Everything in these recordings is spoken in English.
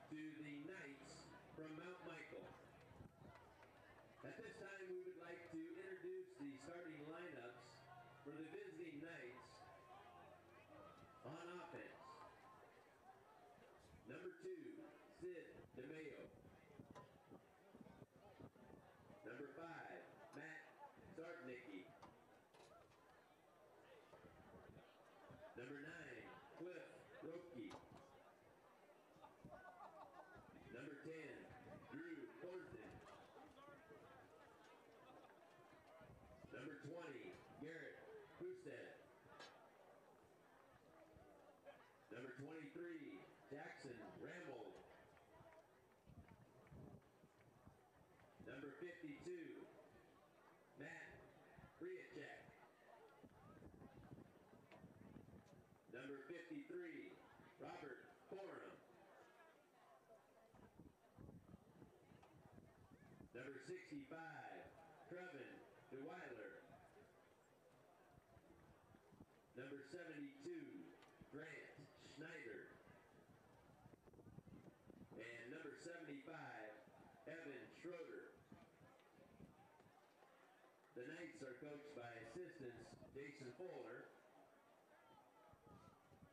to the Knights from Mount Michael. At this time, we would like to introduce the starting lineups for the visiting Knights on offense. Number 2, Sid DeMayo. Number 5, Matt Sartnicki. Number 9, Cliff Roepke. Number 10, Drew Thornton. Number 20, Garrett Husted. Number 23, Jackson Ramel. Number 52, Matt Friacek. Number 53, Robert Forum. Number 65, Trevin DeWeiler. Number 72, Grant Schneider. And number 75, Evan Schroeder. The Knights are coached by assistants Jason Fuller,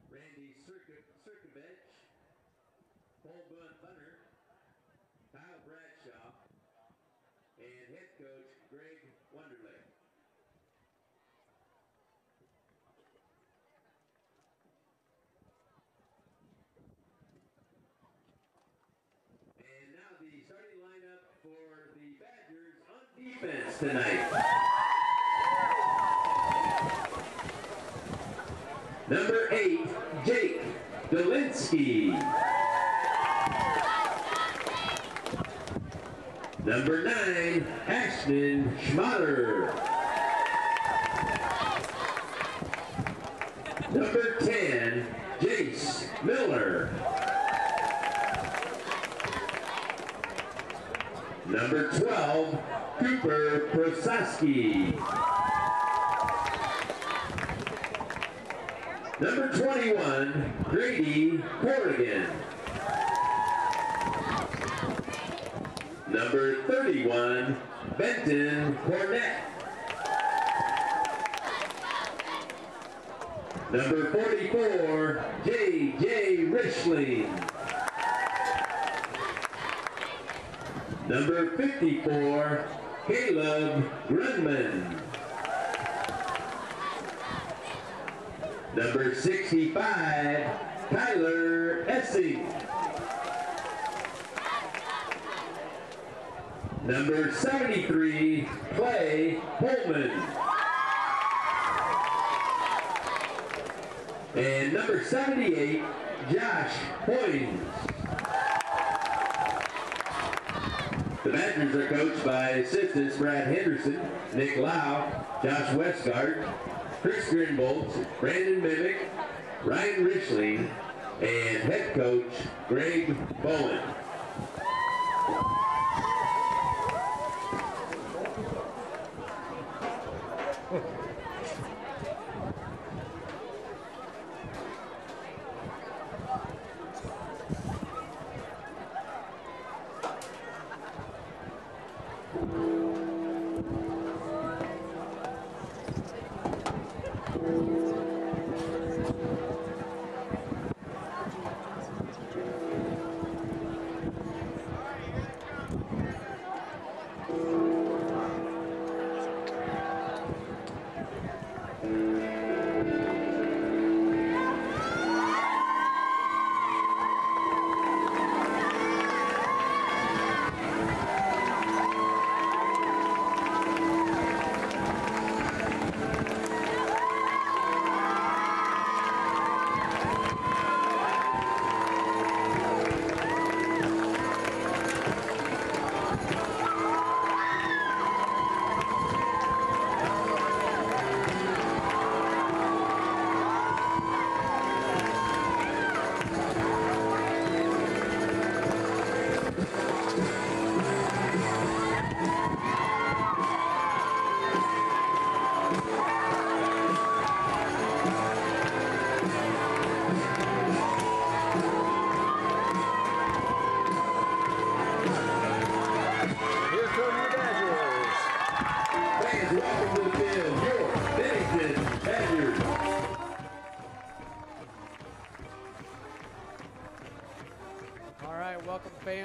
Randy Cirkovich, Paul Bunner, Kyle Bradshaw, and head coach Greg Wonderlich. And now the starting lineup for the Badgers on defense tonight. Number 8, Jake Dolinsky. Number 9, Ashton Schmatter. Number 10, Jace Miller. Number 12, Cooper Prosaski. Number 21, Grady Corrigan. Number 31, Benton Cornett. Number 44, J.J. Richling. Number 54, Caleb Grunman. Number 65, Tyler Essing. Number 73, Clay Pullman. And number 78, Josh Hoynes. The Badgers are coached by assistants Brad Henderson, Nick Lau, Josh Westgard, Chris Grinbolt, Brandon Mimick, Ryan Richling, and head coach Greg Bowen.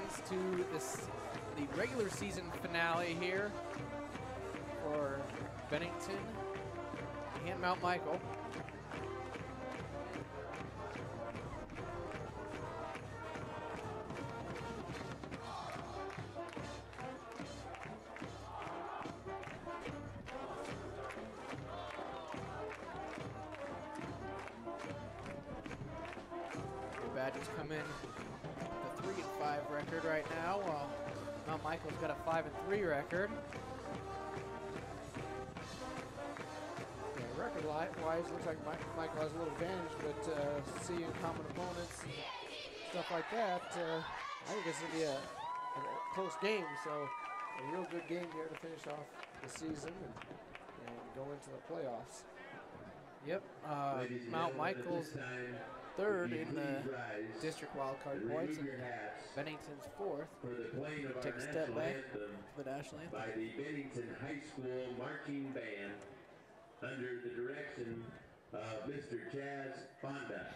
us to the regular season finale here for Bennington and Mount Michael. The Badgers come in with a 3-5 record right now, while Mount Michael's got a 5-3 record. Yeah, record-wise, looks like Michael has a little advantage, but seeing common opponents and stuff like that, I think it's going to be a close game. So a real good game here to finish off the season and go into the playoffs. Yep, Mount Michael's third in the district wildcard points, and Bennington's fourth. Take a step back for the national anthem. By the Bennington High School Marching Band under the direction of Mr. Chaz Fonda.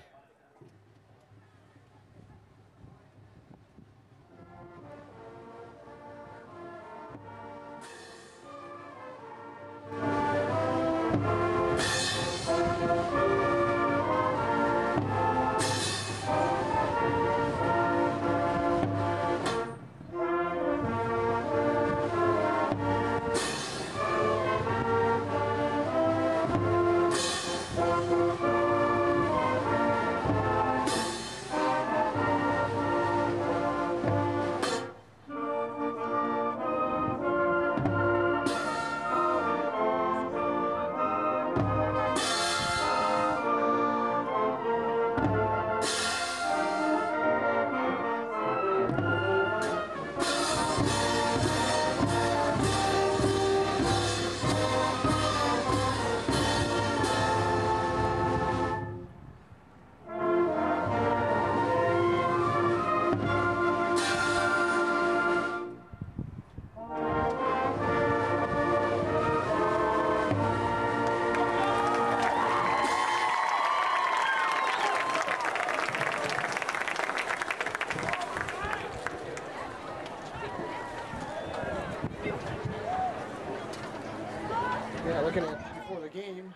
Yeah, looking at before the game,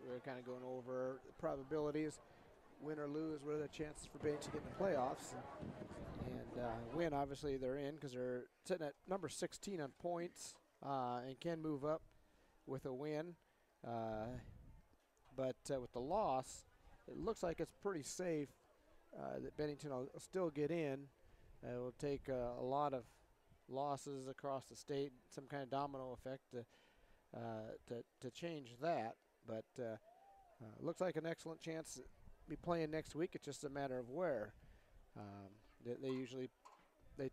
we're kind of going over the probabilities. Win or lose, what are the chances for Bennington to get in the playoffs? And win, obviously, they're in because they're sitting at number 16 on points and can move up with a win. But with the loss, it looks like it's pretty safe that Bennington will still get in. It will take a lot of losses across the state, some kind of domino effect to change that. But looks like an excellent chance to be playing next week. It's just a matter of where. They usually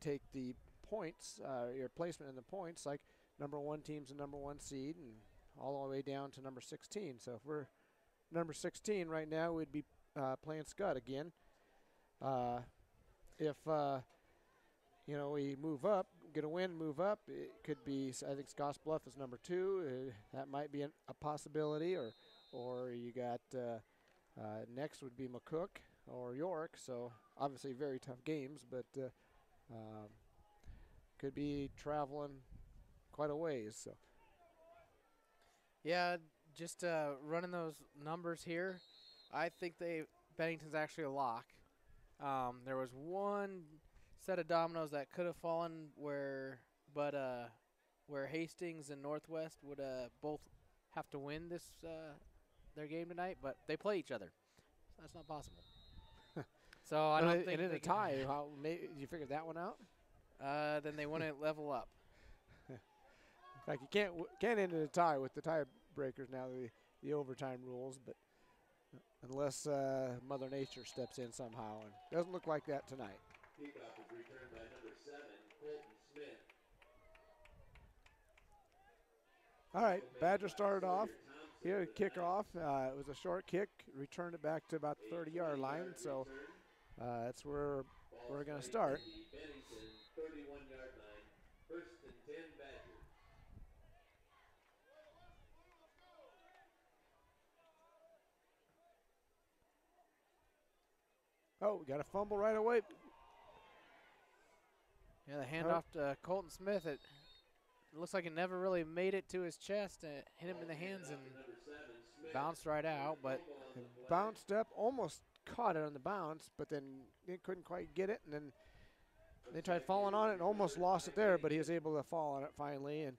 take the points, your placement in the points, like number 1 team's the number 1 seed, and all the way down to number 16. So if we're number 16 right now, we'd be playing Scott again. If we move up, get a win, move up, it could be, I think Scotts Bluff is number 2. That might be a possibility, or you got next would be McCook or York. So obviously very tough games, but could be traveling quite a ways. So yeah, just running those numbers here, I think Bennington's actually a lock. There was one set of dominoes that could have fallen where Hastings and Northwest would both have to win their game tonight, but they play each other. So that's not possible. So I don't think. And in a tie, did you figure that one out? Then they wouldn't level up. In fact, you can't end in a tie with the tiebreakers now, the overtime rules, but unless Mother Nature steps in somehow, and it doesn't look like that tonight. Kickoff is returned by number 7, Colton Smith. All right, Badger started off here, kickoff. It was a short kick, returned it back to about the 30-yard line, so that's where we're going to start. Bennington 31-yard line, 1st and 10 Badger. Oh, we got a fumble right away. Yeah, the handoff to Colton Smith. It looks like it never really made it to his chest. It hit him in the hands and bounced right out, but it bounced up, almost caught it on the bounce, but then they couldn't quite get it, and then they tried falling on it and almost lost it there, but he was able to fall on it finally and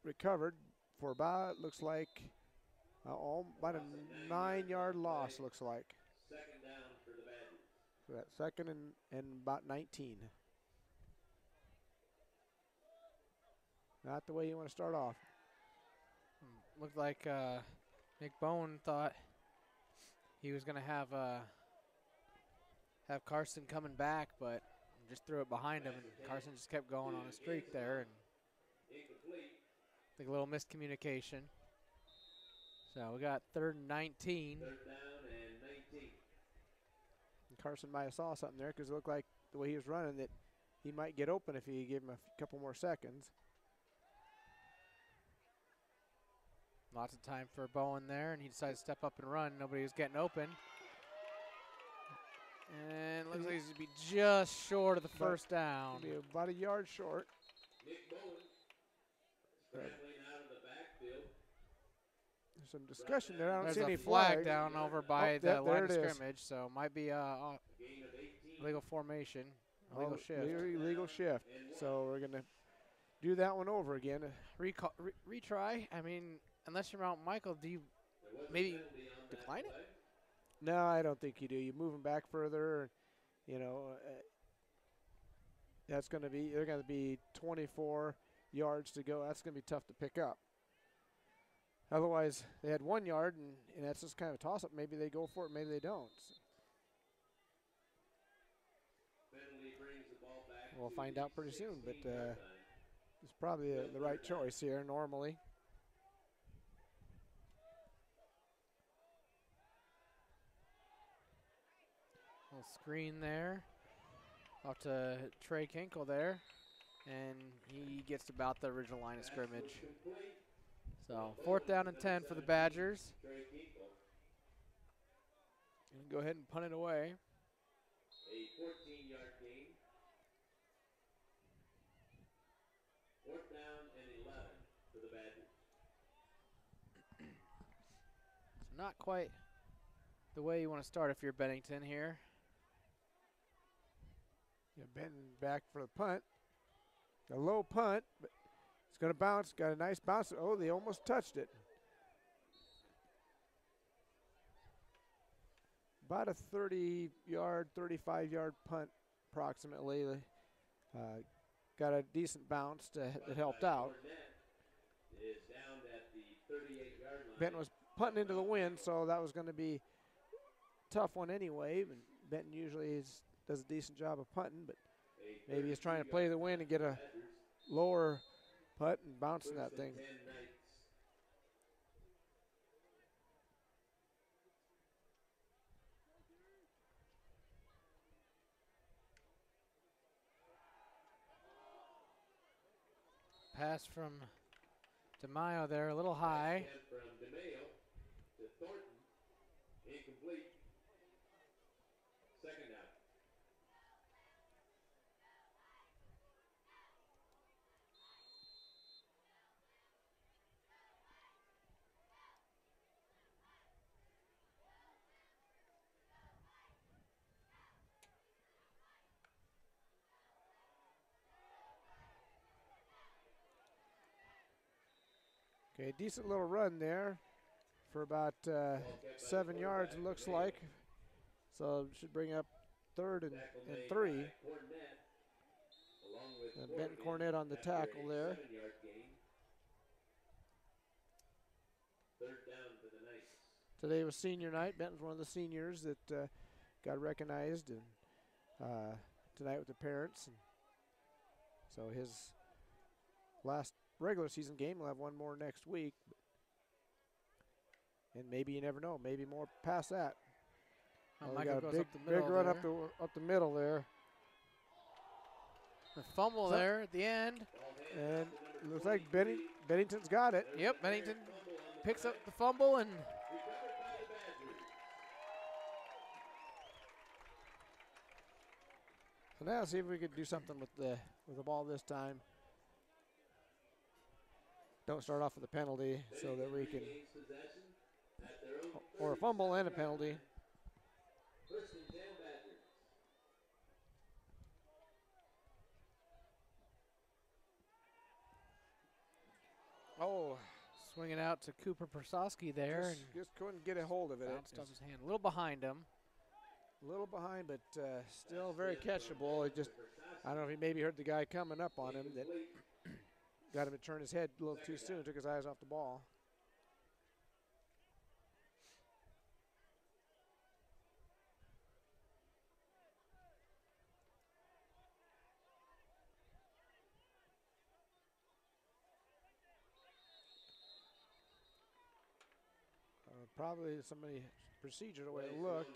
recovered for about, looks like, about a 9-yard loss, looks like. Second down for the Badgers. So that second and about 19. Not the way you want to start off. looked like Nick Bone thought he was going to have Carson coming back, but just threw it behind him, and Carson just kept going on a streak there, and I think a little miscommunication. So we got 3rd and 19. 3rd down and 19. And Carson might have saw something there because it looked like the way he was running that he might get open if he gave him a couple more seconds. Lots of time for Bowen there, and he decided to step up and run. Nobody was getting open. And looks like he's going to be just short of the first down. Be about a yard short. Nick Bowen scrambling out of the backfield. There's some discussion there. I don't There's see any a flag flags. down over by the there line of it is. scrimmage, so might be illegal formation, illegal shift. Illegal shift. So we're going to do that one over again. Retry. I mean, unless you're Mount Michael, do you maybe decline it? No, I don't think you do. You move them back further. You know, that's going to be, they're going to be 24 yards to go. That's going to be tough to pick up. Otherwise, they had 1 yard, and that's just kind of a toss-up. Maybe they go for it, maybe they don't. We'll find out pretty soon, but it's probably the right choice here normally. Little screen there. Off to Trey Kinkle there. And he gets about the original line of scrimmage. So 4th down and 10 for the Badgers. And go ahead and punt it away. A 14-yard gain. 4th down and 11 for the Badgers. So not quite the way you want to start if you're Bennington here. Yeah, Benton back for the punt. A low punt, but it's going to bounce. Got a nice bounce. Oh, they almost touched it. About a 30-yard, 35-yard punt approximately. Got a decent bounce that helped out. Benton was punting into the wind, so that was going to be a tough one anyway. But Benton usually does a decent job of punting, but maybe he's trying to play the wind and get a lower putt and bouncing that thing. Pass from DeMaio there, a little high. From DeMaio to Thornton, incomplete. 2nd down. Okay, decent little run there for about 7 yards, it looks like. So should bring up 3rd and 3. And Benton Cornett on the tackle there. 3rd down for the Knights. Today was senior night. Benton's one of the seniors that got recognized, and tonight with the parents. And so his last regular season game, we'll have one more next week, and maybe you never know, maybe more past that. We got a big run up the middle there. The fumble there at the end, and it looks like Bennington's got it. Yep, Bennington picks up the fumble, and So now see if we could do something with the ball this time. Don't start off with a penalty so that we can, or a fumble and a penalty. Oh, swinging out to Cooper Persowski there. Just couldn't get a hold of it. Bounced off his hand. A little behind him. A little behind, but still very catchable. It just, I don't know if he maybe heard the guy coming up on him that got him to turn his head a little too soon, took his eyes off the ball. Probably somebody procedure the way it looked.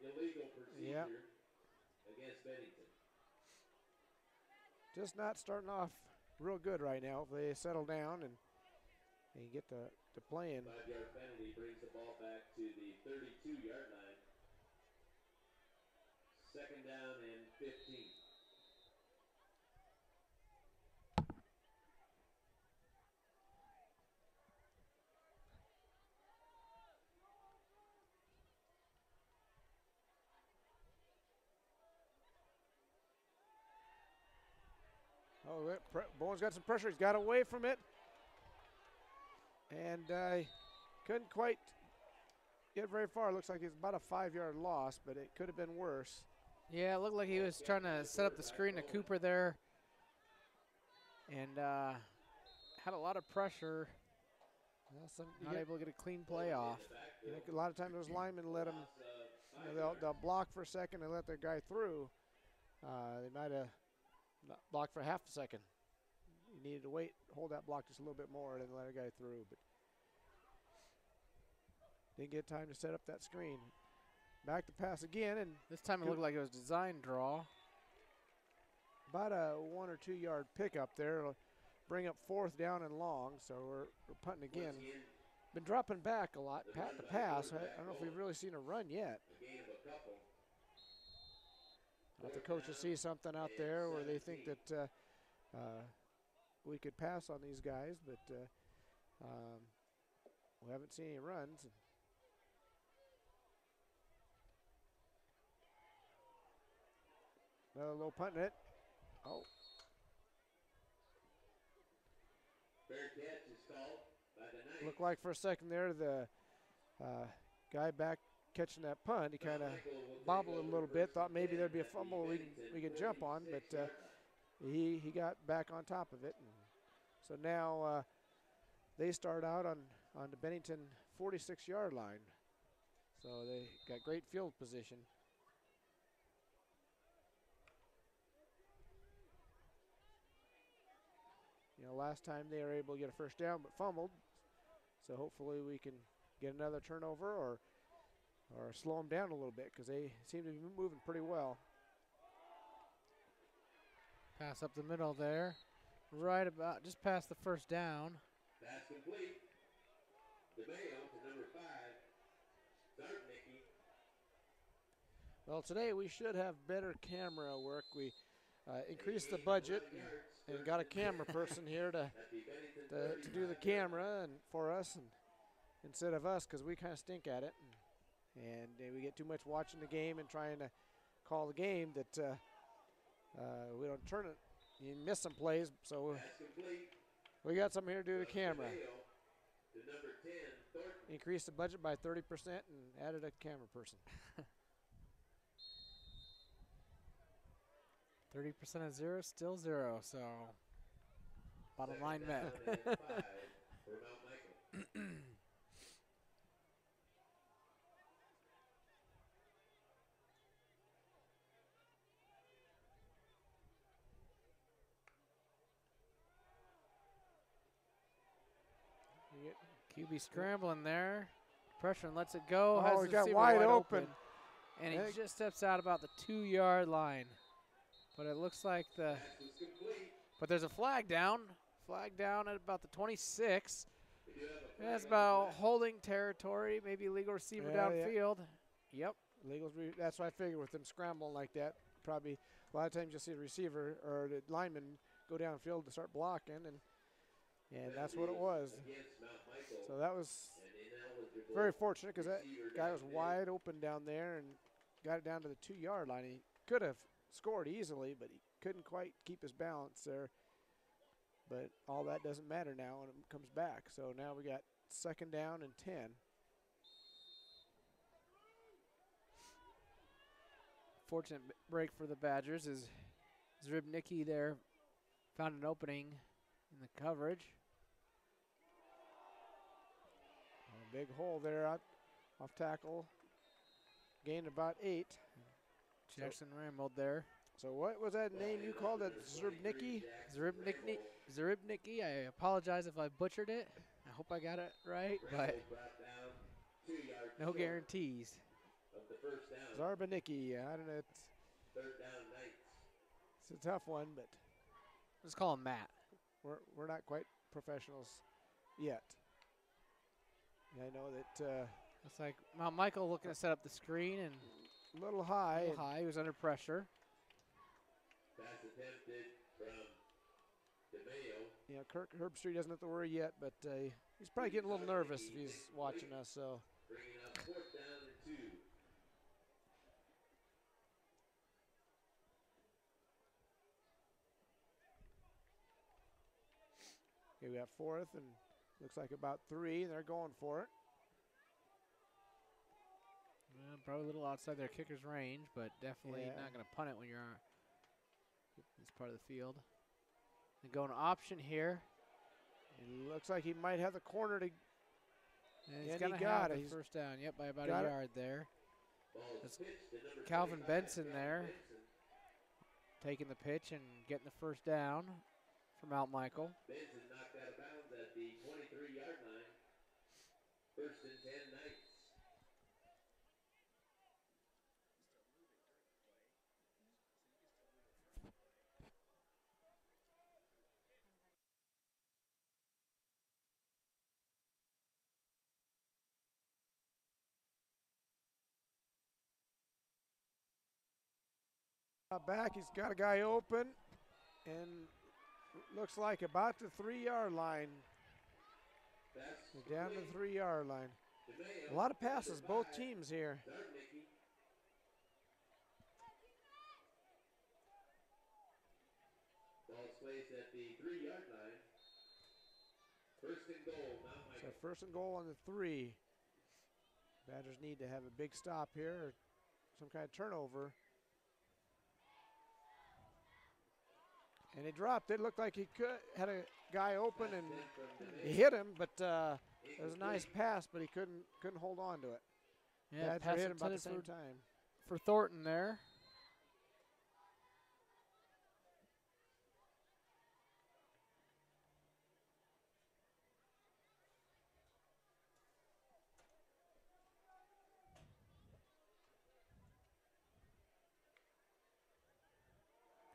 Illegal procedure against Bennington. Just not starting off real good right now. If they settle down and get to playing. 5-yard penalty brings the ball back to the 32-yard line. 2nd down and 15. Oh, Bowen's got some pressure. He's got away from it. And couldn't quite get very far. Looks like it's about a 5-yard loss, but it could have been worse. Yeah, it looked like he was trying to set up the screen to Cooper there. And had a lot of pressure. Not able to get a clean play off. I think a lot of times those linemen let them, they'll block for a second and let their guy through. They might have not blocked for half a second. You needed to wait, hold that block just a little bit more, and then let a guy through. But didn't get time to set up that screen. Back to pass again, and this time it looked like it was design draw. About a 1 or 2 yard pickup there. It'll bring up 4th down and long, so we're punting again. Been dropping back a lot, the pass. I don't know if we've really seen a run yet. If the coaches see something out there where they think that we could pass on these guys, but we haven't seen any runs. Another little punt in it. Oh. Fair catch is called by the Knights. Looked like for a second there the guy back catching that punt, he kind of bobbled a little bit, thought maybe there'd be a fumble we could jump on, but he got back on top of it. And so now they start out on the Bennington 46-yard line. So they got great field position. Last time they were able to get a first down but fumbled. So hopefully we can get another turnover or slow them down a little bit, because they seem to be moving pretty well. Pass up the middle there. Right about just past the first down. Pass complete. DeMayo to number 5. Start, Nicky. Well, today we should have better camera work. We increased the budget and got a camera person here to do the camera and for us, and instead of us, because we kind of stink at it. And we get too much watching the game and trying to call the game that we don't turn it. You miss some plays, so we got something here to do the camera. Increased the budget by 30% and added a camera person. 30% of 0, still 0, so bottom line met. QB scrambling there. Pressure and lets it go. Oh, has he the got receiver wide open. And he just steps out about the 2-yard line. But it looks like but there's a flag down. Flag down at about the 26. That's about holding territory, maybe legal receiver downfield. Yep, Illegals, that's what I figured with them scrambling like that. Probably a lot of times you'll see the receiver or the lineman go downfield to start blocking, and that's what it was. So that was very fortunate because that guy was wide open down there and got it down to the 2-yard line. He could have scored easily, but he couldn't quite keep his balance there. But all that doesn't matter now when it comes back. So now we got 2nd down and 10. Fortunate break for the Badgers is Zribnicki there found an opening in the coverage. A big hole there off tackle. Gained about 8. Jackson rambled there. So what was that name you called it? Zribnicki? Zribnicki. I apologize if I butchered it. I hope I got it right, but no guarantees. Zarbanicki. I don't know. It's a tough one, but let's call him Matt. We're not quite professionals yet. I know that it's like Mount Michael looking to set up the screen and a little high. He was under pressure. Pass attempted from DeMayo. Yeah, Kirk Herbstreit doesn't have to worry yet, but he's probably getting a little nervous if he's watching us. So. Bringing up 4th down and 2. Okay, we got 4th and looks like about 3. They're going for it. Well, probably a little outside their kicker's range, but definitely not going to punt it when you're on this part of the field. They're going option here. It looks like he might have the corner to. And he's going to have the first down. Yep, by about a yard there. That's Calvin Benson there, taking the pitch and getting the first down for Mount Michael. Benson knocked out of bounds at the 23-yard line. 1st and 10 Knights. Back, he's got a guy open, and looks like about the 3-yard line. Down to the 3-yard line. A lot of passes, both teams here. Ball's placed at the 3-yard line. 1st and goal, Mount Michael. So 1st and goal on the 3. Badgers need to have a big stop here, or some kind of turnover. And he dropped it. Looked like he had a guy open and he hit him, but it was a nice pass, but he couldn't hold on to it. Yeah, Badger hit him about the same time. For Thornton there.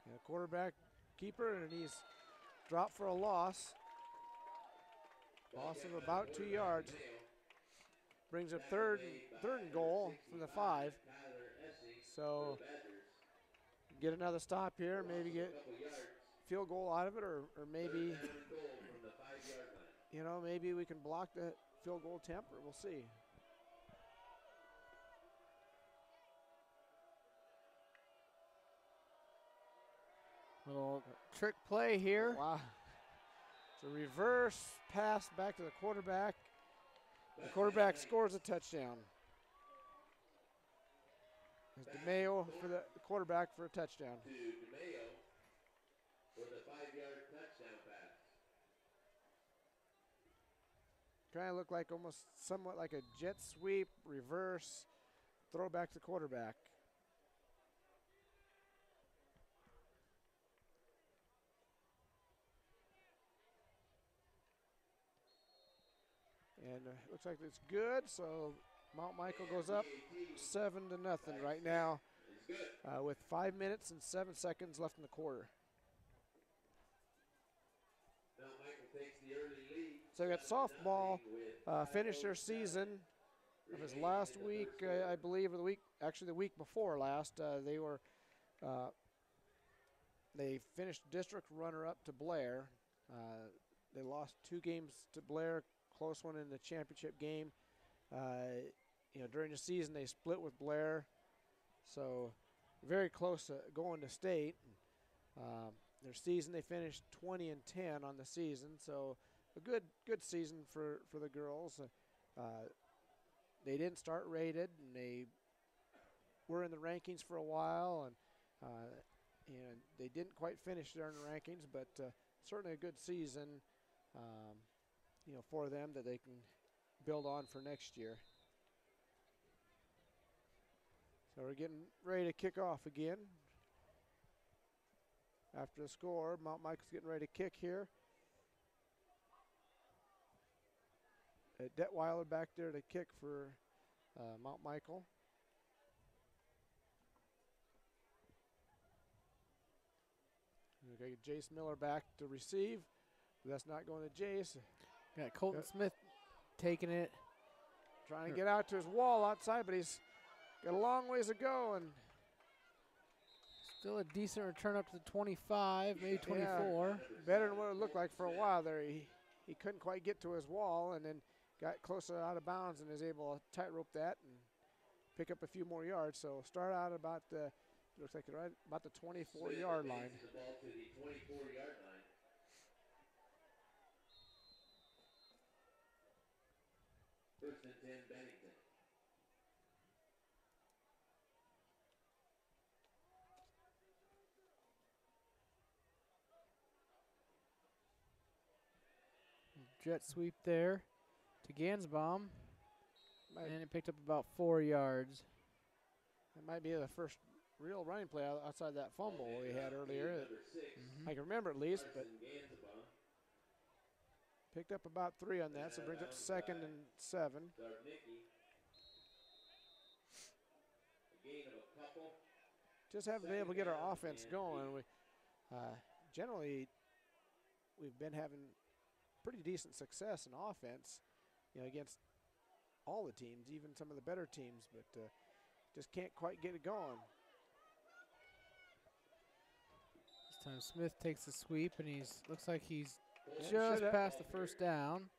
And quarterback keeper, and he's dropped for a loss. Loss of about 2 yards. Brings up third and goal from the 5. So get another stop here, maybe get field goal out of it, or maybe, you know, maybe we can block the field goal attempt, or we'll see. Little trick play here. Wow. It's a reverse pass back to the quarterback. The quarterback scores a touchdown. It's DeMayo for the quarterback for a touchdown. To DeMayo for the 5-yard touchdown pass. Kind of look like almost somewhat like a jet sweep, reverse, throw back to the quarterback. And looks like it's good, so Mount Michael goes up 7-0 right now with 5 minutes and 7 seconds left in the quarter. Mount Michael takes the early lead. So we got softball finish their season of his last week, I believe, or the week before last. They finished district runner-up to Blair. They lost 2 games to Blair, close one in the championship game. During the season they split with Blair, so very close to going to state. Their season, they finished 20-10 on the season, so a good season for the girls. They didn't start rated, and they were in the rankings for a while, and they didn't quite finish there in the rankings, but certainly a good season, for them that they can build on for next year. So we're getting ready to kick off again. After the score, Mount Michael's getting ready to kick here. Detweiler back there to kick for Mount Michael. Okay, Jace Miller back to receive. But that's not going to Jace. Got Colton Smith taking it. Trying to get out to his wall outside, but he's got a long ways to go. And still a decent return up to 25, maybe 24. Yeah, better than what it looked like for a while there. He couldn't quite get to his wall, and then got closer out of bounds and is able to tightrope that and pick up a few more yards. So start out about the, looks like right about the 24-yard line. The ball to the 24-yard line. First and 10, Bennington. Jet sweep there to Gansbaum, and it picked up about 4 yards. That might be the first real running play outside that fumble we had earlier. I can remember at least, but picked up about 3 on that, so brings up 2nd and 7. Just haven't been able to get our offense going. We generally we've been having pretty decent success in offense, against all the teams, even some of the better teams, but just can't quite get it going. This time Smith takes the sweep, and looks like he's just past the first down.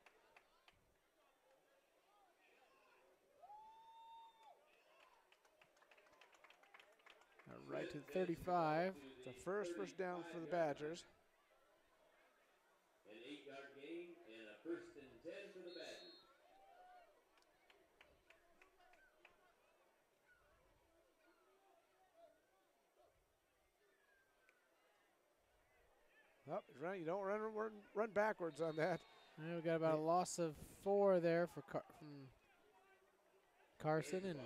Right to the 35. It's a first down for the Badgers. An 8-yard gain and a first and 10 for the Badgers. Oh, you don't run backwards on that. Yeah, we got about a loss of 4 there from Carson, and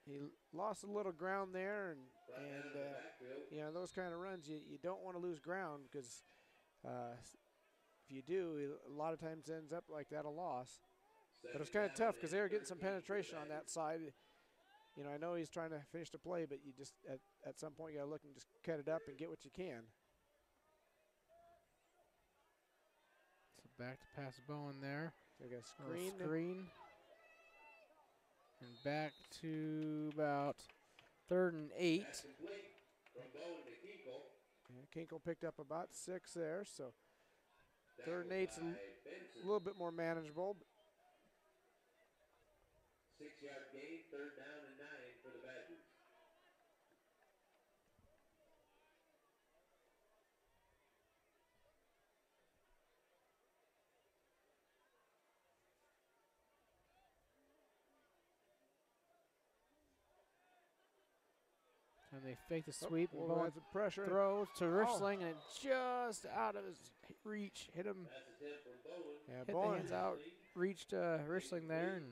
he lost a little ground there, and those kind of runs you don't want to lose ground, because if you do, a lot of times ends up like that, a loss. But it's kind of tough because they were getting some penetration on that side. I know he's trying to finish the play, but you just at some point you got to look and just cut it up and get what you can. So back to pass Bowen there. They got a screen. And back to about 3rd and 8. From Bowen to Kinkle. Yeah, Kinkle picked up about 6 there, so 3rd and 8's a little bit more manageable. 6-yard gain, 3rd down and 9 for the Badgers. And they fake the sweep. Oh, Bowen that's a pressure. Throws to Richling, and just out of his reach, hit him. That's a 10 from Bowen. Yeah, Hit Bowen the hands out, reached Richling there, and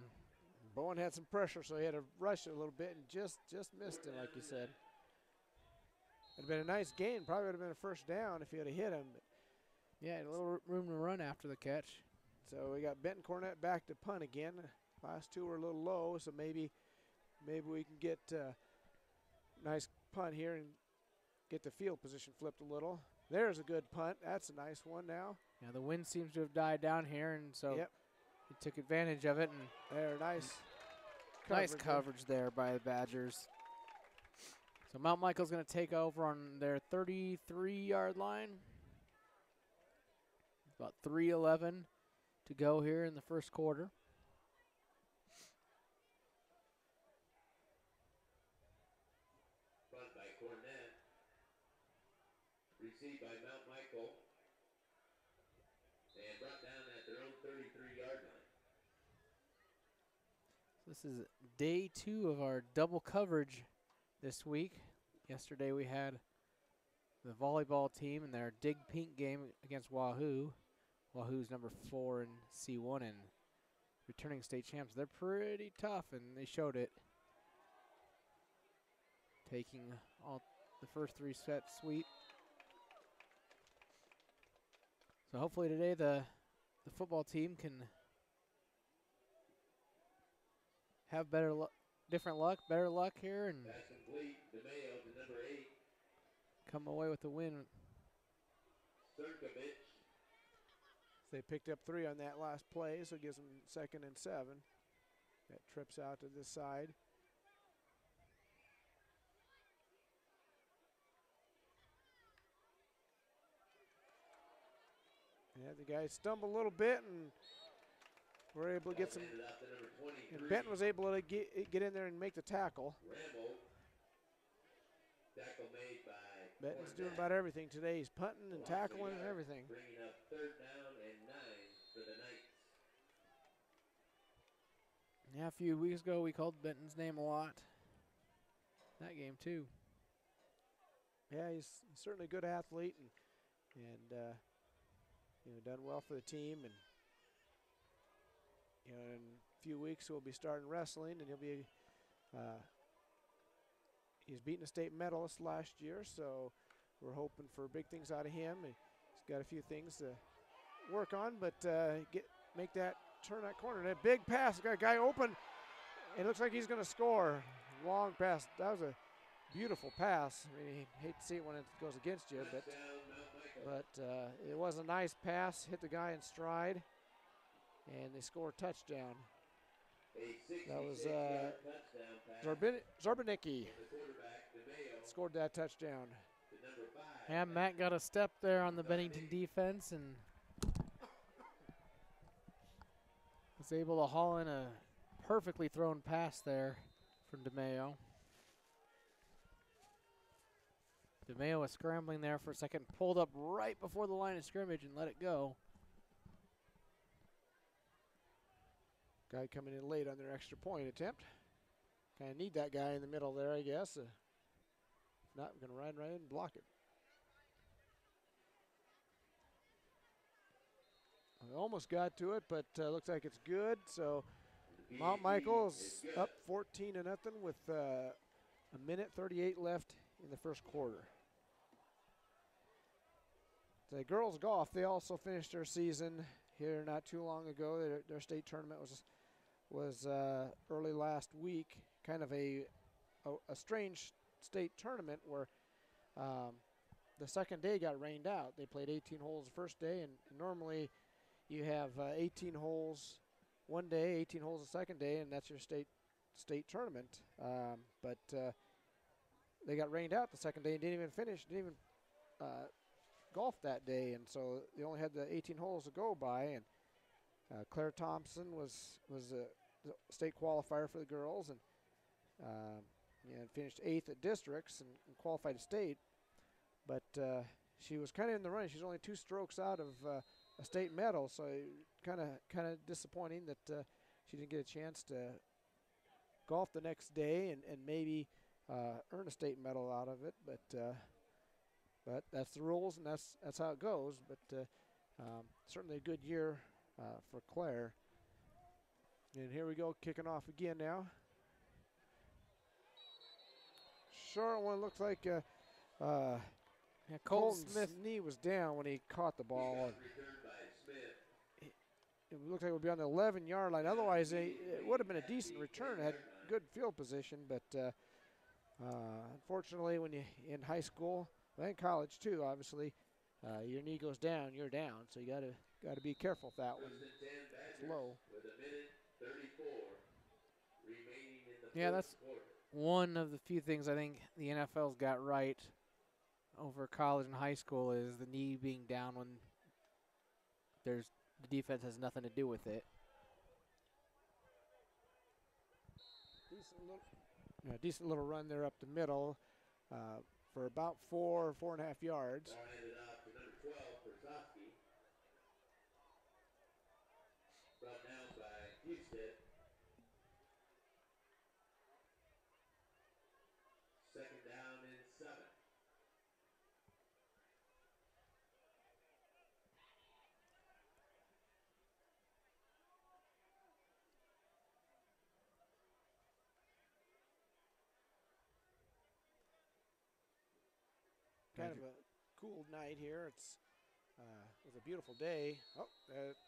Bowen had some pressure, so he had to rush it a little bit and just missed him, like you said. It'd been a nice gain. Probably would have been a first down if he had hit him. But yeah, a little room to run after the catch. so we got Benton Cornett back to punt again. Last 2 were a little low, so maybe we can get nice punt here and get the field position flipped a little. There's a good punt. That's a nice one now. Yeah, the wind seems to have died down here, and so Yep. he took advantage of it, and There, nice coverage there by the Badgers. So Mount Michael's going to take over on their 33-yard line. About 3:11 to go here in the first quarter. Run by Cornett. Received by Mount Michael. And brought down at their own 33-yard line. This is day 2 of our double coverage this week. Yesterday we had the volleyball team in their Dig Pink game against Wahoo. Wahoo's number 4 in C1 and returning state champs. They're pretty tough, and they showed it. Taking all the first 3 sets sweep. So hopefully today the football team can have better luck, better luck here, and Pass complete. DeMayo to number 8. come away with the win. Sirkovich. They picked up 3 on that last play, so it gives them 2nd and 7. That trips out to this side. Yeah, the guys stumbled a little bit, and were able to get some. Handed out to number 23. And Benton was able to get in there and make the tackle. Rambo. Tackle made by Benton's Cornett. doing about everything today. He's punting and tackling and everything. Bringing up 3rd down and 9 for the Knights. Yeah, a few weeks ago we called Benton's name a lot. That game too. Yeah, he's certainly a good athlete, and you know, done well for the team. And you know, in a few weeks he'll be starting wrestling, and he'll be he's beaten a state medalist last year, so we're hoping for big things out of him. He's got a few things to work on, but make that turn that corner. That big pass, got a guy open. It looks like he's going to score. Long pass. That was a beautiful pass. I mean, you hate to see it when it goes against you, but it was a nice pass. Hit the guy in stride, and they score a touchdown. That was Zorbanicki scored that touchdown. Yeah, Matt got a step there on the Bennington defense and was able to haul in a perfectly thrown pass there from DeMayo. DeMayo was scrambling there for a second, pulled up right before the line of scrimmage and let it go. Guy coming in late on their extra point attempt. Kind of need that guy in the middle there, I guess. If not, we're going to run right in and block it. I almost got to it, but looks like it's good. So Mount Michael's up 14-0 with a minute 38 left in the first quarter. The girls golf, they also finished their season here not too long ago. Their state tournament was early last week. Kind of a strange state tournament where the second day got rained out. They played 18 holes the first day, and normally you have 18 holes one day, 18 holes the second day, and that's your state tournament. But they got rained out the second day and didn't even golf that day, and so they only had the 18 holes to go by. And Claire Thompson was a state qualifier for the girls, and finished 8th at districts and qualified to state. But she was kind of in the running. She's only 2 strokes out of a state medal, so kind of disappointing that she didn't get a chance to golf the next day and maybe earn a state medal out of it. But that's the rules, and that's how it goes. But certainly a good year for Claire. And here we go, kicking off again now. Short one, looks like Colton Smith's knee was down when he caught the ball. It looked like it would be on the 11-yard line. Otherwise, it would have been a decent return. It had good field position, but unfortunately, when you in high school, and college too, obviously, your knee goes down, you're down. So you got to got to be careful with that one. Houston 10 It's Badgers low. with a minute 34 remaining in the Yeah, fourth that's quarter. one of the few things I think the NFL's got right over college and high school is the knee being down when the defense has nothing to do with it. Decent little run there up the middle for about 4.5 yards. Ball handed off to number 12 for Sofsky. Brought down by Houston. Second down and 7. Kind of a cool night here. It was a beautiful day. Oh,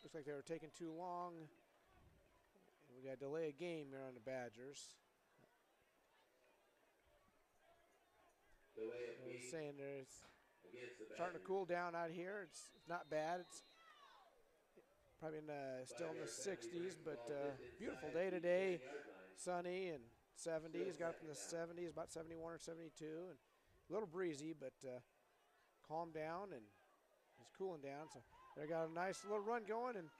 looks like they were taking too long. And we got to delay a game here on the Badgers. Delay of I was game saying it's against the starting to Badgers. cool down out here. It's not bad. It's probably still in the 60s, but beautiful day today. Sunny and 70s. Got up in the 70s, about 71 or 72, and a little breezy, but calmed down and it's cooling down. So they got a nice little run going and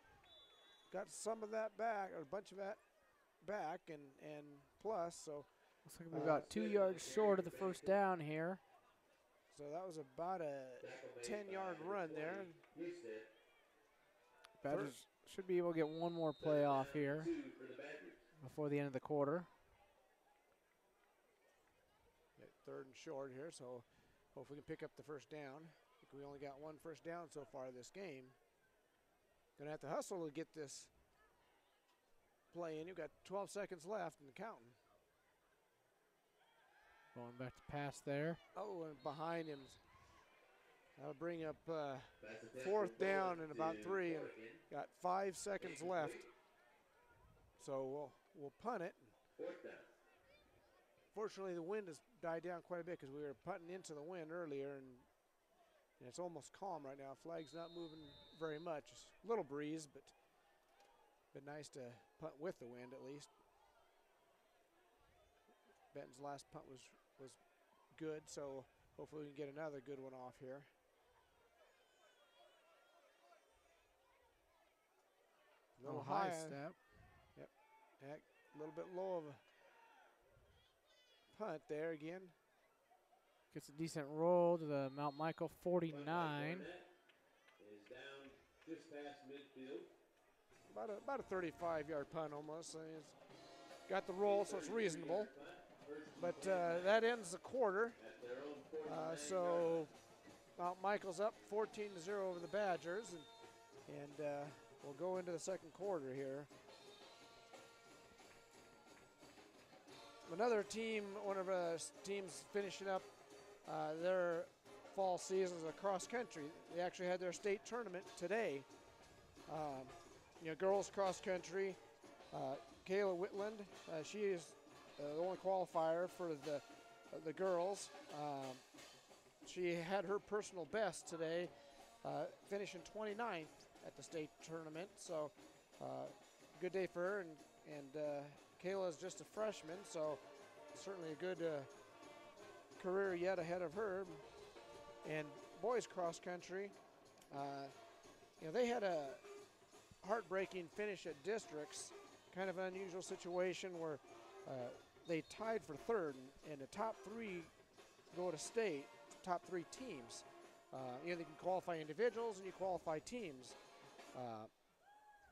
got some of that back, or a bunch of that back, and plus. So Looks like we're about 2 yards short of the first down here. so that was about a 10-yard run there. Houston. Badgers should be able to get one more play off here 2 for the Badgers. before the end of the quarter. At 3rd and short here, so hopefully we can pick up the first down. I think we only got one first down so far this game. Gonna have to hustle to get this play in. You've got 12 seconds left and counting. Going back to pass there. Oh, and behind him, that'll bring up That's a 4th technical down and about to 3, and Oregon. got 5 seconds left. So we'll punt it. 4th down. Fortunately, the wind has died down quite a bit because we were punting into the wind earlier, and it's almost calm right now. Flag's not moving very much. A little breeze, but nice to punt with the wind at least. Benton's last punt was good, so hopefully we can get another good one off here. A little high step. Yep, a little bit low of a punt there again. Gets a decent roll to the Mount Michael 49. Is down just past midfield. About a 35-yard punt almost. I mean, it's got the roll, so it's reasonable. But that ends the quarter. At their own 49 So Mount Michael's up 14-0 over the Badgers, and we'll go into the second quarter here. Another team, one of our teams finishing up their fall season is cross country. They actually had their state tournament today. Girls cross country. Kayla Whitland, she is the only qualifier for the girls. She had her personal best today, finishing 29th at the state tournament. So good day for her, and Kayla is just a freshman, so certainly a good career yet ahead of her. And boys cross country, they had a heartbreaking finish at districts, kind of an unusual situation where they tied for 3rd, and the top 3 go to state, top 3 teams. They can qualify individuals and you qualify teams.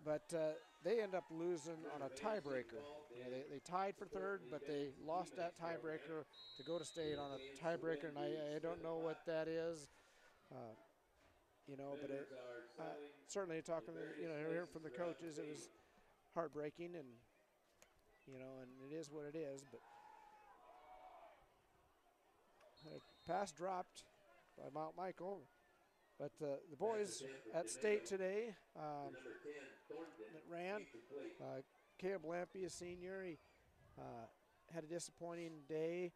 But they end up losing on a tiebreaker. They tied for 3rd, but they lost that tiebreaker to go to state on a tiebreaker, and I don't know what that is. But certainly talking, hearing from the coaches, it was heartbreaking, and and it is what it is. But pass dropped by Mount Michael. But the boys at state today that ran, Caleb Lampy, a senior, he had a disappointing day.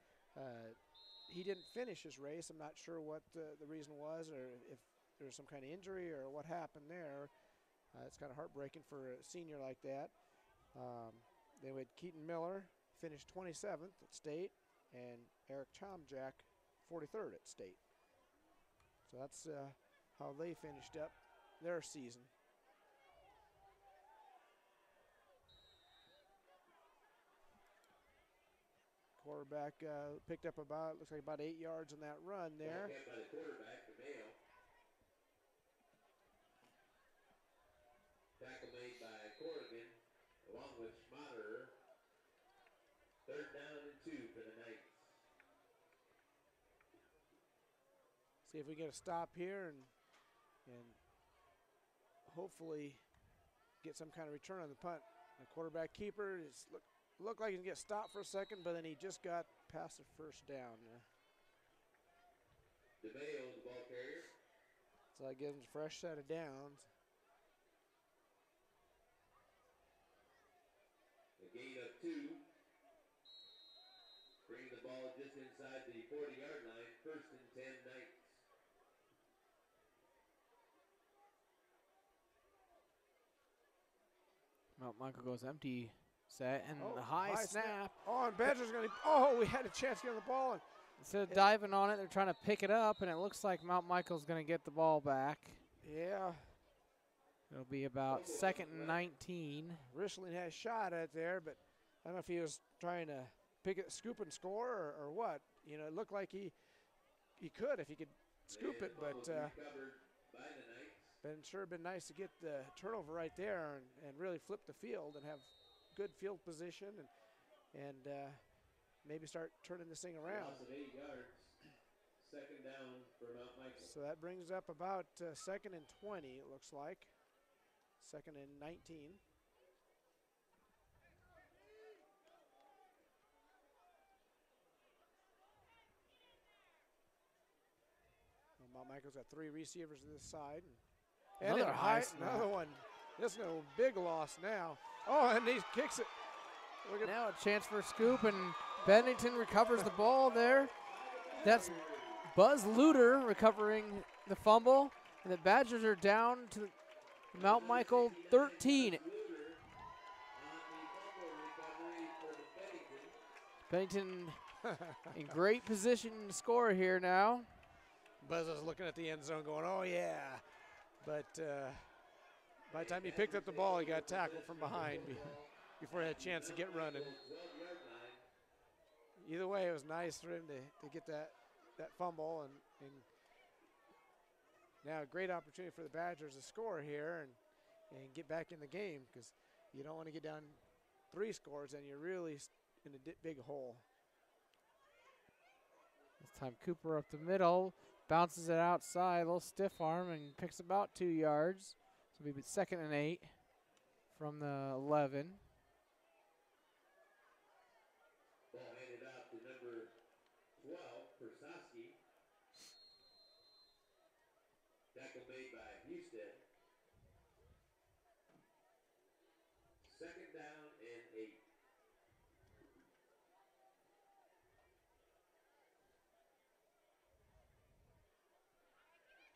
He didn't finish his race. I'm not sure what the reason was, or if there was some kind of injury or what happened there. It's kind of heartbreaking for a senior like that. Then we had Keaton Miller finished 27th at state, and Eric Chomjack 43rd at state. So that's how they finished up their season. Quarterback picked up looks like about 8 yards on that run there. By the quarterback, the male. Tackle made by Corrigan, along with Schmaderer. 3rd down and 2 for the Knights. See if we get a stop here and hopefully get some kind of return on the punt. The quarterback keeper looked like he can get stopped for a second, but then he just got past the 1st down there. DeMayo, the ball carrier. So that gives him a fresh set of downs. A gain of 2. Bring the ball just inside the 40-yard line. 1st and 10 Knights. Mount Michael goes empty set, and the high snap. Oh, and Badger's going to, we had a chance to get on the ball. And instead of diving on it, they're trying to pick it up, and it looks like Mount Michael's going to get the ball back. Yeah. It'll be about 2nd and 19. Richland had a shot at it there, but I don't know if he was trying to scoop and score or what. You know, it looked like he could if he could scoop it, but been nice to get the turnover right there and really flip the field and have good field position and maybe start turning this thing around. Loss of 8 yards. 2nd down for Mount Michael. So that brings up about 2nd and 20, it looks like. 2nd and 19. Mount Michael's got 3 receivers to this side. And Another high snap. Another one. This is a big loss now. Oh, and he kicks it. Now a chance for a scoop, and Bennington recovers the ball there. That's Buzz Luter recovering the fumble, and the Badgers are down to Mount Michael 13. Bennington in great position to score here now. Buzz was looking at the end zone going, oh, yeah. But by the time he picked up the ball, he got tackled from behind before he had a chance to get running. Either way, it was nice for him to get that fumble. And now a great opportunity for the Badgers to score here and get back in the game, because you don't want to get down 3 scores and you're really in a big hole. This time Cooper up the middle. Bounces it outside, a little stiff arm, and picks about 2 yards. So it'll be 2nd and 8 from the 11. Ball handed out to number 12, Persowski. Tackle made by Houston. 2nd down and 8.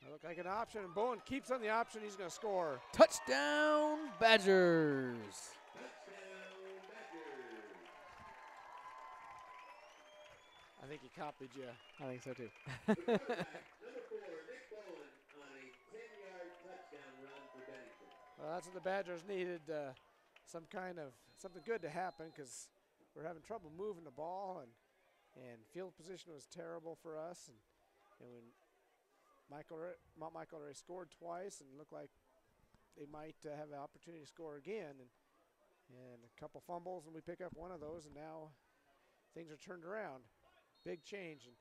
That looked like an option, and Bowen keeps on the option. He's going to score. Touchdown, Badgers. Touchdown, Badgers. I think he copied you. I think so too. The quarterback, number 4, Nick Bowen, on a 10-yard touchdown run for Bennington. Well, that's what the Badgers needed, something good to happen, because we're having trouble moving the ball, and field position was terrible for us. And when Mount Michael already scored twice and looked like they might have an opportunity to score again, and a couple fumbles, and we pick up one of those, and now things are turned around. Big change. And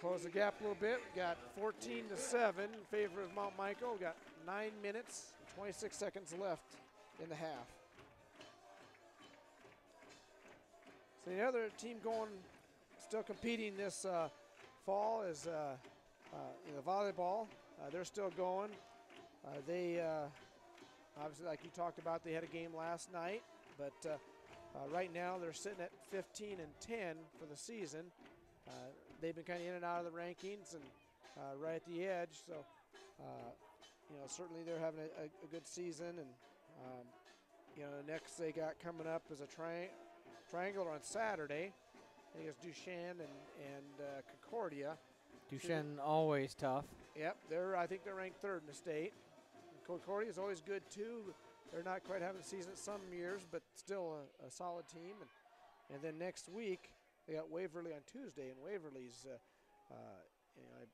close the gap a little bit. We got 14-7 in favor of Mount Michael. We got 9 minutes and 26 seconds left in the half. So the other team still competing this fall is the volleyball. They're still going. They obviously, like you talked about, they had a game last night, but right now they're sitting at 15-10 for the season. They've been kind of in and out of the rankings and right at the edge. So, you know, certainly they're having a good season, and you know, the next they got coming up is a triangular on Saturday. I think it's Duchesne and Concordia. Duchesne always tough. Yep, I think they're ranked 3rd in the state. Concordia is always good too. They're not quite having a season some years, but still a solid team. And then next week they got Waverly on Tuesday, and Waverly's, you know, I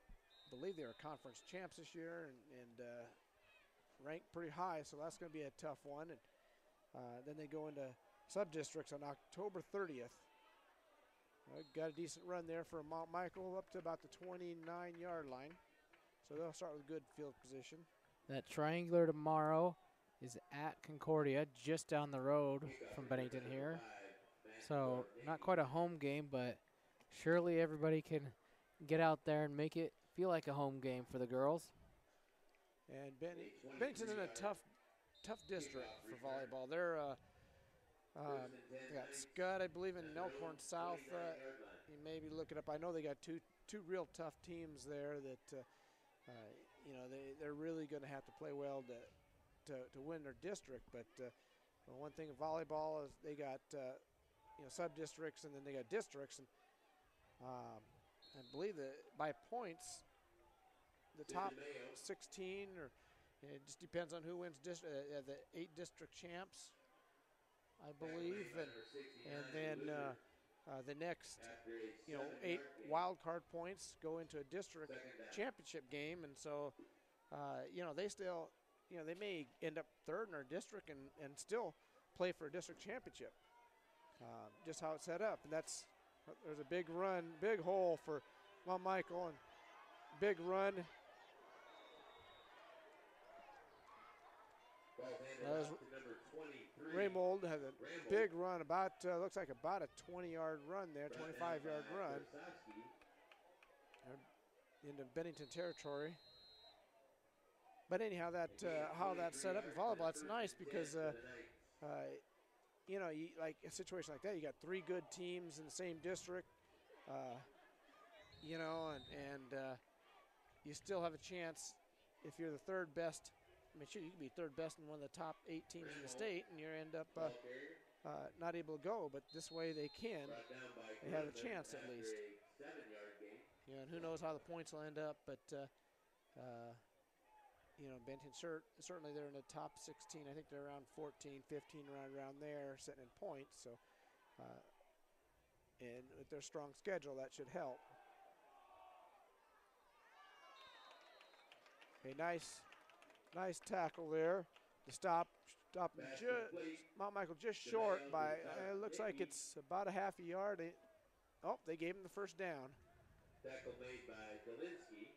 believe they were conference champs this year and ranked pretty high, so that's going to be a tough one. And then they go into sub-districts on October 30th. Got a decent run there for Mount Michael up to about the 29-yard line. So they'll start with good field position. That triangular tomorrow is at Concordia, just down the road from Bennington here. So not quite a home game, but surely everybody can get out there and make it feel like a home game for the girls. And Bennington's in a tough district for volleyball. They're they got Scott, I believe, in Elkhorn South. You maybe look it up. I know they got two real tough teams there that you know, they're really going to have to play well to win their district. But one thing of volleyball is they got you know, sub districts, and then they got districts, and I believe that by points, the top 16, or it just depends on who wins the 8 district champs, I believe, and then the next, you know, 8 wild card points go into a district championship game, and so you know, they still, you know, they may end up 3rd in their district and still play for a district championship. Just how it's set up, and there's a big run, big hole for Mount Michael, and big run. Raymold had a big run, about looks like about a 20-yard run there, 25-yard run into Bennington territory. But anyhow, how that's set up in volleyball, it's nice because you know, like a situation like that, you got 3 good teams in the same district, you know, and you still have a chance if you're the 3rd best. I mean, sure, you can be 3rd best in one of the top 8 teams in the state, and you end up not able to go. But this way, they can. They have a chance at least. You know, and who knows how the points will end up? But you know, Bennington certainly they're in the top 16. I think they're around 14, 15, around there, sitting in points. So, and with their strong schedule, that should help. A nice tackle there to stop Mount Michael just short by, it looks like it's about a half a yard. Oh, they gave him the first down. Tackle made by Delinsky.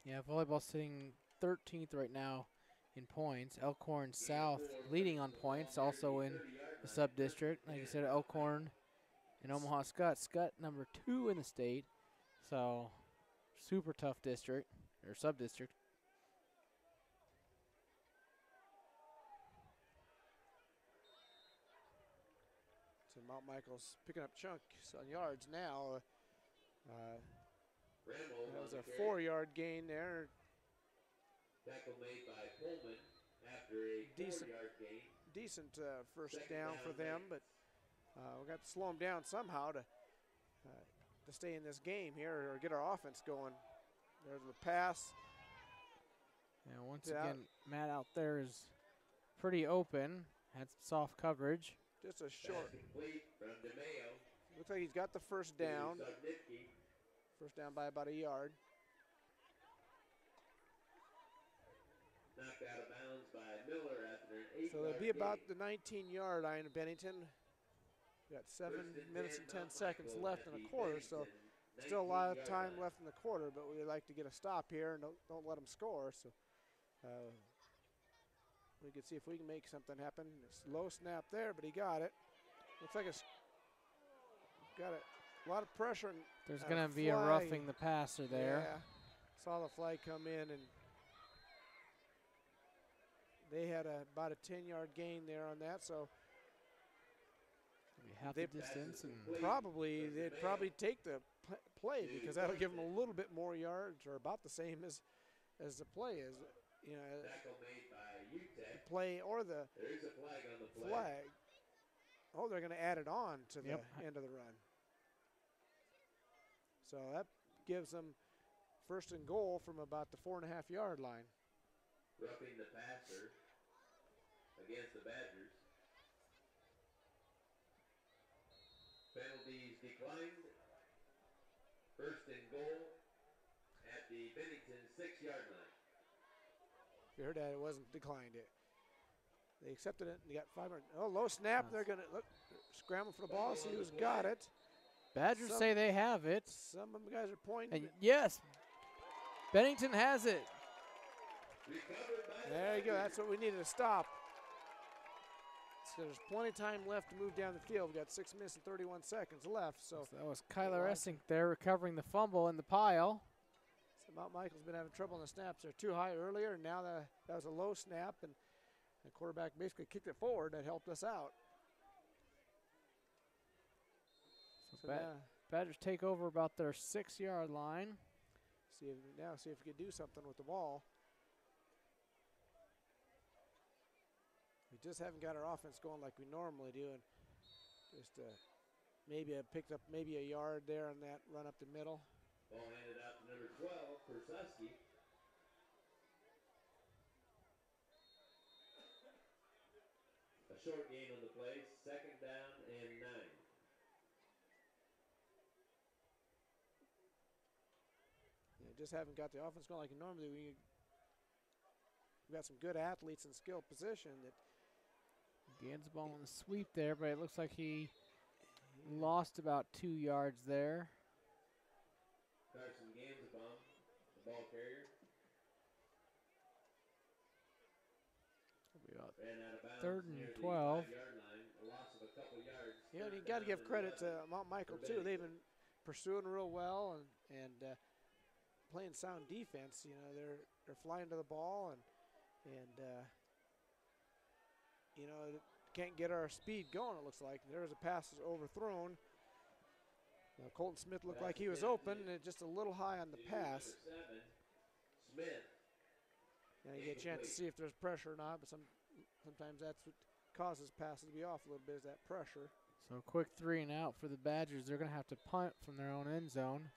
Yeah, volleyball sitting 13th right now in points. Elkhorn South leading on points, also in the sub-district. Like I said, Elkhorn and Omaha Skutt. Skutt number 2 in the state. So, super tough district, or sub-district. So Mount Michael's picking up chunks on yards now. That was a 4-yard gain there. Tackle made by Pullman after a 4-yard gain. Decent first down for them, but we got to slow them down somehow to stay in this game here or get our offense going. There's the pass. Yeah, once again, Matt out there is pretty open. Had some soft coverage. Just a short. From DeMayo. Looks like he's got the first down. First down by about a yard. Knocked out of bounds by Miller after an 8-yard So it'll be about the 19-yard line of Bennington. We got 7 minutes and 10 seconds left in the quarter, so still a lot of time left in the quarter, but we like to get a stop here and don't let them score. So we can see if we can make something happen. Low snap there, but he got it. Looks like it's got a lot of pressure. There's going to be a roughing the passer there. Yeah, saw the flag come in, and they had about a 10-yard gain there on that. So half the distance, and they'd probably take the play because that'll give them a little bit more yards, or about the same as the play is. you know, Tackle made by UTEP. play or the There is a flag on the play. flag. Oh, they're going to add it on to the Yep. end of the run. So that gives them first and goal from about the 4.5-yard line. Roughing the passer against the Badgers. Penalties declined. First and goal at the Bennington 6-yard line. If you heard that, it wasn't declined. They accepted it and they got 500. Oh, low snap. They're going to look scramble for the ball, see who's got it. Badgers say they have it. Some of the guys are pointing. And yes, Bennington has it. Recovered by There you go. That's what we needed to stop. So there's plenty of time left to move down the field. We've got 6 minutes and 31 seconds left. So That was Kyler Essink there recovering the fumble in the pile. Mount Michael's been having trouble on the snaps. They're too high earlier, and now that was a low snap, and the quarterback basically kicked it forward. That helped us out. So now, Badgers take over about their 6-yard line. see if we can do something with the ball. We just haven't got our offense going like we normally do, and just maybe I picked up maybe a yard there on that run up the middle. Ball handed out to number 12 for Susky. A short gain on the play, 2nd down and 9. Just haven't got the offense going like normally. We've got some good athletes in skill position. That Gains the ball on the sweep there, but it looks like he lost about 2 yards there. Carson gains the bomb, the ball carrier. Ran out of bounds 3rd near and the 12. 5-yard line, a loss of a couple yards. you got to give credit to Mount Michael too. They've been pursuing real well and playing sound defense. You know, they're flying to the ball and you know, can't get our speed going. It looks like there's a pass that's overthrown. Colton Smith looked like he was open, and just a little high on the pass. 7, Smith. Now you get a chance to see if there's pressure or not, but sometimes that's what causes passes to be off a little bit, is that pressure. So quick 3 and out for the Badgers. They're going to have to punt from their own end zone.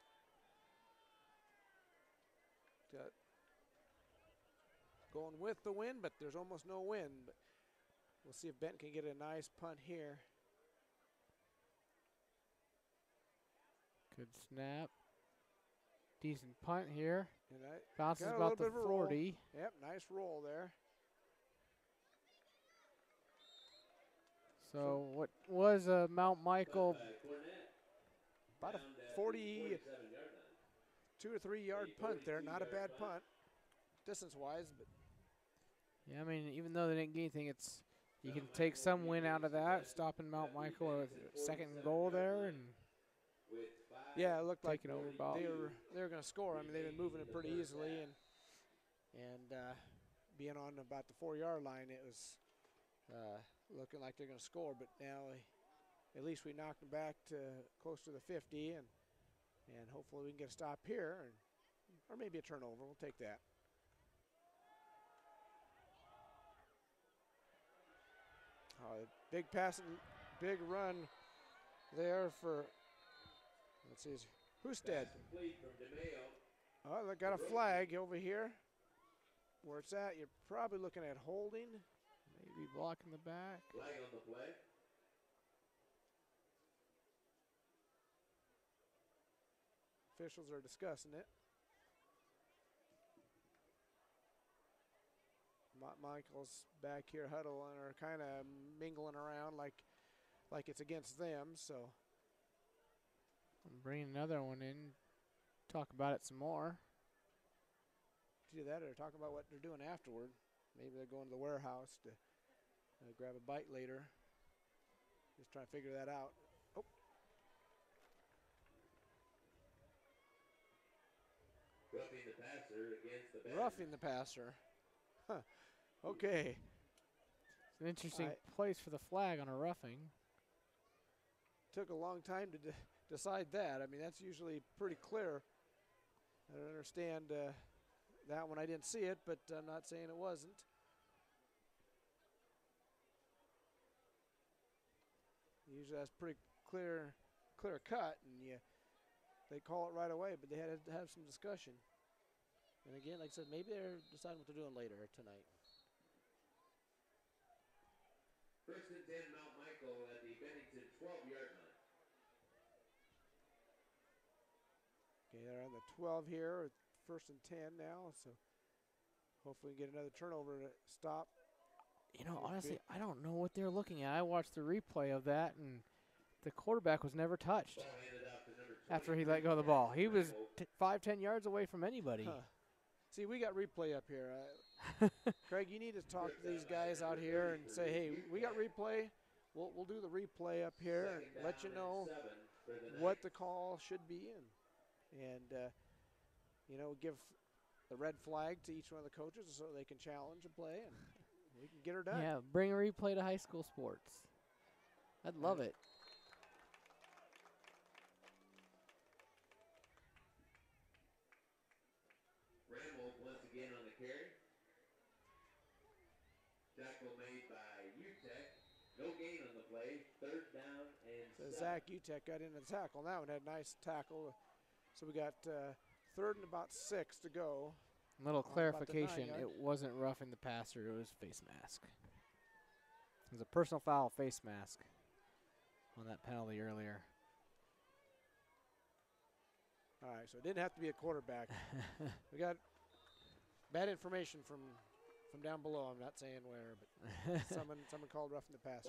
Going with the wind, but there's almost no wind. But we'll see if Benton can get a nice punt here. Good snap. Decent punt here. And that Bounces got a about little the bit of a roll. 40. Yep, nice roll there. So what was Mount Michael? About a 42 or 3 yard punt there. Not a bad punt, distance-wise, but Yeah, I mean, even though they didn't get anything, you can take some win out of that, stopping Mount Michael with 2nd and goal there, and yeah, it looked like taking over about. they were going to score. I mean, they've been moving it pretty easily, and being on about the 4 yard line, it was looking like they're going to score. But now, at least we knocked them back to close to the 50, and hopefully we can get a stop here, or maybe a turnover. We'll take that. Big pass and big run there for, let's see, Husted. Oh, they got a flag over here. Where it's at, you're probably looking at holding. Maybe blocking the back. Flag on the play. Officials are discussing it. Michael's back here huddling or kind of mingling around like it's against them. So I'm bringing another one in. Talk about it some more. do that, or talk about what they're doing afterward. Maybe they're going to the warehouse to grab a bite later. Just trying to figure that out. Oh. Roughing the passer against the Badgers. Roughing the passer. Huh. Okay. It's an interesting place for the flag on a roughing. Took a long time to decide that. I mean, that's usually pretty clear. I don't understand That one I didn't see it, but I'm not saying it wasn't. Usually that's pretty clear cut, and they call it right away, but they had to have some discussion. And again, like I said, maybe they're deciding what they're doing later tonight. First and 10, Mount Michael at the Bennington 12-yard line. Okay, they're on the 12 here, first and 10 now, so hopefully we get another turnover to stop. You know, honestly, I don't know what they're looking at. I watched the replay of that, and the quarterback was never touched after he let go of the ball. He was 5-10 yards away from anybody. Huh. See, we got replay up here. Craig, you need to talk to these guys out here and say, hey, we got replay. We'll do the replay up here and let you know what the call should be in. And, give the red flag to each one of the coaches so they can challenge and play, and we can get her done. Yeah, bring a replay to high school sports. I'd love it. Ramble once again on the carry. Tackle made by UTEC. No gain on the play. Third down and So Zach UTEC got into the tackle. That one had a nice tackle. So we got third and about 6 to go. Little clarification, it wasn't roughing the passer, it was face mask. It was a personal foul face mask on that penalty earlier. All right, so it didn't have to be a quarterback. We got bad information from down below. I'm not saying where, but someone called roughing the passer.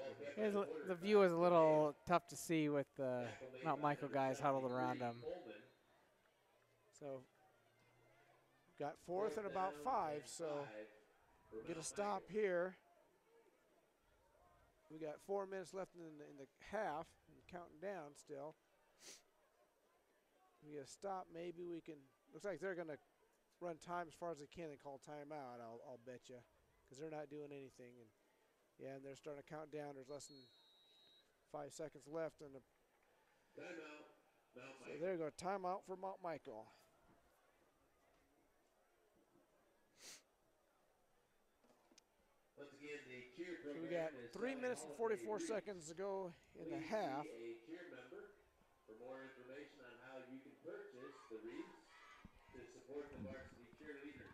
The view was a little tough to see with the Mount Michael guys huddled around him. So got fourth and about 5, so get a stop here. We got 4 minutes left in the half, and counting down still. We get a stop, maybe we can, looks like they're going to run time as far as they can and call timeout, I'll bet you, because they're not doing anything. And they're starting to count down. There's less than 5 seconds left. And timeout, Mount so there you go, timeout for Mount Michael. Once again, the cheer So program we got 3 minutes and 44 seconds to go in the half. A cheer member for more information on how you can purchase the wreaths to support the varsity cheerleaders.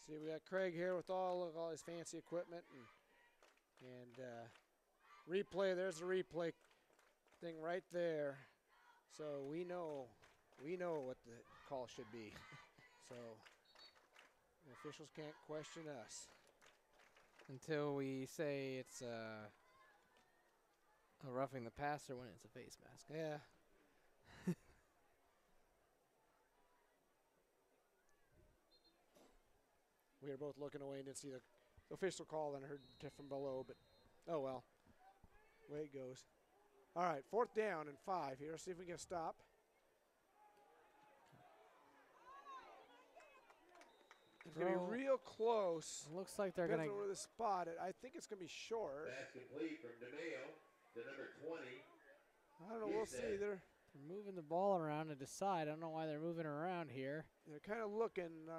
See, we got Craig here with all his fancy equipment and replay. There's the replay thing right there. So we know what the call should be. So the officials can't question us. Until we say it's a roughing the passer when it's a face mask. Yeah. We were both looking away and didn't see the official call and heard it from below, but oh well. Way it goes. All right, 4th down and 5 here. See if we can stop. It's going to be real close. Looks like they're going to. Depends on where the spot it. I think it's going to be short. Pass complete from DeMeo to number 20. I don't know. We'll see. They're moving the ball around to decide. I don't know why they're moving around here. They're kind of looking.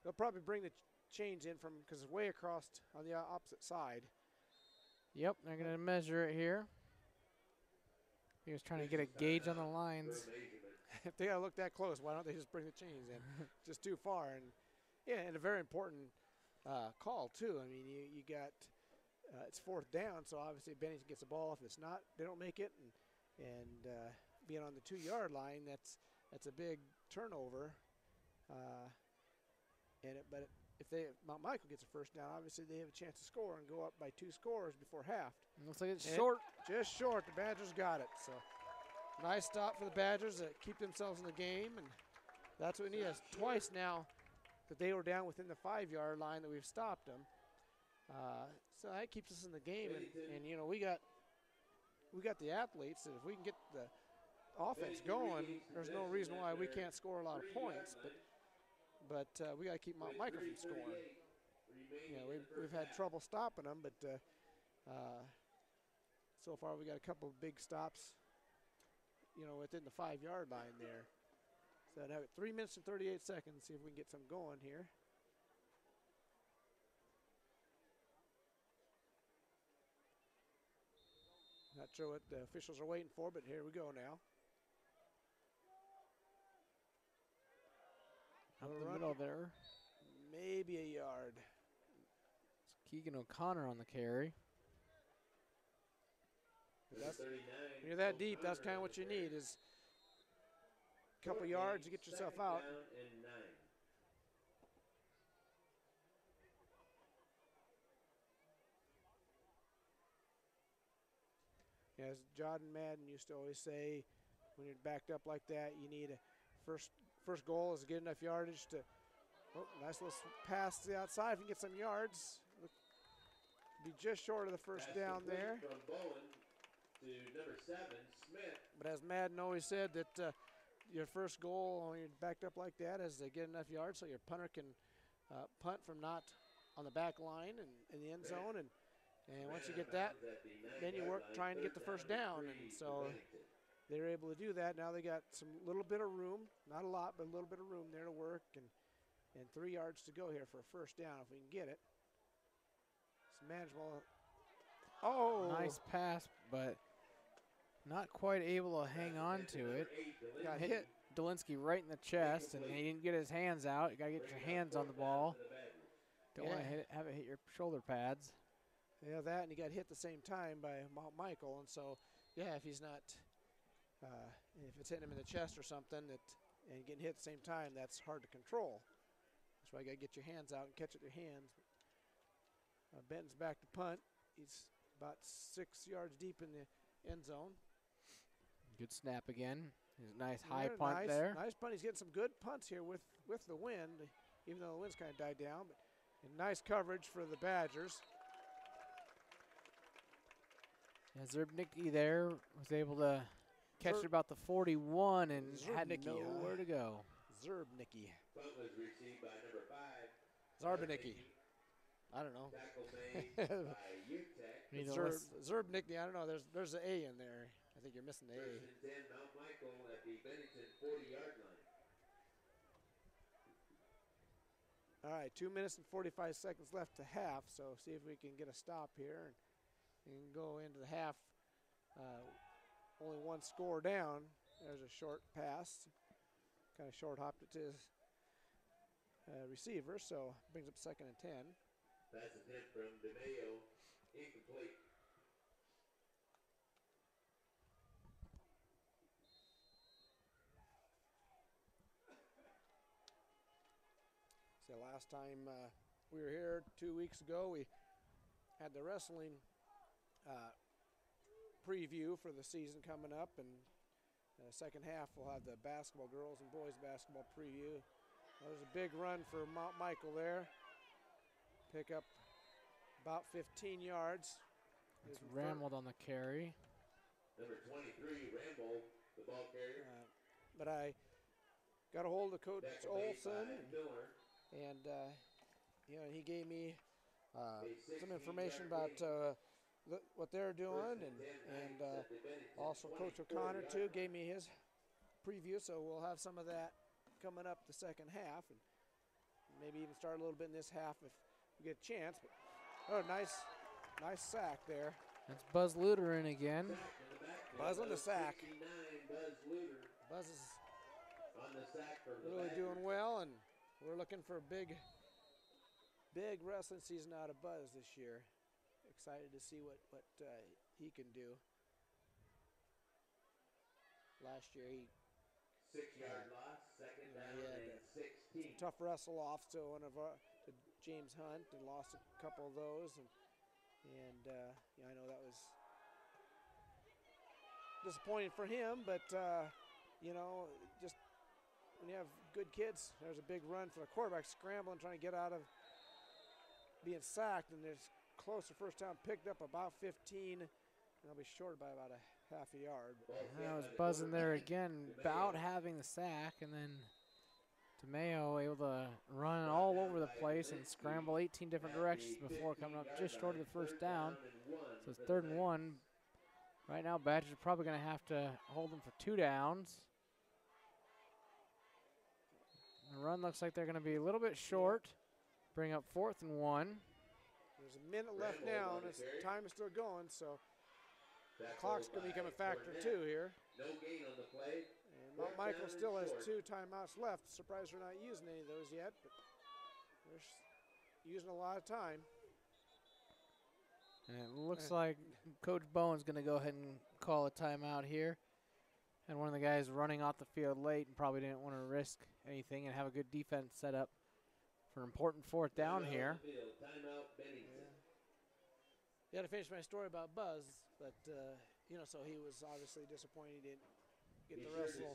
They'll probably bring the chains in from because it's way across on the opposite side. Yep, they're going to measure it here. He was trying to get a gauge on the lines. If they got to look that close, why don't they just bring the chains in? Just too far. And yeah, and a very important call too. I mean, you got it's 4th down, so obviously Bennington gets the ball. If it's not, they don't make it. And being on the 2-yard line, that's a big turnover. But if Mount Michael gets a first down, obviously they have a chance to score and go up by 2 scores before half. Looks like it's short. Just short. The Badgers got it. So nice stop for the Badgers to keep themselves in the game, and that's what we need. It's twice now that they were down within the 5-yard line that we've stopped them. So that keeps us in the game, and we got the athletes, and if we can get the offense going, there's no reason why we can't score a lot of points. But we got to keep Mount Michael from scoring. you know, we've had trouble stopping them, but so far we got a couple of big stops, you know, within the 5-yard line there. So now 3 minutes and 38 seconds. See if we can get some going here. Not sure what the officials are waiting for, but here we go now. Up the middle there. Maybe a yard. It's Keegan O'Connor on the carry. When you're that deep, that's kind of what you need is a couple yards to get yourself out. As Jordan Madden used to always say, when you're backed up like that, you need a first goal is to get enough yardage to. Oh, nice little pass to the outside. If you can get some yards, be just short of the first down there. From Bowen to number 7, Smith. But as Madden always said, that your first goal when you're backed up like that is to get enough yards so your punter can punt from not on the back line and in the end zone. And once you get that, then you work trying to get the first down. And so they're able to do that. Now they got some little bit of room, not a lot, but a little bit of room there to work. And 3 yards to go here for a first down if we can get it. It's manageable. Oh! Nice pass, but not quite able to hang on to it. Got hit. Dolinsky right in the chest, and he didn't get his hands out. You got to get your hands on the ball. Don't want to have it hit your shoulder pads. Yeah, that, and he got hit at the same time by Michael. And so, yeah, if he's not, if it's hitting him in the chest or something and getting hit at the same time, that's hard to control. That's why you got to get your hands out and catch it with your hands. Benton's back to punt. He's about 6 yards deep in the end zone. Good snap again. Nice high punt there. Nice punt. He's getting some good punts here with the wind, even though the wind's kind of died down. But and nice coverage for the Badgers. Yeah, Zerbnicki there was able to catch it about the 41 and had nowhere to go. Zerbnicki. Punt was received by number 5. Zarbanicki. I don't know. Tackle made by UTEC. Zerbnicki, I don't know. There's an A in there. I think you're missing the A. First and 10, Mount Michael at the Bennington 40-yard line. All right, 2 minutes and 45 seconds left to half, so see if we can get a stop here and go into the half. Only one score down. There's a short pass. Kind of short hopped it to his receiver, so brings up 2nd and 10. Pass attempt from DeMayo, incomplete. So last time we were here 2 weeks ago, we had the wrestling preview for the season coming up, and the second half we'll have the basketball, girls and boys basketball preview. There's a big run for Mount Michael there. Pick up about 15 yards. It's Rambled on the carry. Number 23, Ramble, the ball carrier. But I got a hold of Coach Olson, and you know, he gave me some information about what they're doing, and also Coach O'Connor too gave me his preview. So we'll have some of that coming up the second half, and maybe even start a little bit in this half if we get a chance. But nice sack there. That's Buzz Luter in again. Buzz on the sack. Buzz is on the sack for really doing well, and we're looking for a big wrestling season out of Buzz this year. Excited to see what he can do. Last year he 6-yard loss, second down and 16. Tough wrestle off to one of our to James Hunt, and lost a couple of those, and yeah, I know that was disappointing for him, but you know, just when you have good kids, there's a big run for the quarterback scrambling, trying to get out of being sacked, and there's closer first down, picked up about 15, and they'll be short by about a half a yard. I was buzzing there again, about having the sack, and then DeMayo able to run all over the place and scramble 18 different directions before coming up just short of the first down. So it's 3rd and 1. Right now, Badgers are probably going to have to hold them for 2 downs. The run looks like they're going to be a little bit short. Bring up 4th and 1. There's a minute left now, and time is still going, so the clock's going to become a factor too here. No gain on the play. And Mount Michael still has 2 timeouts left. Surprised they're not using any of those yet, but they're using a lot of time. And it looks like Coach Bowen's going to go ahead and call a timeout here. And one of the guys running off the field late and probably didn't want to risk anything and have a good defense set up for an important 4th down here. Timeout, Bennington. Got to finish my story about Buzz, but you know, so he was obviously disappointed he didn't get the wrestle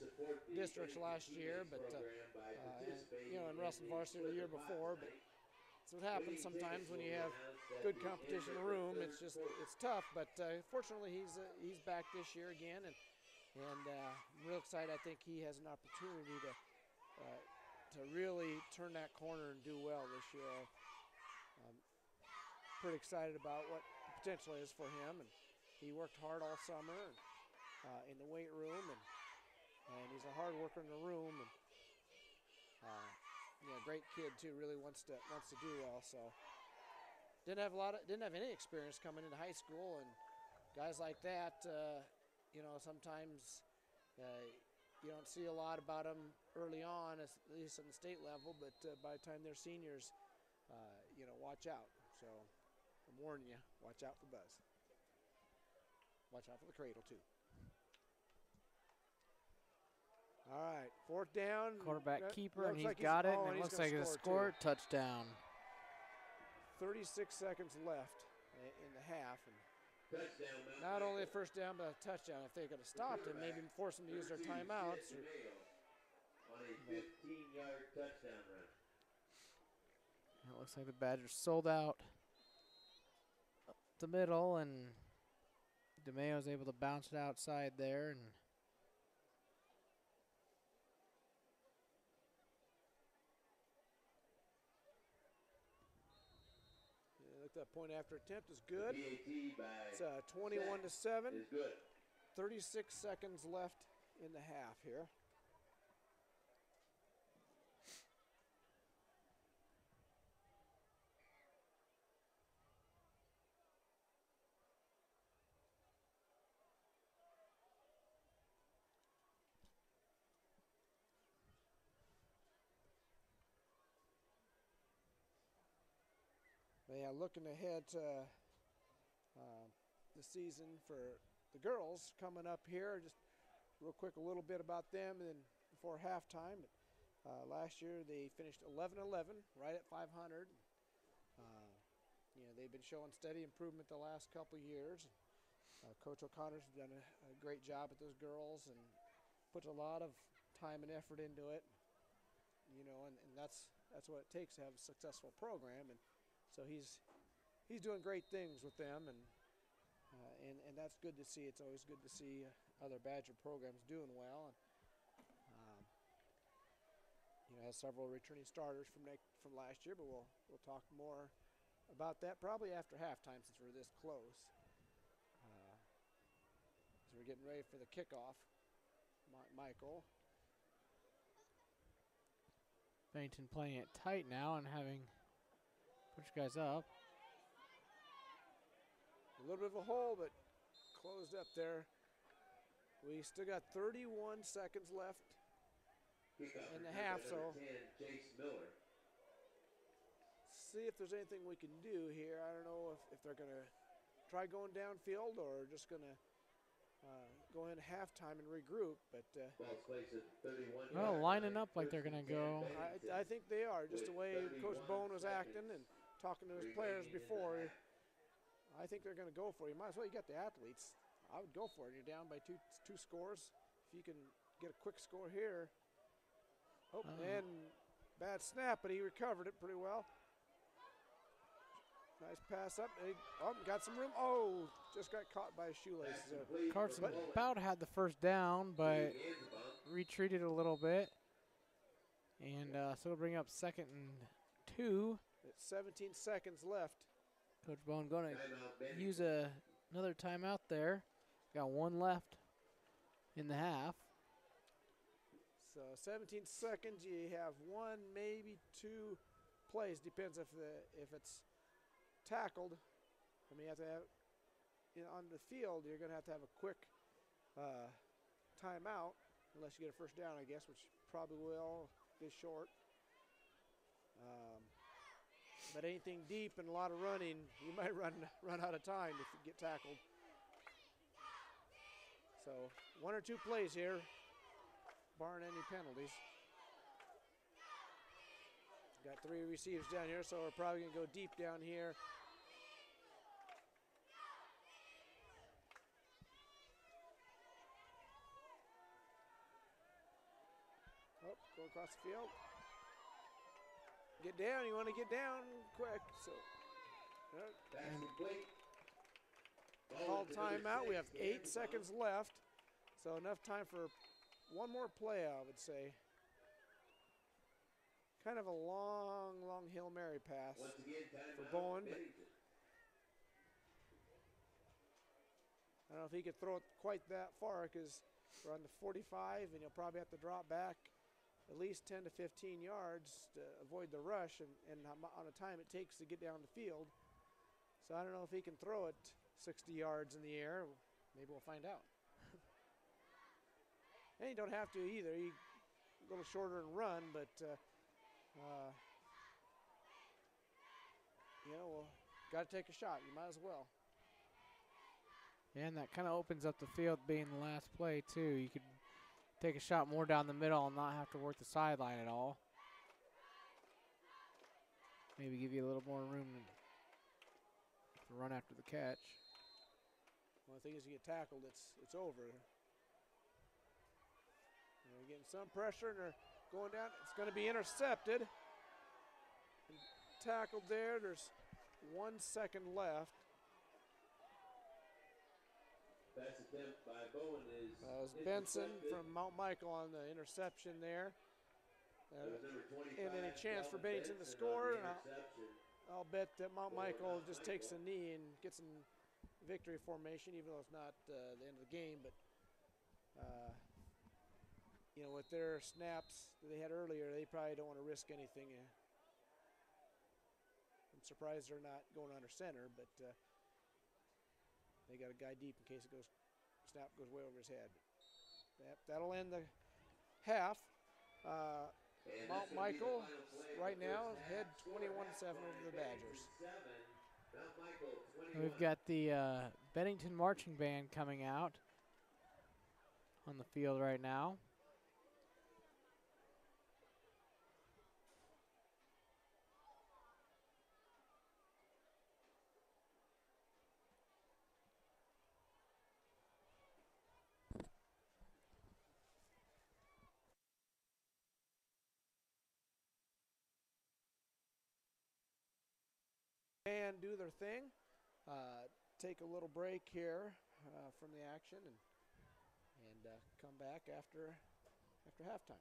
districts last year, but and, you know, and wrestling varsity the year before. But that's what happens sometimes when you have good competition in the room. It's tough, but fortunately he's back this year again, and I'm real excited. I think he has an opportunity to really turn that corner and do well this year. I'm pretty excited about what the potential is for him, and he worked hard all summer in the weight room, and he's a hard worker in the room, and yeah, great kid too. Really wants to do well. So didn't have any experience coming into high school, and guys like that, you know, sometimes you don't see a lot about them early on, at least on the state level. But by the time they're seniors, you know, watch out. So I'm warning you, watch out for Buzz. Watch out for the cradle too. All right, 4th down. Quarterback keeper, and he's got it, and it looks like a score touchdown. 36 seconds left in the half. And not only a 1st down, but a touchdown. If they could have stopped him, maybe force them to use their timeouts. On a 15-yard touchdown run. It looks like the Badgers sold out up the middle, and DeMayo's able to bounce it outside there. And that point after attempt is good. It's 21-7. 36 seconds left in the half here. Yeah, looking ahead to the season for the girls coming up here. Just real quick, a little bit about them, and then before halftime. Last year they finished 11-11, right at 500. You know, they've been showing steady improvement the last couple years. Coach O'Connor's done a great job with those girls and puts a lot of time and effort into it. You know, and that's what it takes to have a successful program. And so he's doing great things with them, and that's good to see. It's always good to see other Badger programs doing well. And you know, has several returning starters from last year, but we'll talk more about that probably after halftime since we're this close. So we're getting ready for the kickoff. Michael. Bennington playing it tight now and having push guys up. A little bit of a hole, but closed up there. We still got 31 seconds left in the half, so see if there's anything we can do here. I don't know if they're going to try going downfield or just going to go in halftime and regroup. But well, lining up like they're going to go. I think they are, just the way Coach Bowen was acting and talking to his players before. I think they're going to go for it. You might as well. You got the athletes. I would go for it. You're down by two scores. If you can get a quick score here. Oh, and bad snap, but he recovered it pretty well. Nice pass up. Got some room. Oh, just got caught by his shoelaces there. Carson about had the first down, but retreated a little bit. And so it'll bring up 2nd and 2. It's 17 seconds left. Coach Bone going to use another timeout there. Got 1 left in the half. So 17 seconds, you have 1, maybe 2 plays. Depends if it's tackled. I mean, you have to have, on the field, you're going to have a quick timeout, unless you get a first down, I guess, which probably will be short. But anything deep and a lot of running, you might run out of time if you get tackled. So 1 or 2 plays here, barring any penalties. Got 3 receivers down here, so we're probably going to go deep down here. Oh, go across the field. Get down, you want to get down quick. So, call timeout. We have 8 seconds left. So enough time for 1 more play, I would say. Kind of a long Hail Mary pass for Bowen. But I don't know if he could throw it quite that far because we're on the 45 and he'll probably have to drop back at least 10 to 15 yards to avoid the rush and on the time it takes to get down the field. So I don't know if he can throw it 60 yards in the air. Maybe we'll find out. And you don't have to either. You a little shorter and run, but well, got to take a shot. You might as well. And that kind of opens up the field being the last play too. You could take a shot more down the middle and not have to work the sideline at all. Maybe give you a little more room to run after the catch. Well, the thing is, you get tackled, it's over. They're getting some pressure and they're going down. It's going to be intercepted. And tackled there. There's 1 second left. Pass attempt by Bowen is Benson from Mount Michael on the interception there. And any chance for Bennington to score. I'll bet that Mount Michael just takes a knee and gets in victory formation, even though it's not the end of the game. But with their snaps that they had earlier, they probably don't want to risk anything. I'm surprised they're not going under center, but they got a guy deep in case snap goes way over his head. That'll end the half. Mount Michael right now head 21-7 over the Badgers. We've got the Bennington marching band coming out on the field right now. And do their thing. Take a little break here from the action and come back after halftime.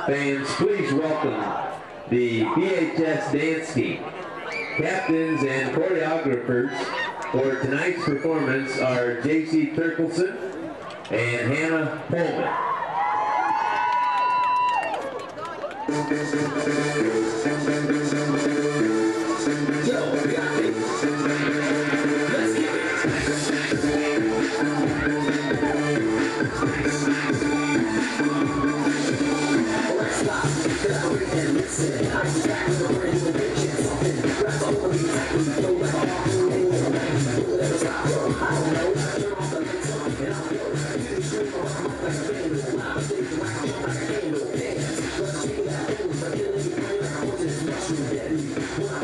Fans, please welcome the BHS dance team. Captains and choreographers for tonight's performance are J.C. Turkelson and Hannah Pullman.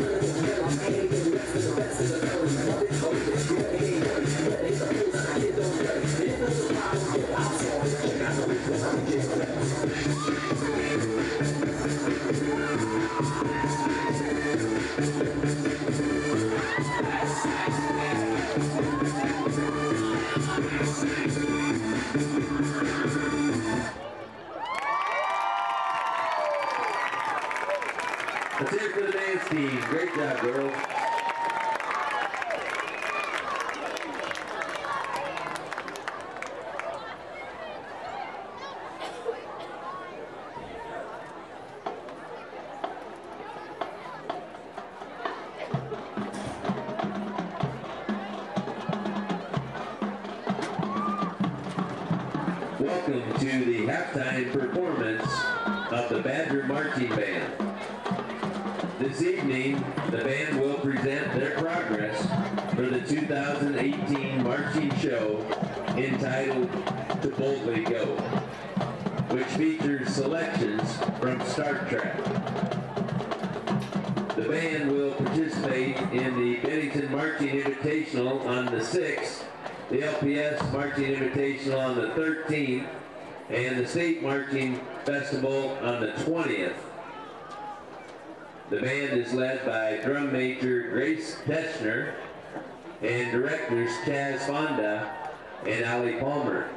Let's Let's hear it for the dance team. Great job, girls. Welcome to the halftime performance of the Badger Marching Band. This evening, the band will present their progress for the 2018 marching show entitled To Boldly Go, which features selections from Star Trek. The band will participate in the Bennington Marching Invitational on the 6th, the LPS Marching Invitational on the 13th, and the State Marching Festival on the 20th. The band is led by drum major Grace Teschner and directors Chaz Fonda and Ali Palmer.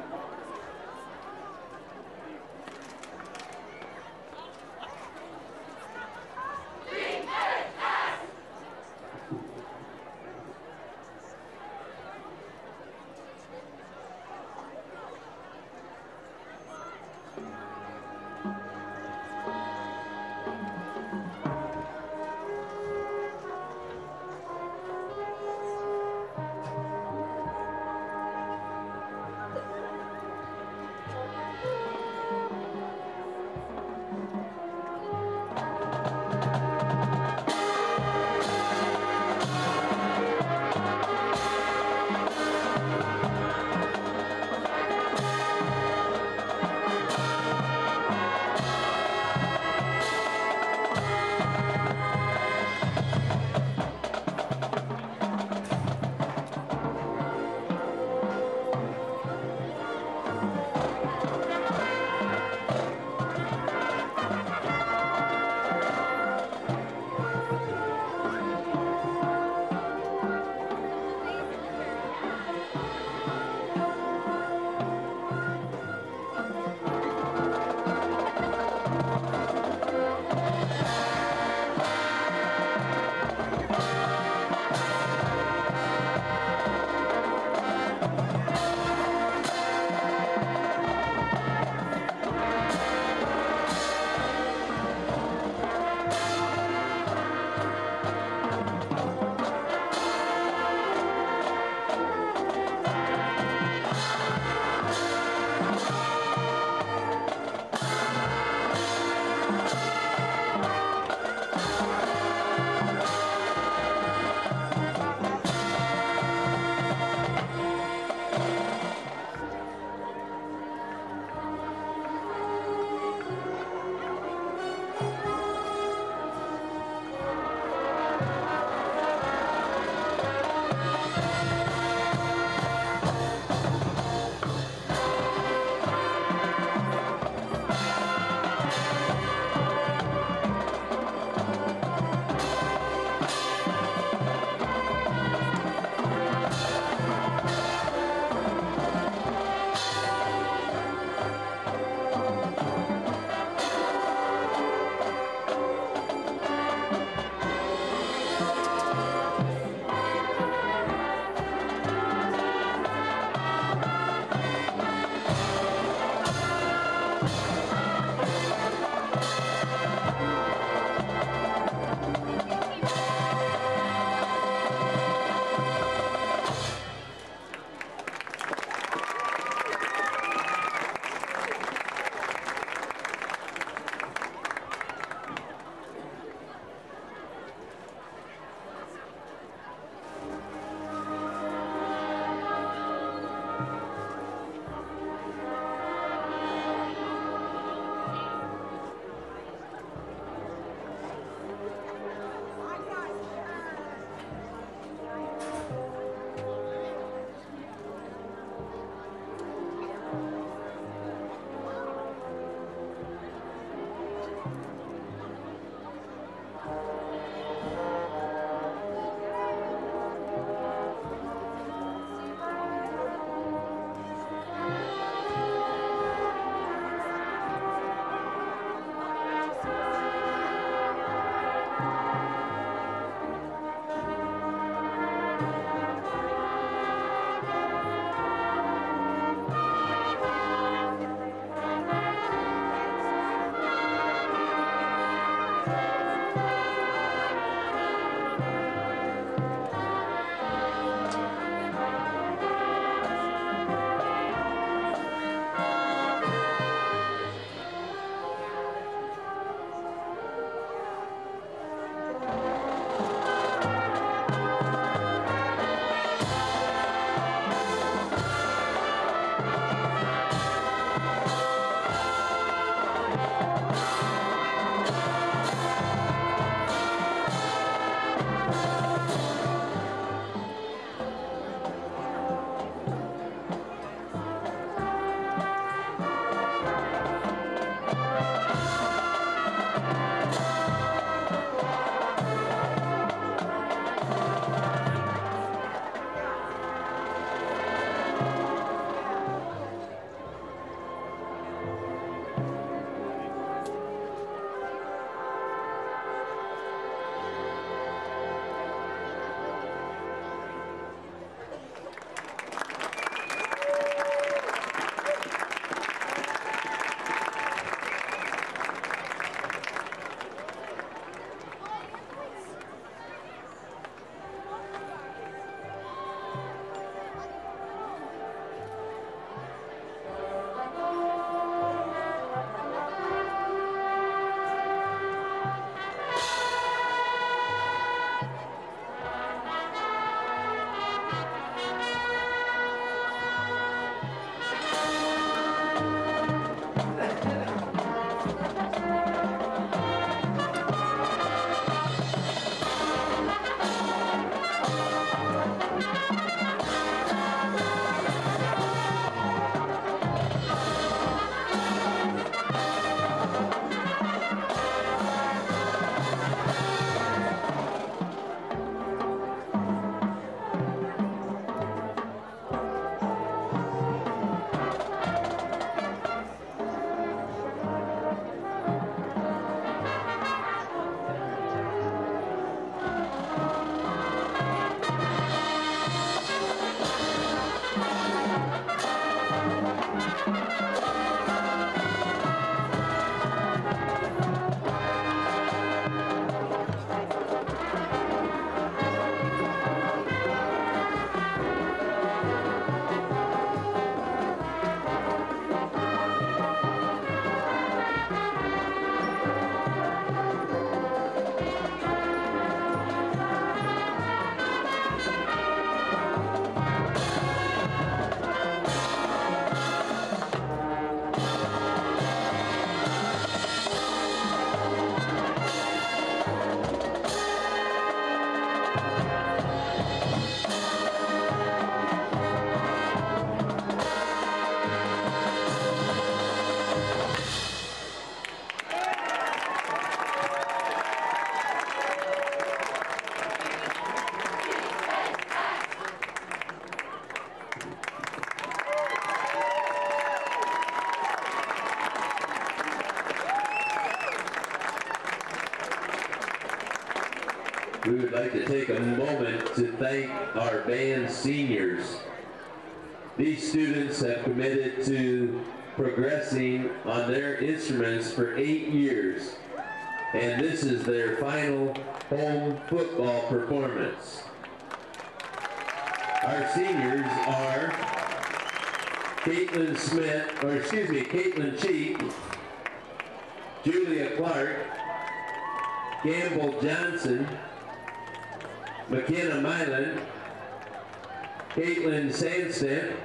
we would like to take a moment to thank our band seniors. These students have committed to progressing on their instruments for 8 years, and this is their final home football performance. Our seniors are Caitlin Cheek, Julia Clark, Campbell Johnson, McKenna Milan, Caitlin Sandstem,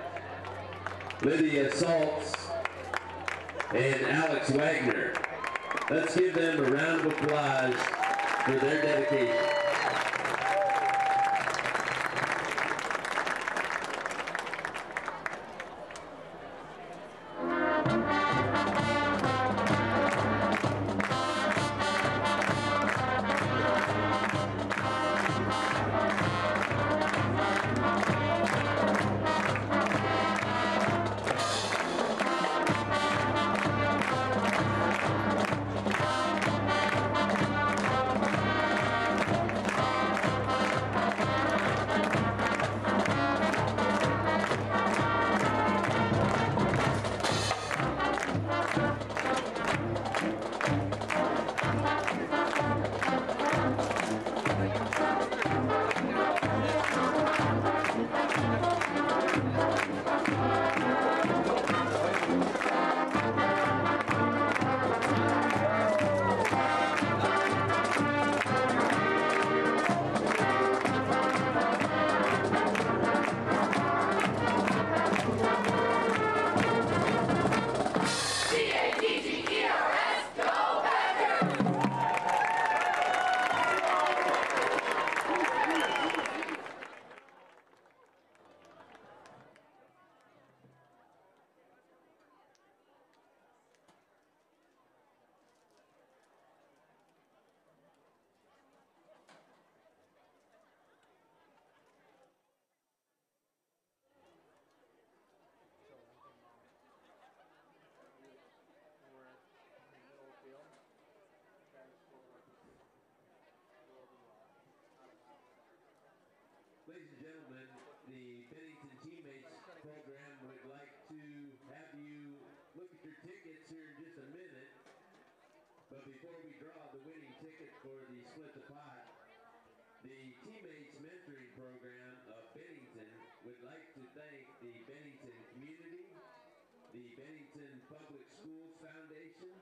Lydia Saltz, and Alex Wagner. Let's give them a round of applause for their dedication. Ladies and gentlemen, the Bennington Teammates program would like to have you look at your tickets here in just a minute. But before we draw the winning ticket for the Split the Pot, the Teammates Mentoring Program of Bennington would like to thank the Bennington community, the Bennington Public Schools Foundation,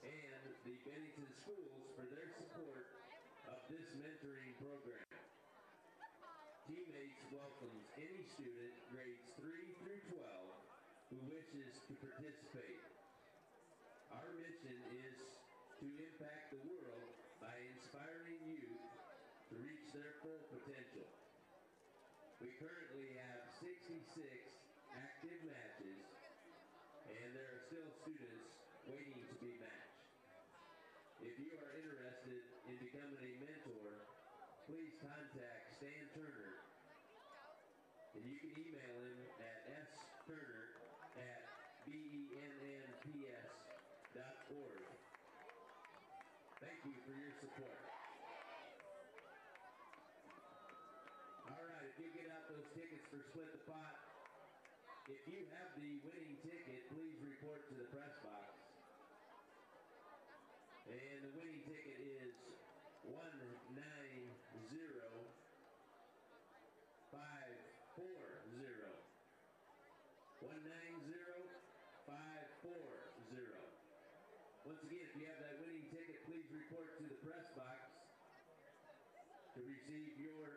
and the Bennington Schools for their support of this mentoring program. Teammates welcomes any student grades 3 through 12 who wishes to participate. Our mission is to impact the world by inspiring youth to reach their full potential. We currently have 66 active matches, and there are still students waiting to be matched. If you are interested in becoming a mentor, please contact Stan Turner, and you can email him at sturner@bennps.org. Thank you for your support. All right, if you get out those tickets for Split the Pot, if you have the winning ticket, please report to the press box. And the winning ticket is 190540. 190540. Once again, if you have that winning ticket, please report to the press box to receive your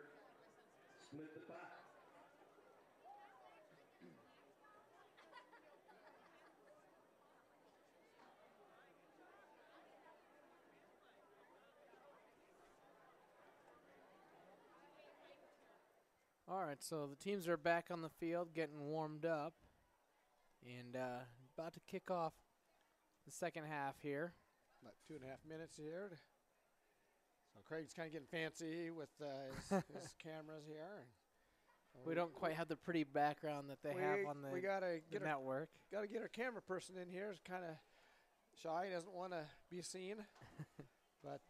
Split the Pot. All right, so the teams are back on the field getting warmed up and about to kick off the second half here. About 2.5 minutes here. So Craig's kind of getting fancy with his cameras here. We don't quite have the pretty background that they have on the, we gotta the get network. Got to get our camera person in here. He's kind of shy, doesn't want to be seen. But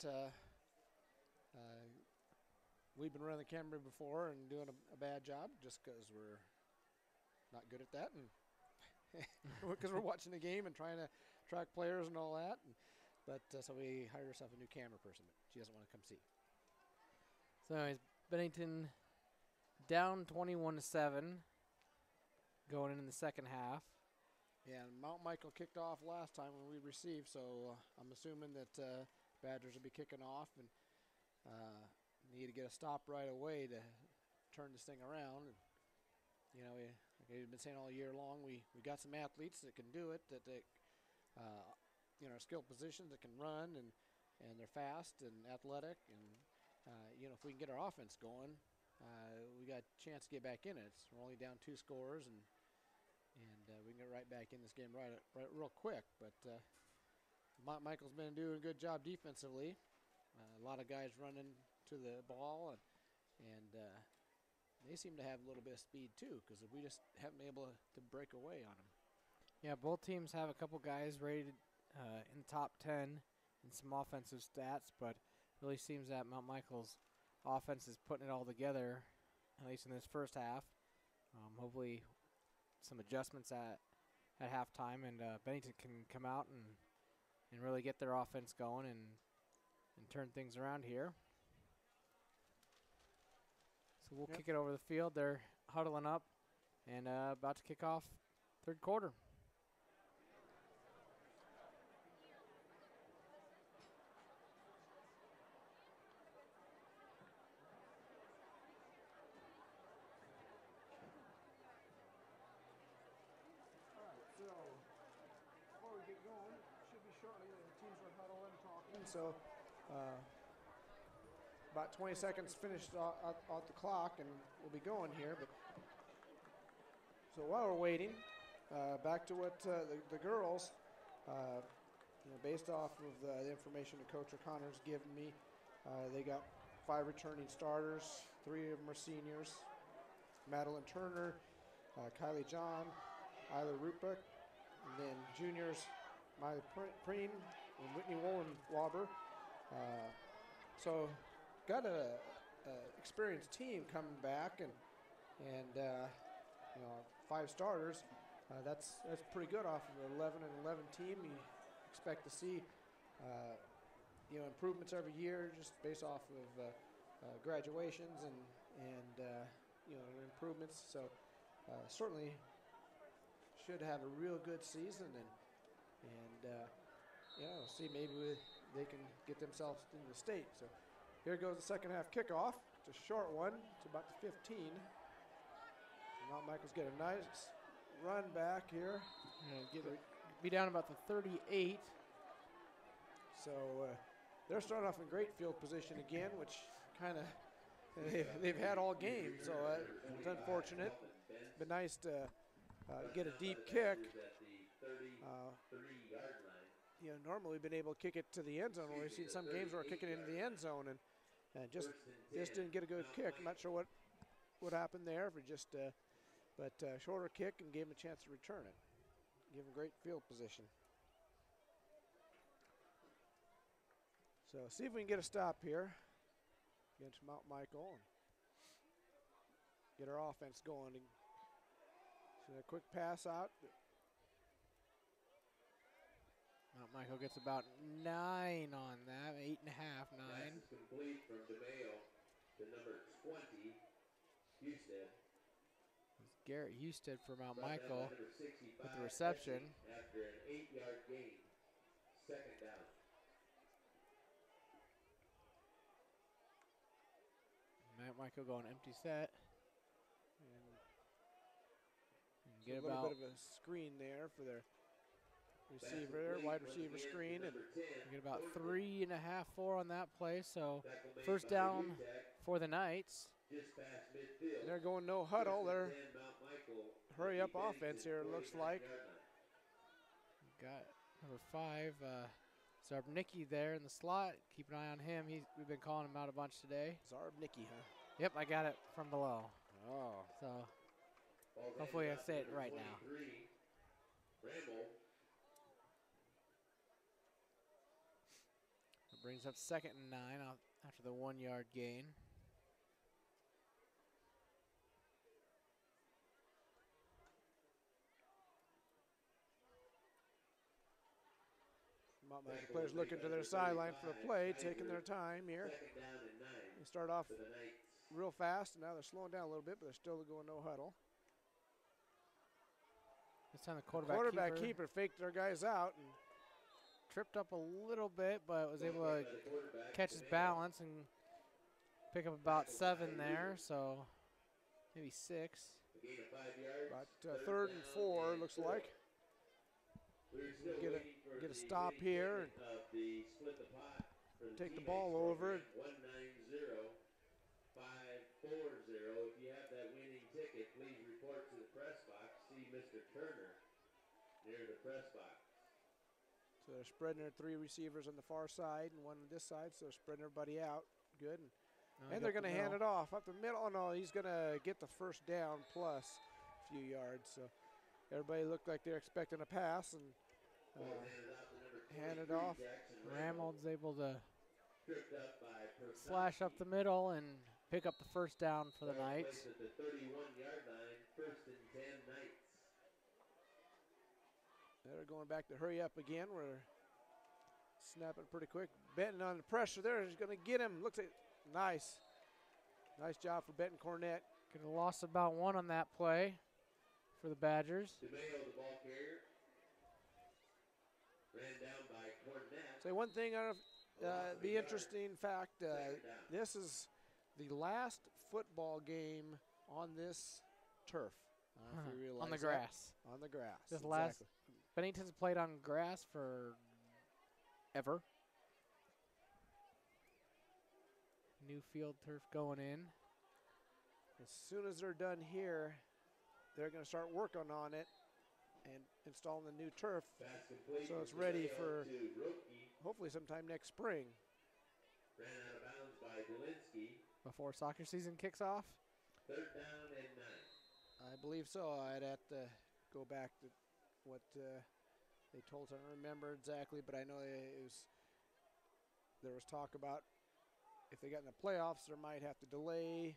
we've been running the camera before and doing a bad job just because we're not good at that, and because we're watching the game and trying to track players and all that. But so we hired ourselves a new camera person, but she doesn't want to come see. So anyways, Bennington down 21-7 going in the second half. Yeah, and Mount Michael kicked off last time when we received, so I'm assuming that Badgers will be kicking off and need to get a stop right away to turn this thing around. And, you know, like we've been saying all year long, we got some athletes that can do it, that they, you know, skilled positions that can run and they're fast and athletic. And, you know, if we can get our offense going, we got a chance to get back in it. We're only down 2 scores, and we can get right back in this game right real quick. But Michael's been doing a good job defensively. A lot of guys running to the ball, and they seem to have a little bit of speed too, because we just haven't been able to break away on them. Yeah, both teams have a couple guys rated in the top 10 in some offensive stats, but it really seems that Mount Michael's offense is putting it all together, at least in this first half. Hopefully some adjustments at halftime, and Bennington can come out and really get their offense going and turn things around here. So we'll kick it over the field. They're huddling up and about to kick off third quarter. So before we get going, should be shortly. The teams are huddling, talking. So about 20 seconds finished out the clock, and we'll be going here. But so while we're waiting, back to what the girls, you know, based off of the information that Coach O'Connor's given me, they got 5 returning starters. 3 of them are seniors: Madeline Turner, Kylie John, Isla Rupick, and then juniors, Miley Preen and Whitney Wollenwaber. So got a experienced team coming back, and you know, 5 starters. That's pretty good off of an 11-11 team. You expect to see you know, improvements every year just based off of graduations and you know, improvements. So certainly should have a real good season, and you know, see maybe they can get themselves into the state. So here goes the second half kickoff. It's a short one. It's about the 15. Mount Michael's get a nice run back here. Be down about the 38. So they're starting off in great field position again, which kind of they've had all game. So it's unfortunate. Been nice to get a deep kick. You know, normally we've been able to kick it to the end zone. We've seen some games where we're kicking into the end zone, and just didn't get a good kick. I'm not sure what happened there. If it just but shorter kick and gave him a chance to return it. Give him great field position. So see if we can get a stop here against Mount Michael and get our offense going. So a quick pass out. Mount Michael gets about 9 on that, 8.5, 9. Pass is complete from DeMayo to number 20, Houston. It's Garrett Houston for Mount Michael with the reception. After an 8-yard gain, second down. Mount Michael going empty set. And get a little bit of a screen there for their receiver, wide receiver screen, and we get about 3.5, 4 on that play. So first down for the Knights. They're going no huddle. They're hurry up offense here, it looks like. Got number 5, Zarbnicki there in the slot. Keep an eye on him. We've been calling him out a bunch today. Zarbnicki, huh? Yep, I got it from below. Oh. So hopefully I say it right now. It brings up 2nd and 9 after the 1-yard gain. Well, the players looking to their sideline for the play, taking their time here. They start off real fast, and now they're slowing down a little bit, but they're still going no huddle. This time the quarterback keeper faked their guys out and tripped up a little bit, but was able to catch his balance and pick up about 7 there, so maybe 6. About 3rd and 4, looks like. Get a stop here and take the ball over. 540. If you have that winning ticket, please report to the press box. See Mr. Turner near the press box. So they're spreading their 3 receivers on the far side and 1 on this side, so they're spreading everybody out. Good. And they're going to hand it off up the middle. Oh, no, he's going to get the first down plus a few yards. So everybody looked like they're expecting a pass and hand it off. Ramold's able to slash up the middle and pick up the first down for the Knights. At the 31-yard line, 1st and 10 Knights. They're going back to hurry up again. We're snapping pretty quick. Benton under pressure there. He's going to get him. Looks like nice. Nice job for Benton Cornett. Could have lost about 1 on that play for the Badgers. DeMayo, the ball carrier. Ran down by Cornett. Say one thing, be interesting fact, this is the last football game on this turf. If you realize on the grass. That. On the grass. This last Bennington's played on grass for ever. New field turf going in. As soon as they're done here, they're going to start working on it and installing the new turf, so it's ready for hopefully sometime next spring. Ran out of bounds by Delinsky. Before soccer season kicks off? 3rd down and 9. I believe so. I'd have to go back to what they told us. I don't remember exactly, but I know there was talk about if they got in the playoffs, there might have to delay.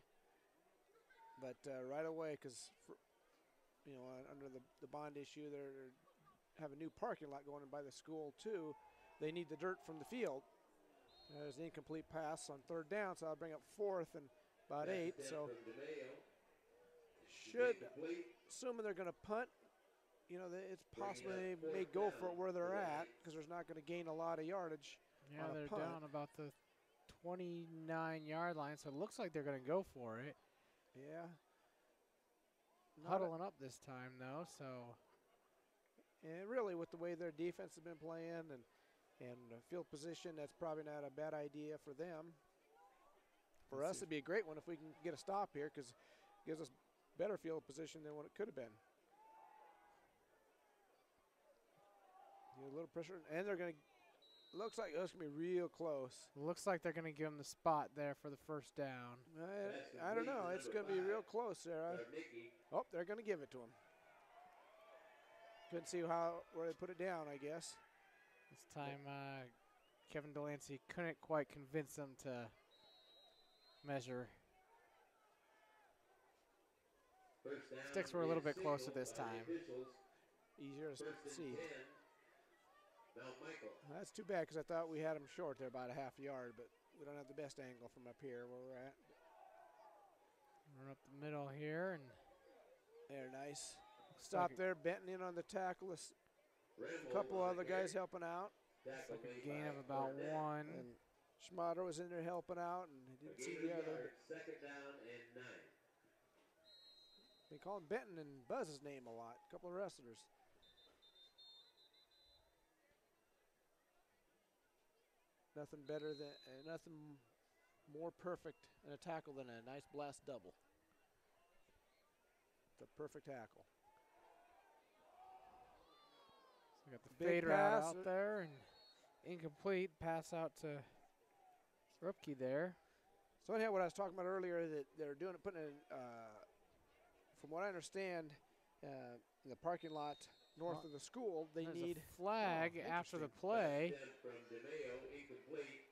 But right away, because under the bond issue, they have a new parking lot going in by the school too. They need the dirt from the field. There's an incomplete pass on 3rd down, so I'll bring up 4th and about 8. So assuming they're going to punt, it's possible they may go for it where they're at because there's not going to gain a lot of yardage. Yeah, they're down about the 29-yard line, so it looks like they're going to go for it. Yeah. Huddling up this time, though, so. And really, with the way their defense has been playing and field position, that's probably not a bad idea for them. For us, it'd be a great one if we can get a stop here because it gives us better field position than what it could have been. A little pressure, and they're going to. Looks like it's going to be real close. Looks like they're going to give them the spot there for the first down. I don't know. It's going to be real close there. Oh, they're going to give it to him. Couldn't see where they put it down, I guess. This time, Kevin Delancey couldn't quite convince them to measure. Sticks were a little bit closer this time. Easier to see. That's too bad because I thought we had them short there about a half yard, but we don't have the best angle from up here where we're at. We're up the middle here, and they're nice. Stop there, Benton in on the tackle. A couple other guys helping out. It's like a gain of about 1. And Schmatter was in there helping out, and he didn't see the other. 2nd down and 9. They call him Benton and Buzz's name a lot. A couple of wrestlers. Nothing better than, nothing more perfect in a tackle than a nice blast double. It's a perfect tackle. So we got the fade route out there and incomplete pass out to Rupke there. So anyhow, what I was talking about earlier, that they're doing it, putting in, from what I understand, in the parking lot north of the school, they need a flag after the play.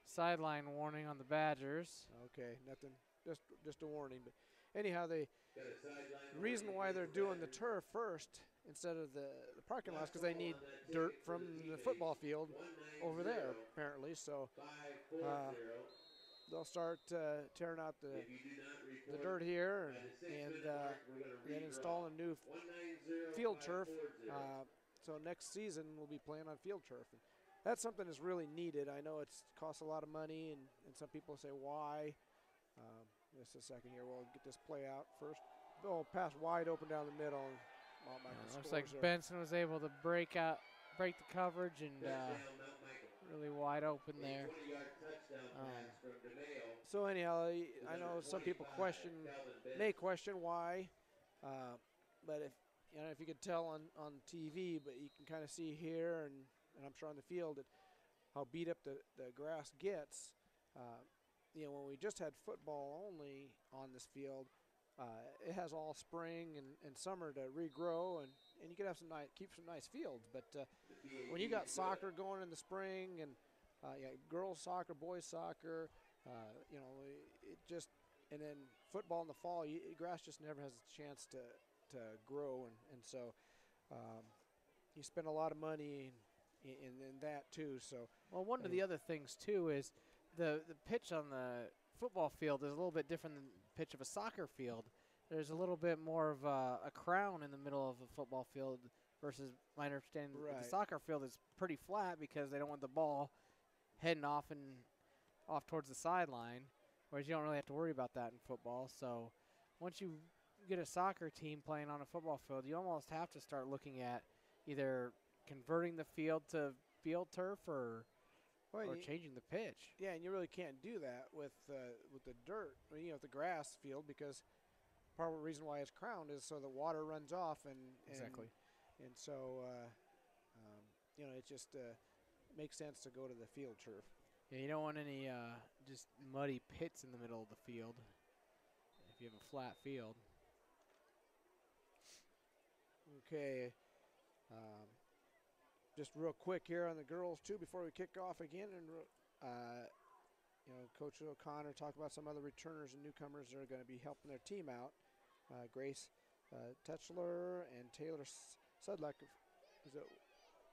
Sideline warning on the Badgers. Okay, nothing, just a warning. But anyhow, the reason why they're doing the turf first instead of the parking lots because they need dirt from the football field over there apparently. So they'll start tearing out the dirt here and then install a new field turf. So next season we'll be playing on field turf. And that's something that's really needed. I know it's costs a lot of money, and some people say why. Just a second here. We'll get this play out first. Oh, pass wide open down the middle. Looks like Benson was able to break the coverage and really wide open there. So anyhow, I know some people may question why, but if you could tell on TV, but you can kind of see here and I'm sure on the field how beat up the grass gets. When we just had football only on this field, it has all spring and summer to regrow, and you could have keep some nice fields. But when you got soccer going in the spring and girls soccer, boys soccer, and then football in the fall, grass just never has a chance to grow, and so you spend a lot of money in that too. So one of the other things too is the pitch on the football field is a little bit different than the pitch of a soccer field. There's a little bit more of a crown in the middle of the football field versus my understanding the soccer field is pretty flat because they don't want the ball heading off towards the sideline, whereas you don't really have to worry about that in football. So once you get a soccer team playing on a football field, you almost have to start looking at either converting the field to field turf or changing the pitch. Yeah, and you really can't do that with the dirt, the grass field, because part of the reason why it's crowned is so the water runs off exactly. And so it just makes sense to go to the field turf. Yeah, you don't want any just muddy pits in the middle of the field if you have a flat field. Okay. Just real quick here on the girls too before we kick off again, and Coach O'Connor talked about some other returners and newcomers that are going to be helping their team out. Grace Tetchler and Taylor Sudluck.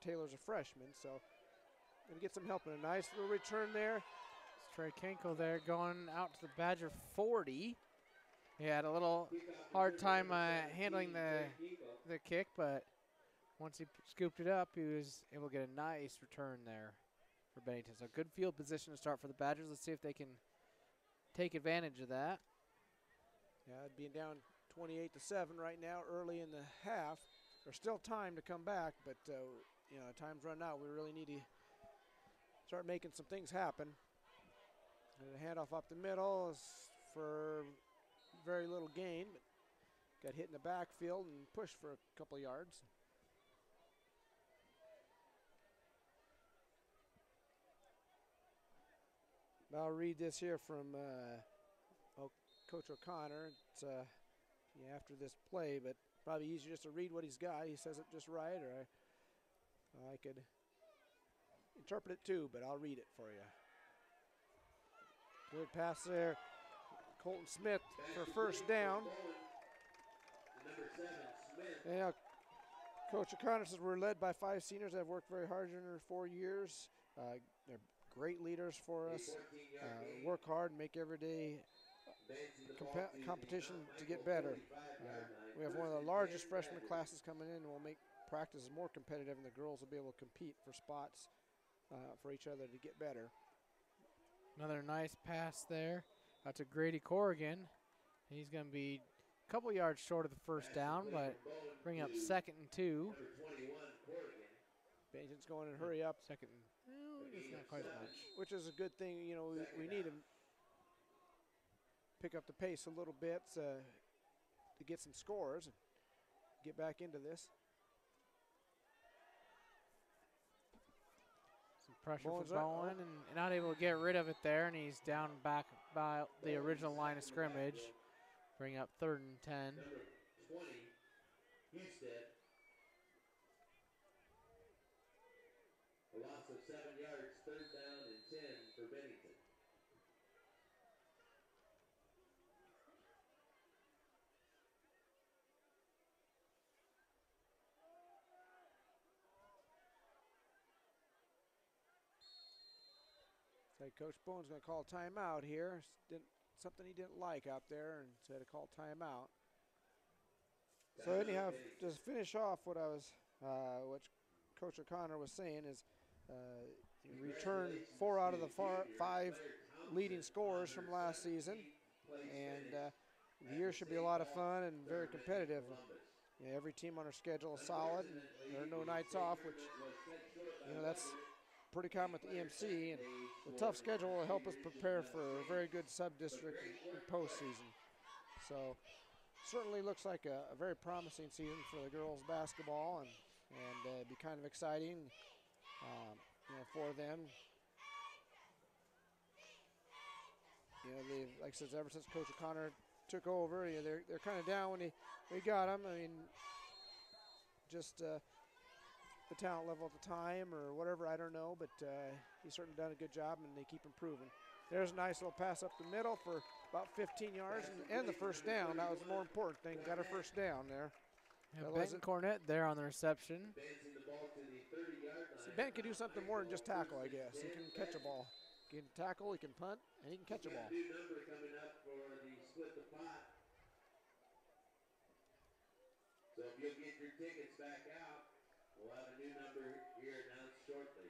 Taylor's a freshman, so going to get some help in a nice little return there. It's Trey Kenkel there going out to the Badger 40. He had a little hard time handling the kick, but once he scooped it up, he was able to get a nice return there for Bennington. So good field position to start for the Badgers. Let's see if they can take advantage of that. Yeah, being down 28-7 right now, early in the half. There's still time to come back, but time's run out. We really need to start making some things happen. And a handoff up the middle is for very little gain, but got hit in the backfield and pushed for a couple of yards. I'll read this here from Coach O'Connor. It's after this play, but probably easier just to read what he's got. He says it just right, or I could interpret it too, but I'll read it for you. Good pass there. Colton Smith for first down. Yeah, Coach O'Connor says we're led by 5 seniors that have worked very hard in their 4 years. They're great leaders for us. Work hard and make every day competition to get better. We have one of the largest freshman classes coming in, and we'll make practice more competitive, and the girls will be able to compete for spots for each other to get better. Another nice pass there out to Grady Corrigan. He's going to be a couple yards short of the first down, but bring up 2nd and 2. Bennington's going and hurry up. Second, it's not quite as much. Which is a good thing. We need to pick up the pace a little bit to get some scores and get back into this. Some pressure for Bowen and not able to get rid of it there, and he's down back by the original line of scrimmage. Bring up 3rd and 10. Number 20, Husted. A loss of 7 yards, 3rd down and 10 for Bennington. Like Coach Bowen's going to call timeout here. Something he didn't like out there, and so had to call timeout. So anyhow, just finish off what what Coach O'Connor was saying is he returned 4 out of the 5 leading scorers from last season, and the year should be a lot of fun and very competitive. You know, every team on our schedule is solid, and there are no nights off, which, you know, that's pretty common with the EMC, and the tough schedule will help us prepare for a very good sub-district and postseason. So certainly looks like a very promising season for the girls basketball, and be kind of exciting, you know, for them. You know, they've, like I said, ever since Coach O'Connor took over, you know, they're kind of down when they got them. I mean, just the talent level at the time or whatever, I don't know, but he's certainly done a good job, and they keep improving. There's a nice little pass up the middle for about 15 yards and the first down. That was the more important thing. Got a first down there. Yeah, Ben Cornett there on the reception. See, Ben can do something more than just tackle, I guess. He can catch a ball. He can tackle, he can punt, and he can catch a ball. So if you'll get your tickets back out, we'll have a new number here announced shortly.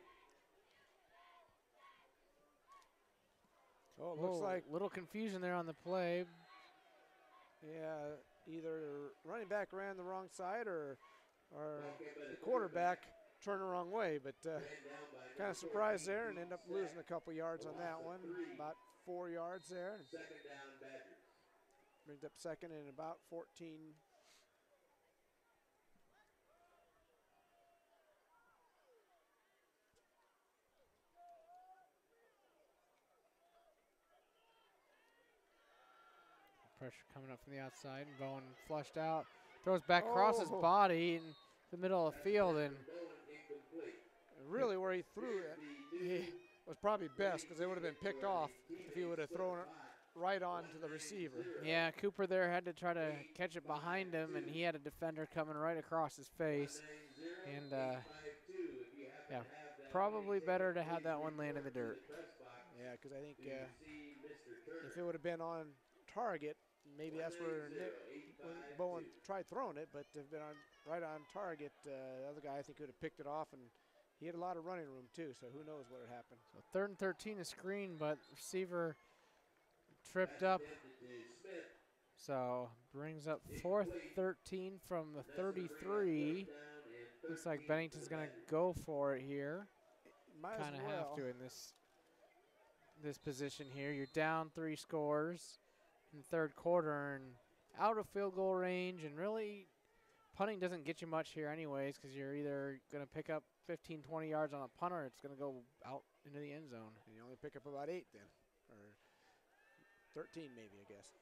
Oh, it looks like a little confusion there on the play. Yeah, either running back ran the wrong side or the quarterback turned the wrong way, but kind of surprised there and end up losing a couple yards on that one, about 4 yards there. Second down, Badgers. Brings up second and about 14. Pressure coming up from the outside, and Bowen flushed out, throws back across his body in the middle of the field, and really where he threw it was probably best, because it would have been picked off if he would have thrown it right on to the receiver. Yeah, Cooper there had to try to catch it behind him, and he had a defender coming right across his face. And yeah, probably better to have that one land in the dirt. Yeah, because I think if it would have been on target, maybe that's where Bowen tried throwing it, but to have been right on target, the other guy I think would have picked it off, and he had a lot of running room too, so who knows what would happen. So 3rd and 13 is screen, but receiver tripped up. So brings up 4th 13 from the 33. Looks like Bennington's going to go for it here. Kind of have to in this position here. You're down 3 scores in the 3rd quarter and out of field goal range, and really punting doesn't get you much here anyways, because you're either going to pick up 15, 20 yards on a punt, or it's going to go out into the end zone. And you only pick up about 8 then, or 13 maybe, I guess.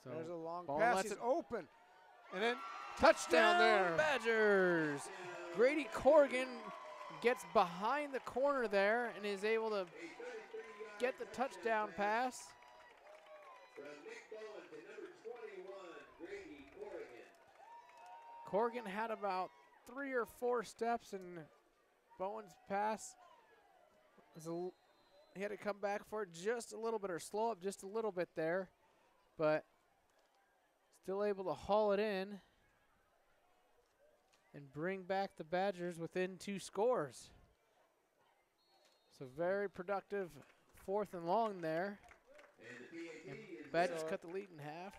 So there's a long pass. He's open. And then touchdown there. Badgers. Grady Corrigan gets behind the corner there and is able to get the touchdown pass. Corrigan had about 3 or 4 steps, and Bowen's pass he had to come back for it just a little bit, or slow up just a little bit there, but still able to haul it in and bring back the Badgers within 2 scores. So very productive 4th and long there. And Badgers cut the lead in half.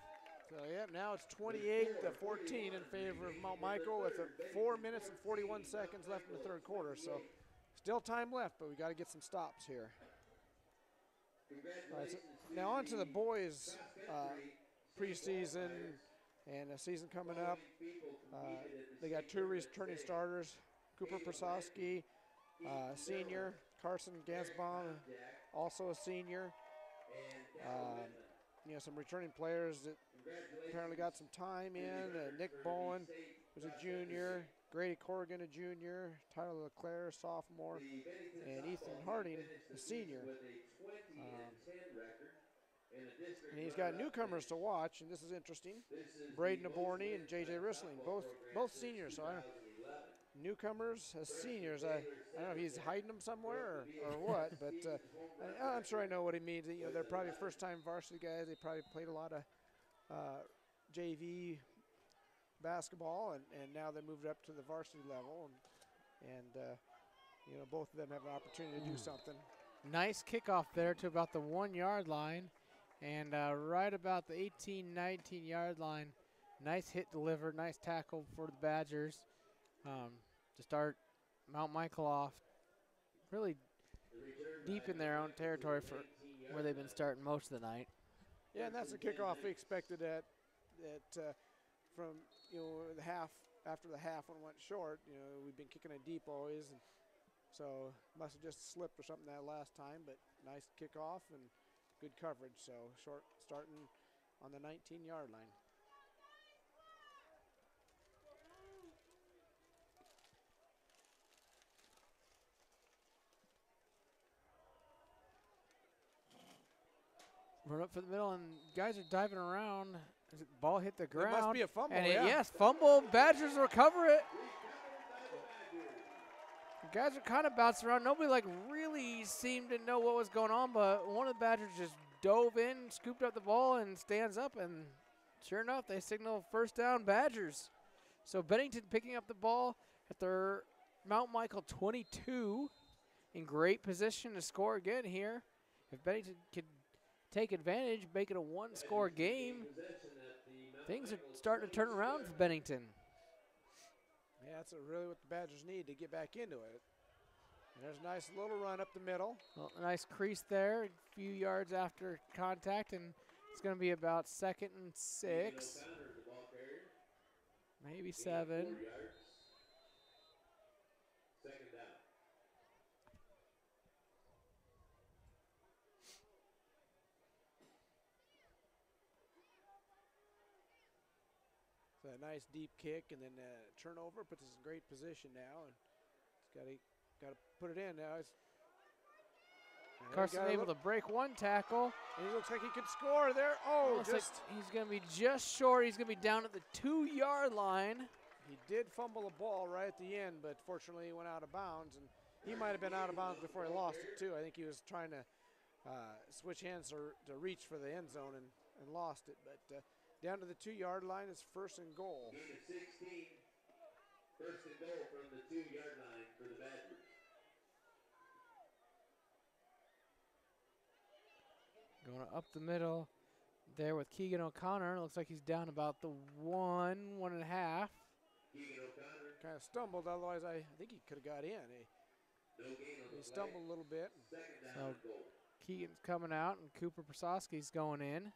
So yeah, now it's 28-14 in favor of Mount Michael with 4 minutes and 41 seconds left in the 3rd quarter. So still time left, but we got to get some stops here. All right, so now on to the boys preseason and a season coming up. They got 2 returning starters, Cooper Prasowski, senior, Carson Gansbaum, also a senior. You know, some returning players that apparently got some time in. Nick Bowen was a junior, Grady Corrigan a junior, Tyler LeClaire sophomore, and Ethan Harding a senior. And he's got newcomers to watch, and this is interesting. Braden Aborney and J.J. Rissling, both seniors. So newcomers as seniors. I don't know if he's hiding them somewhere or what, but I'm sure I know what he means. You know, they're probably first-time varsity guys. They probably played a lot of JV basketball, and now they moved up to the varsity level, and you know, both of them have an opportunity to do something. Nice kickoff there to about the 1 yard line, and right about the 18, 19 yard line. Nice hit delivered, nice tackle for the Badgers to start Mount Michael off really deep in their own territory for where they've been starting most of the night. Yeah, and that's the kickoff we expected from, you know, the half, after the half when it went short. You know, we've been kicking it deep always, and so must have just slipped or something that last time, but nice kickoff and good coverage. So short starting on the 19-yard line. Run up for the middle, and guys are diving around. Ball hit the ground. It must be a fumble, and yes, fumble. Badgers recover it. The guys are kind of bouncing around. Nobody like really seemed to know what was going on, but one of the Badgers just dove in, scooped up the ball, and stands up, and sure enough, they signal first down Badgers. So Bennington picking up the ball at their Mount Michael 22, in great position to score again here. If Bennington could take advantage, make it a one-score game, things are starting to turn around for Bennington. Yeah, that's really what the Badgers need to get back into it. And there's a nice little run up the middle. Well, a nice crease there, a few yards after contact, and it's going to be about 2nd and 6, maybe 7. A nice deep kick, and then turnover puts us in great position now, and it's got to put it in now. Carson able to break one tackle. And he looks like he could score there. Oh, just like he's going to be just short. He's going to be down at the 2-yard line. He did fumble a ball right at the end, but fortunately he went out of bounds, and he might have been out of bounds before he lost it too. I think he was trying to switch hands to reach for the end zone and lost it, but down to the 2-yard line is 1st and goal. 16, 1st and goal from the 2-yard line for the Badgers. Going up the middle there with Keegan O'Connor. Looks like he's down about the 1.5. Keegan O'Connor kind of stumbled, otherwise I think he could have got in. He stumbled a little bit. So Keegan's coming out, and Cooper Prasowski's going in.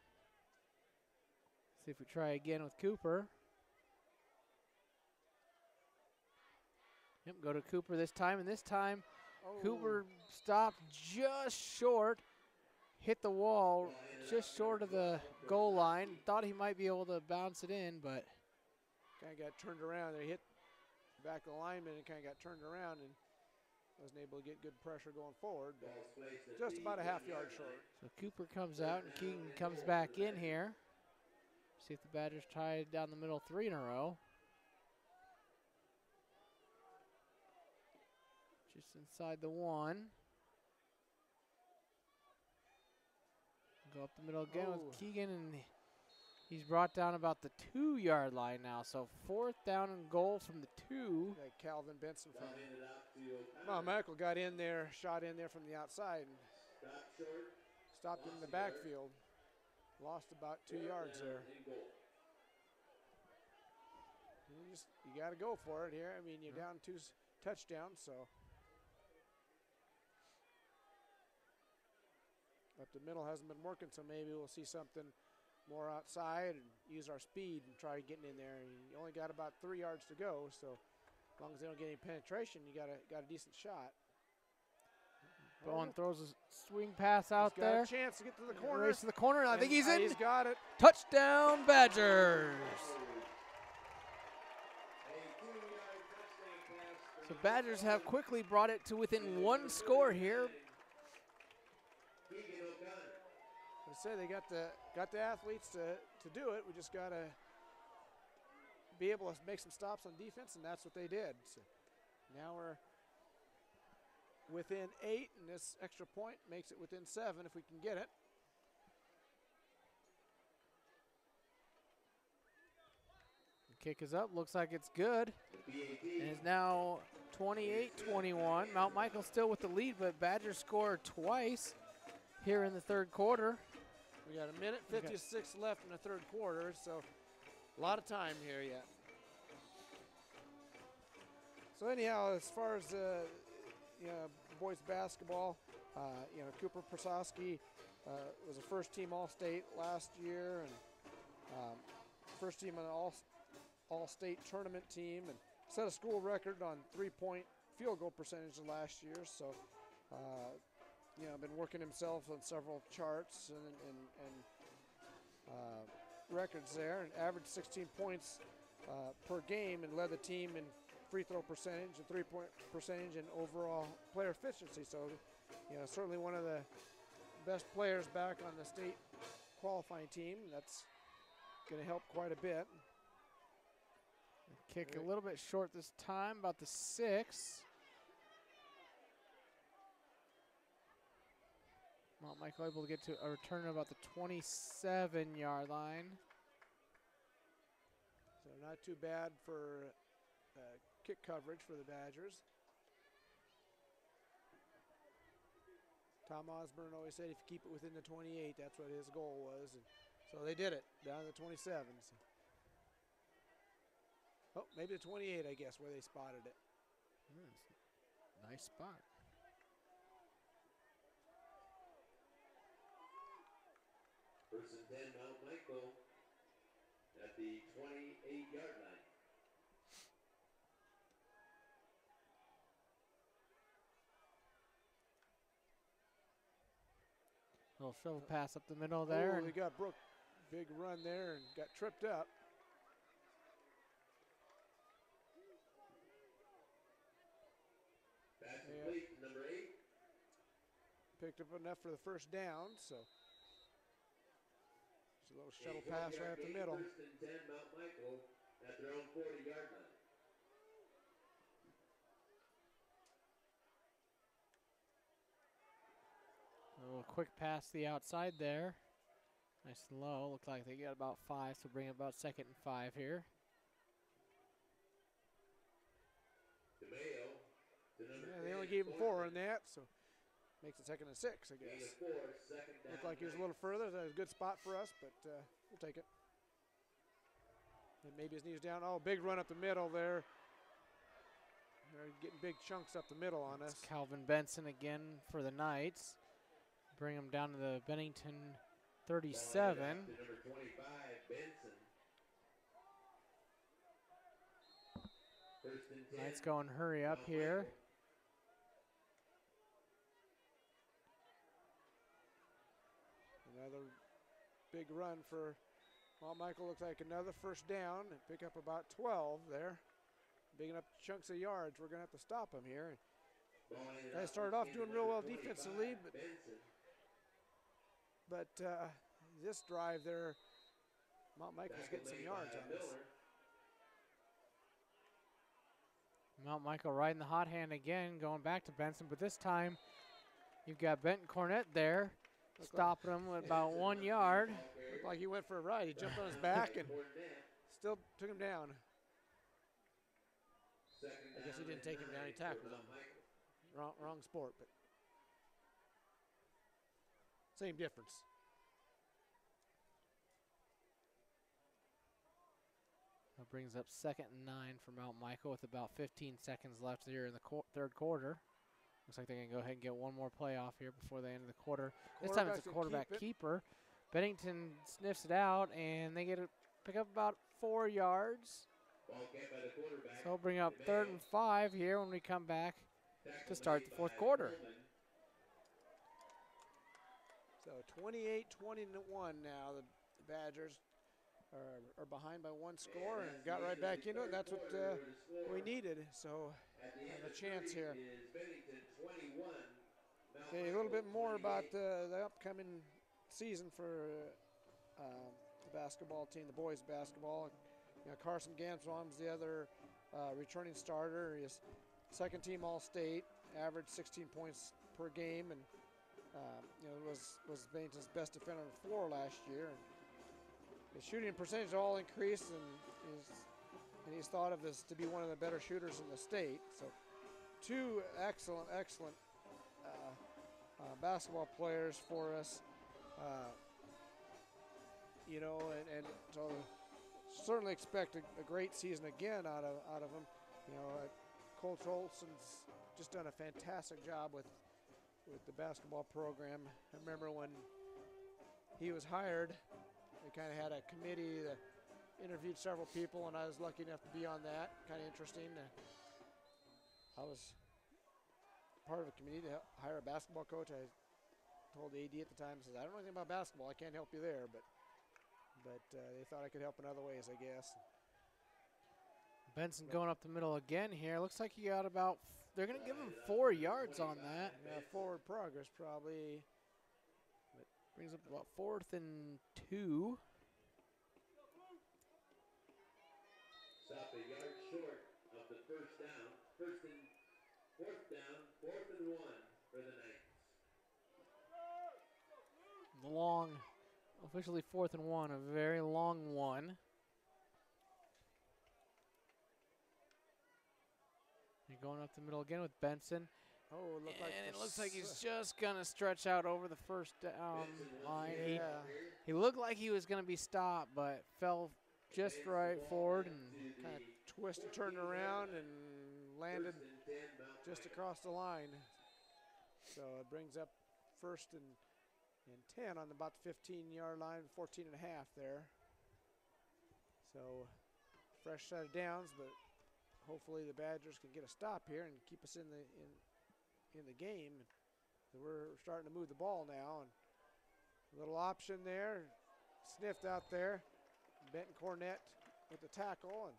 See if we try again with Cooper. Yep, go to Cooper this time, and this time Cooper stopped just short, hit the wall just short of the goal line. Thought he might be able to bounce it in, but kind of got turned around. They hit the back of the lineman and kind of got turned around and wasn't able to get good pressure going forward, but just about a half-yard short. So Cooper comes out, and Keegan comes back in here. See if the Badgers tie down the middle 3 in a row. Just inside the 1. Go up the middle again with Keegan, and he's brought down about the 2-yard line now. So 4th down and goal from the 2. Like Calvin Benson from Mount Michael got in there, shot in there from the outside, and stopped him in the backfield. Lost about 2 yards there. You got to go for it here. I mean, you're down 2 touchdowns, so. Up the middle hasn't been working, so maybe we'll see something more outside and use our speed and try getting in there. You only got about 3 yards to go, so as long as they don't get any penetration, you got a decent shot. Bowen throws a swing pass out there. there. A chance to get to the corner. Race to the corner, and I think he's in. He's got it. Touchdown, Badgers. So Badgers have quickly brought it to within 1 score here. I say they got the athletes to do it. We just got to be able to make some stops on defense, and that's what they did. So Now we're within 8, and this extra point makes it within 7 if we can get it. The kick is up, looks like it's good. And it's now 28-21. Mount Michael still with the lead, but Badgers score twice here in the third quarter. We got a minute 56 left in the third quarter, so a lot of time here yet. So anyhow, as far as boys basketball, Cooper Prasowski was a first-team All-State last year, and first-team on the All-State tournament team, and set a school record on three-point field goal percentage last year. So, been working himself on several charts and records there, and averaged 16 points per game, and led the team in free throw percentage and three-point percentage and overall player efficiency. So, certainly one of the best players back on the state qualifying team. That's going to help quite a bit. Kick a little bit short this time, about the 6. Mount Michael able to get to a return about the 27-yard line. So not too bad for kick coverage for the Badgers. Tom Osborne always said if you keep it within the 28, that's what his goal was. And so they did it, down to the 27. So. Oh, maybe the 28, I guess, where they spotted it. Nice spot. First and 10, Mount Michael at the 28-yard line. Little shovel pass up the middle there. Oh, we got Brooke, big run there, and got tripped up. Pass complete to number 8. Picked up enough for the first down, so it's a little shuttle pass right up the middle. First and 10, Mount Michael at their own 40-yard line. A little quick pass to the outside there. Nice and low. Looked like they got about 5, so bring about 2nd and 5 here. Yeah, they only gave him 4 in that, so makes it 2nd and 6, I guess. Looked like he was a little further. That was a good spot for us, but we'll take it. And maybe his knees down. Oh, big run up the middle there. They're getting big chunks up the middle on us. It's Calvin Benson again for the Knights. Bring him down to the Bennington 37. Number 25, Benson. First and 10. Knights going hurry up here. Another big run for Mount Michael. Looks like another first down. And pick up about 12 there. Big enough chunks of yards. We're going to have to stop them here. They started off doing real well defensively, but this drive there, Mount Michael's getting some yards on us. Mount Michael riding the hot hand again, going back to Benson, but this time you've got Benton Cornett there, stopping him with about 1 yard. Looked like he went for a ride. He jumped on his back and still took him down. I guess he didn't take him down, he tackled him. Wrong sport, but same difference. That brings up 2nd and 9 for Mount Michael with about 15 seconds left here in the third quarter. Looks like they're going to go ahead and get one more play off here before the end of the quarter. This time it's a quarterback keeper. Bennington sniffs it out, and they pick up about 4 yards. So we'll bring up 3rd and 5 here when we come back to start the fourth quarter. So 28-21 now. The Badgers are behind by 1 score and got right back into it. That's what we needed. So have a chance here. Okay, a little bit more about the upcoming season for the basketball team, the boys basketball. Carson Gansbaum's the other returning starter. He's second team All-State, averaged 16 points per game, and was Bennington's best defender on the floor last year. And his shooting percentage all increased, and he's thought of as to be one of the better shooters in the state. So 2 excellent basketball players for us. And so certainly expect a great season again out of him. Coach Olson's just done a fantastic job with the basketball program. I remember when he was hired, they kind of had a committee that interviewed several people, and I was lucky enough to be on that. Kind of interesting. I was part of a committee to hire a basketball coach. I told the AD at the time, says, I don't know anything about basketball. I can't help you there, but they thought I could help in other ways, I guess. Benson going up the middle again here. Looks like he got about, they're going to give him 4 yards on that. Yeah, forward progress probably. But brings up about 4th and 2. Stop a yard short of the first down. 4th down, 4th and 1 for the Knights. Long, officially 4th and 1, a very long one. You're going up the middle again with Benson. Oh, it looks like he's just going to stretch out over the first down line. Yeah. He looked like he was going to be stopped, but fell just right forward and kind of twisted, turned around, and landed just across the line. So it brings up 1st and 10 on about the 15-yard line, 14 and a half there. So fresh set of downs, but hopefully the Badgers can get a stop here and keep us in the game. We're starting to move the ball now, and a little option there, sniffed out there. Benton Cornett with the tackle, and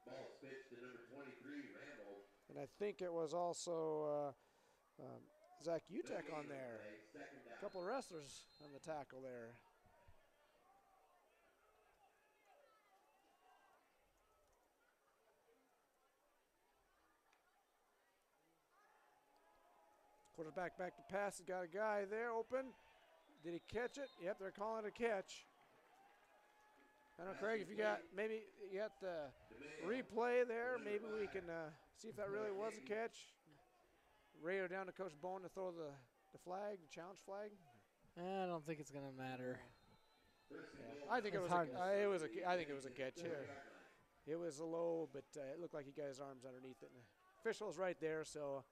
ball pitched to number 23, Rambo. And I think it was also Zach Utek on there. A couple of wrestlers on the tackle there. Quarterback back to pass. He's got a guy there open. Did he catch it? Yep, they're calling it a catch. I don't know, Craig, if you got the replay there, maybe we can see if that really was a catch. Radio down to Coach Bowen to throw the flag, the challenge flag. I don't think it's going to matter. Yeah. I think it was a catch here. It was a low, but it looked like he got his arms underneath it. And the official's right there, so.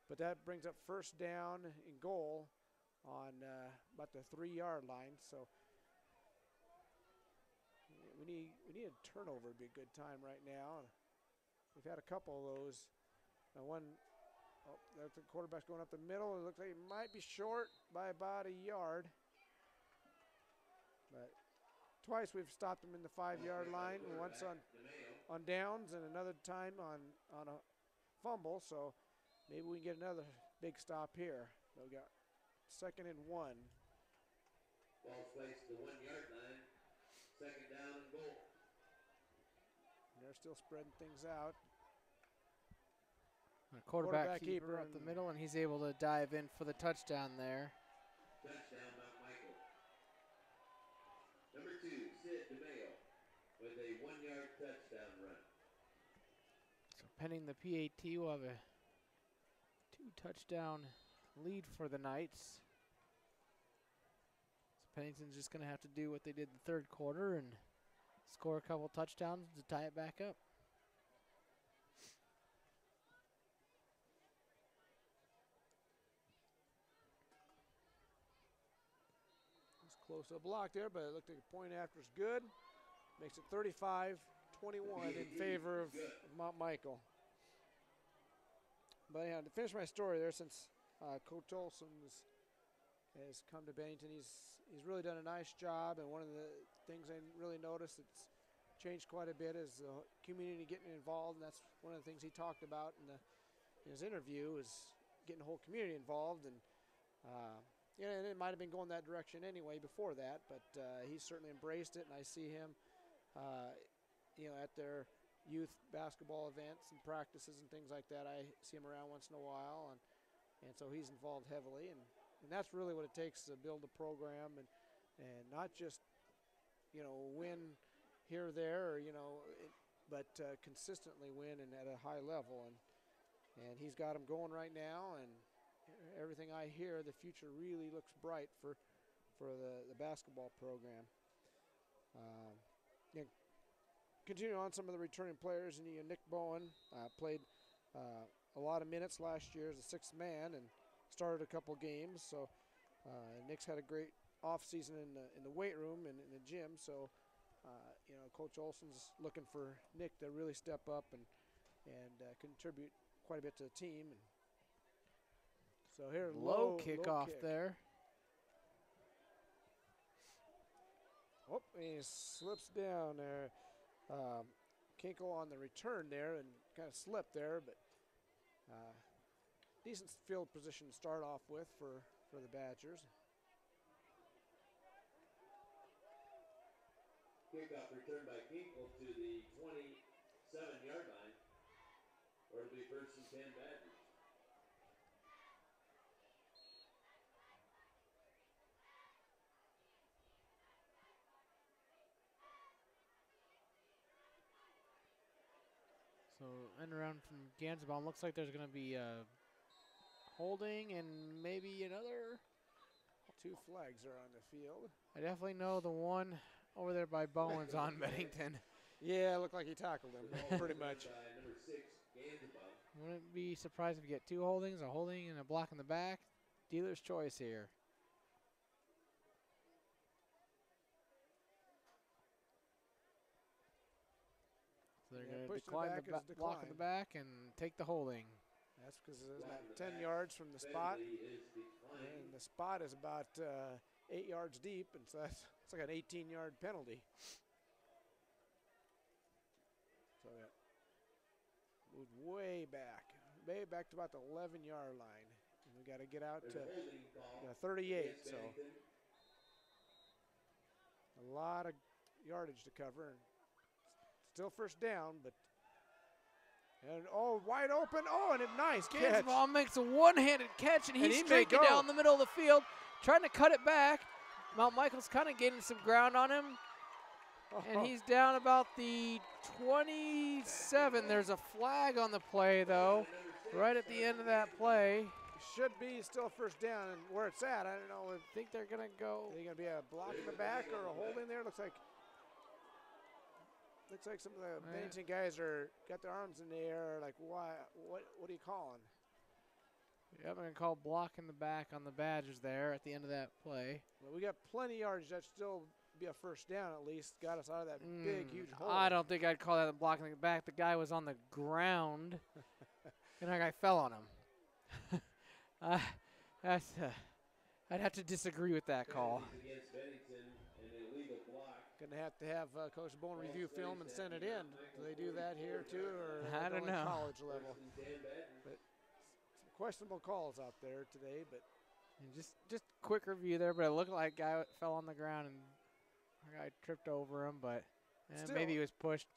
But that brings up 1st down and goal on about the 3-yard line. So we need a turnover to be a good time right now. We've had a couple of those. The quarterback's going up the middle. It looks like he might be short by about a yard. But twice we've stopped him in the 5-yard line. Once on downs and another time on a fumble. So maybe we can get another big stop here. We got 2nd and 1. Ball's placed to the 1-yard line. 2nd down and goal. And they're still spreading things out. Quarterback keeper up the middle, and he's able to dive in for the touchdown there. Touchdown, Mount Michael. Number 2, Sid DeMeo with a 1-yard touchdown run. So pending the PAT, we'll have a 2-touchdown lead for the Knights. So Pennington's just going to have to do what they did the 3rd quarter and score a couple touchdowns to tie it back up. Close to a block there, but it looked like a point after is good. Makes it 35-21 in favor of Mount Michael. But yeah, to finish my story there, since Coach Olson has come to Bennington, he's really done a nice job. And one of the things I really noticed that's changed quite a bit is the community getting involved, and that's one of the things he talked about in his interview is getting the whole community involved. And and it might have been going that direction anyway before that, but he's certainly embraced it, and I see him, at their youth basketball events and practices and things like that. I see him around once in a while, and so he's involved heavily, and that's really what it takes to build a program and not just, you know, win here or there, or, you know, but consistently win and at a high level, and he's got them going right now, and everything I hear, the future really looks bright for the basketball program. Continue on some of the returning players, and Nick Bowen played a lot of minutes last year as a sixth man and started a couple games. So Nick's had a great off season in the weight room and in the gym. So you know, Coach Olson's looking for Nick to really step up and contribute quite a bit to the team. And so here, low kickoff there. Oh, he slips down there. Kinkle on the return there and kind of slipped there, but decent field position to start off with for the Badgers. Kickoff return by Kinkle to the 27-yard line, or it'll be first and 10 Badgers. So end around from Gansebaum. Looks like there's going to be holding and maybe another. 2 flags are on the field. I definitely know the one over there by Bowens on Bennington. Yeah, it looked like he tackled him pretty much. Number 6, Gansebaum. Wouldn't be surprised if you get 2 holdings, a holding and a block in the back. Dealer's choice here. So they're going to decline the block in the back and take the holding. That's because it's about 10 yards from the spot. And the spot is about 8 yards deep, and so it's like an 18-yard penalty. So that moved way back to about the 11-yard line. And we got to get out to 38, so a lot of yardage to cover. And still first down, but wide open. Oh, and a nice catch. Gansebaum makes a one-handed catch, and he's streaking down the middle of the field, trying to cut it back. Mount Michael's kind of gaining some ground on him, and he's down about the 27. There's a flag on the play, though, right at the end of that play. Should be still first down, and where it's at, I don't know. I think they're going to go. Are they going to be a block in the back or a holding there? Looks like some of the Bennington guys got their arms in the air. Like, why? What are you calling? Yeah, I'm going to call block in the back on the Badgers there at the end of that play. Well, we got plenty of yardage. That still be a first down at least. Got us out of that big, huge hole. I don't think I'd call that a block in the back. The guy was on the ground, and that guy fell on him. I'd have to disagree with that call. Going to have Coach Bowen review film and send it in. Do they do that here too, or I don't know. College level? But some questionable calls out there today. But and just quick review there, but it looked like a guy fell on the ground and a guy tripped over him, but maybe he was pushed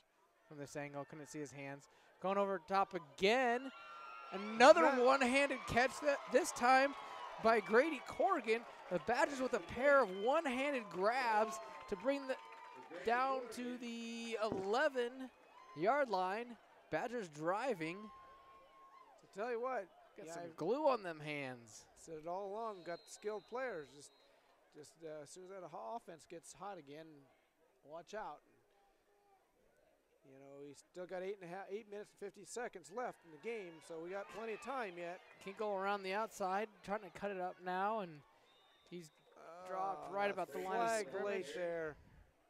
from this angle. Couldn't see his hands. Going over top again. Another one-handed catch this time by Grady Corrigan. The Badgers with a pair of one-handed grabs to bring the down to the 11-yard line. Badgers driving. To tell you what, got some glue on them hands. Said it all along. Got skilled players. Just as soon as that offense gets hot again, watch out. You know, he's still got 8 minutes and 50 seconds left in the game, so we got plenty of time yet. Kinkle around the outside, trying to cut it up now, and he's dropped right about the line of scrimmage. Late there.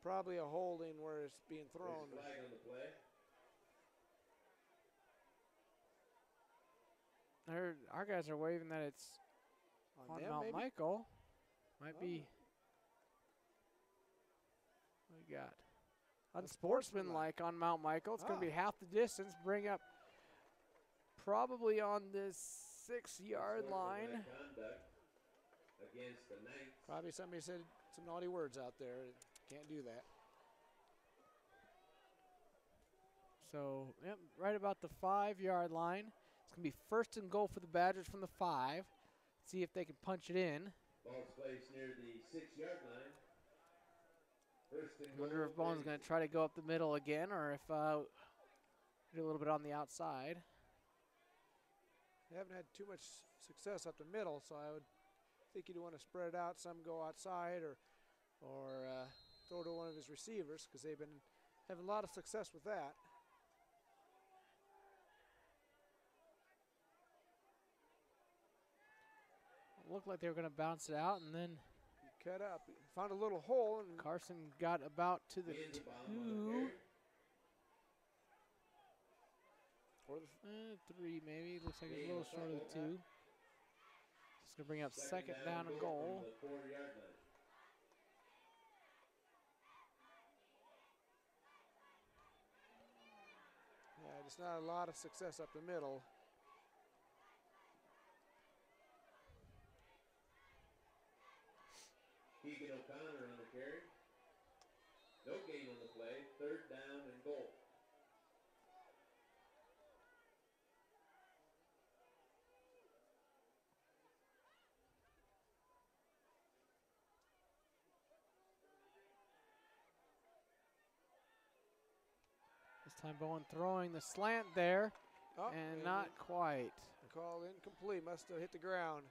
Probably a holding where it's being thrown. Our guys are waving that it's on Mount maybe? Michael. Might be. What we got? Unsportsmanlike on Mount Michael. It's going to be half the distance. Bring up probably on this 6-yard line. Probably somebody said some naughty words out there. Can't do that. So, yep, right about the 5-yard line. It's going to be 1st and goal for the Badgers from the 5. See if they can punch it in. Ball's placed near the 6-yard line. I wonder if Bowen's going to try to go up the middle again, or if do a little bit on the outside. They haven't had too much success up the middle, so I would think he'd want to spread it out. Some go outside or throw to one of his receivers, because they've been having a lot of success with that. It looked like they were going to bounce it out, and then He cut up, found a little hole, and Carson got about to the 2. or the 3 maybe. Looks like it's a little short of the 2. It's going to bring up 2nd down and goal. yeah, just not a lot of success up the middle. Keegan O'Connor on the carry. No gain on the play. 3rd down and goal. This time Bowen throwing the slant there, Oh, and not quite. Call incomplete, must have hit the ground.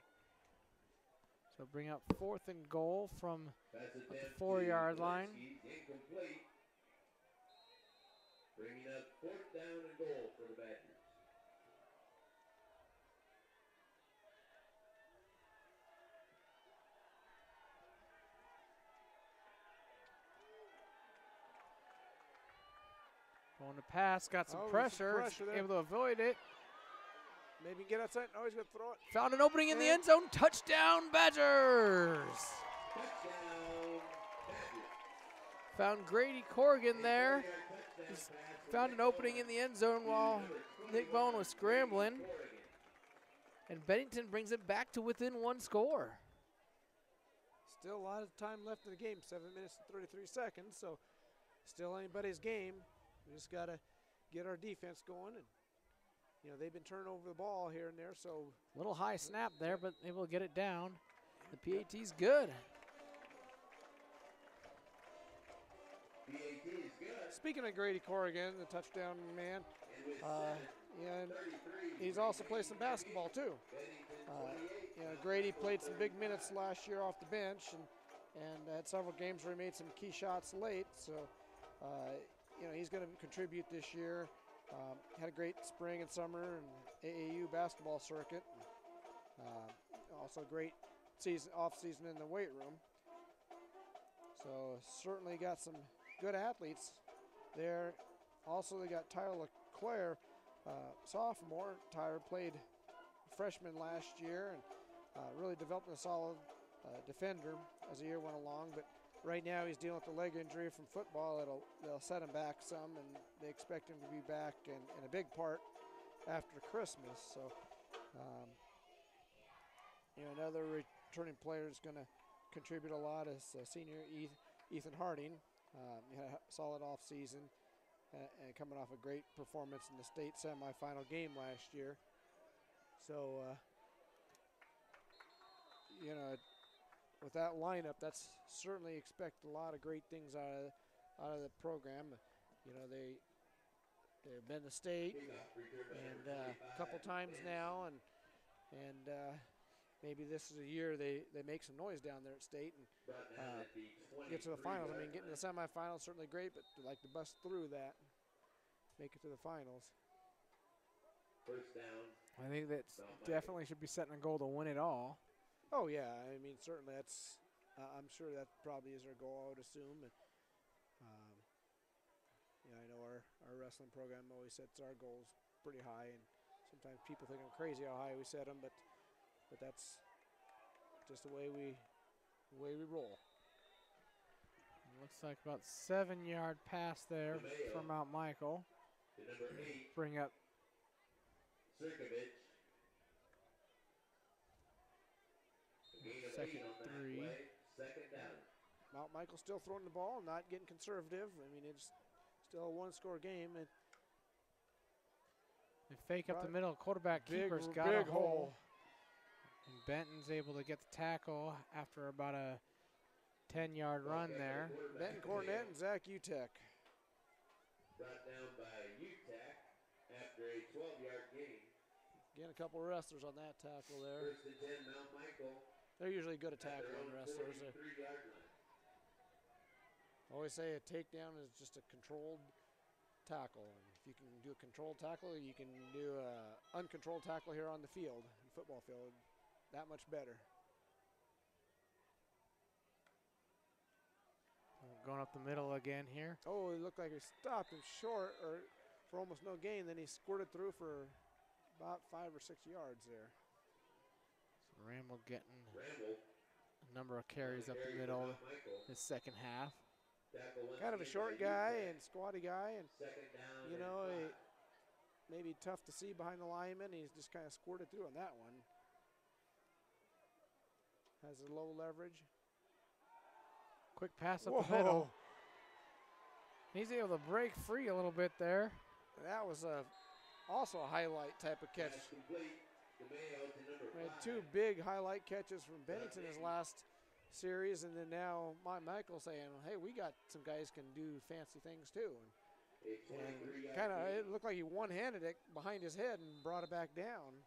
So bring up 4th and goal from That's the attempt 4-yard to line. Incomplete. Bringing up 4th down and goal for the Badgers. Going to pass, got some Oh, pressure, there. able to avoid it. Maybe get outside. Oh, he's going to throw it. Found an opening in the And- end zone. Touchdown, Badgers! Touchdown, Badgers. Found Grady Corrigan there. He's found an opening in the end zone while Nick Bowen was scrambling. And Bennington brings it back to within 1 score. Still a lot of time left in the game, 7 minutes and 33 seconds, so still anybody's game. We just got to get our defense going, and they've been turning over the ball here and there, so Little high snap there, but able to get it down. The PAT's good. PAT is good. speaking of Grady Corrigan, the touchdown man, and he's also played some basketball too. Grady played some big minutes last year off the bench, and had several games where he made some key shots late. So, he's going to contribute this year. Had a great spring and summer and AAU basketball circuit. Also great off season in the weight room. So certainly got some good athletes there. Also, they got Tyler LeClaire, sophomore. Tyler played freshman last year and really developed a solid defender as the year went along. But right now he's dealing with a leg injury from football. They'll set him back some, and they expect him to be back in a big part after Christmas. So, another returning player is going to contribute a lot is senior Ethan Harding. He had a solid offseason and coming off a great performance in the state semifinal game last year. So, with that lineup, that's certainly expect a lot of great things out of the program. They've been to state and a couple times now, and maybe this is a year they make some noise down there at state and get to the finals. I mean, getting to the semifinals certainly great, but to like to bust through that, make it to the finals. First down. I think that definitely should be setting a goal to win it all. Oh yeah, I mean certainly that's. I'm sure that probably is their goal, I would assume. And, I know our wrestling program always sets our goals pretty high, and sometimes people think I'm crazy how high we set them, but that's just the way we roll. Looks like about 7-yard pass there from Mount Michael. To number 8, Bring up Sirkovich. Gain of 8 second on that 3. play. Second down. Mount Michael still throwing the ball, not getting conservative. I mean, it's still a one-score game, and They fake up the middle. Quarterback keeper's got big a hole. And Benton's able to get the tackle after about a 10-yard run there. Benton Cornet and Zach Utek. Brought down by UTAC after a 12-yard gain. Again, a couple of wrestlers on that tackle there. First and 10, Mount Michael. They're usually good at tackling wrestlers. I always say a takedown is just a controlled tackle. And if you can do a controlled tackle, you can do an uncontrolled tackle here on the field, football field. That much better. Going up the middle again here. Oh, it looked like he stopped him short or for almost no gain. Then he squirted through for about 5 or 6 yards there. So Ramble getting a number of carries up the middle this second half. Kind of a short guy and squatty guy, and you know, maybe tough to see behind the lineman. He's just kind of squirted through on that one. Has a low leverage. Quick pass up the middle. He's able to break free a little bit there. That was also a highlight type of catch. We had 2 big highlight catches from Bennington his last series, and then now Michael saying, hey, we got some guys can do fancy things too. And kind of, it looked like he one-handed it behind his head and brought it back down.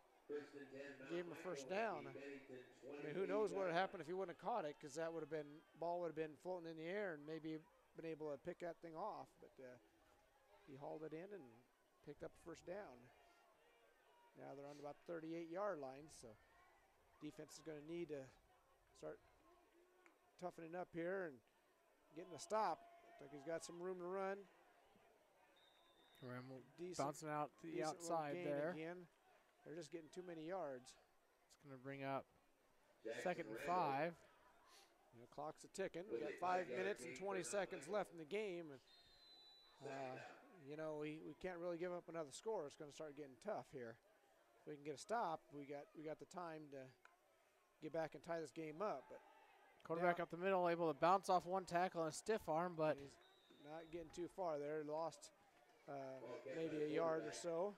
Gave him a first down. I mean, who knows what would happen if he wouldn't have caught it, because that would have been, ball would have been floating in the air and maybe been able to pick that thing off. But he hauled it in and picked up a first down. Now they're on about 38-yard line, so defense is going to need to start toughening up here and getting a stop. Looks like he's got some room to run. Bouncing out to the outside there. Again. They're just getting too many yards. It's going to bring up 2nd and 5. The clock's a ticking. We got 5 minutes and 20 seconds left in the game. You know, we can't really give up another score. It's going to start getting tough here. If we can get a stop, we got the time to get back and tie this game up. But quarterback up the middle, able to bounce off one tackle and a stiff arm, but he's not getting too far there. Lost maybe a yard or so.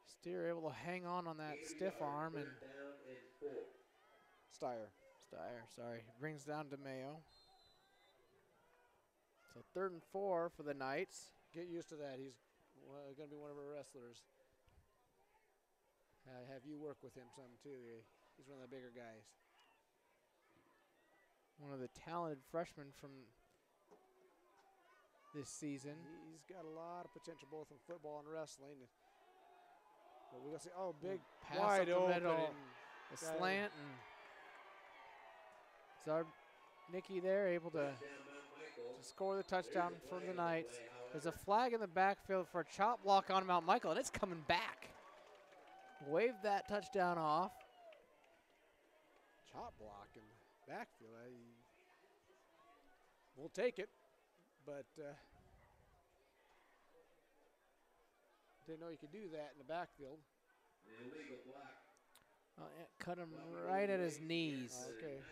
Steer able to hang on that stiff arm, and Steyer, sorry, brings down DeMayo. So 3rd and 4 for the Knights. Get used to that. He's going to be one of our wrestlers. Have you work with him some too. He's one of the bigger guys. One of the talented freshmen from this season. He's got a lot of potential both in football and wrestling. But we're going to see, oh, big pass wide up the open. middle, a slant, and Zarnicki there able to score the touchdown for the Knights. There's a flag in the backfield for a chop block on Mount Michael, and it's coming back. Wave that touchdown off. Chop block in the backfield. We'll take it, but didn't know you could do that in the backfield. It cut him right at his knees. Okay.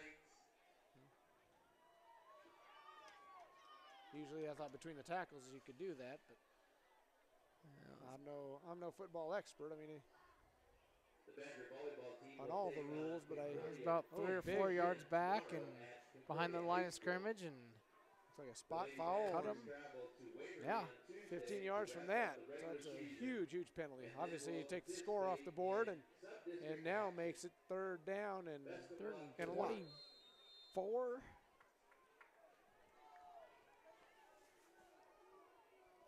Usually I thought between the tackles you could do that, but I'm no football expert. I mean, on all the rules, but he's about 3 or 4 yards back and behind the line of scrimmage, and it's like a spot foul. Cut him. Yeah. 15 yards from that. So that's a huge, huge penalty. Obviously, he takes the score off the board and now makes it 3rd down and 24.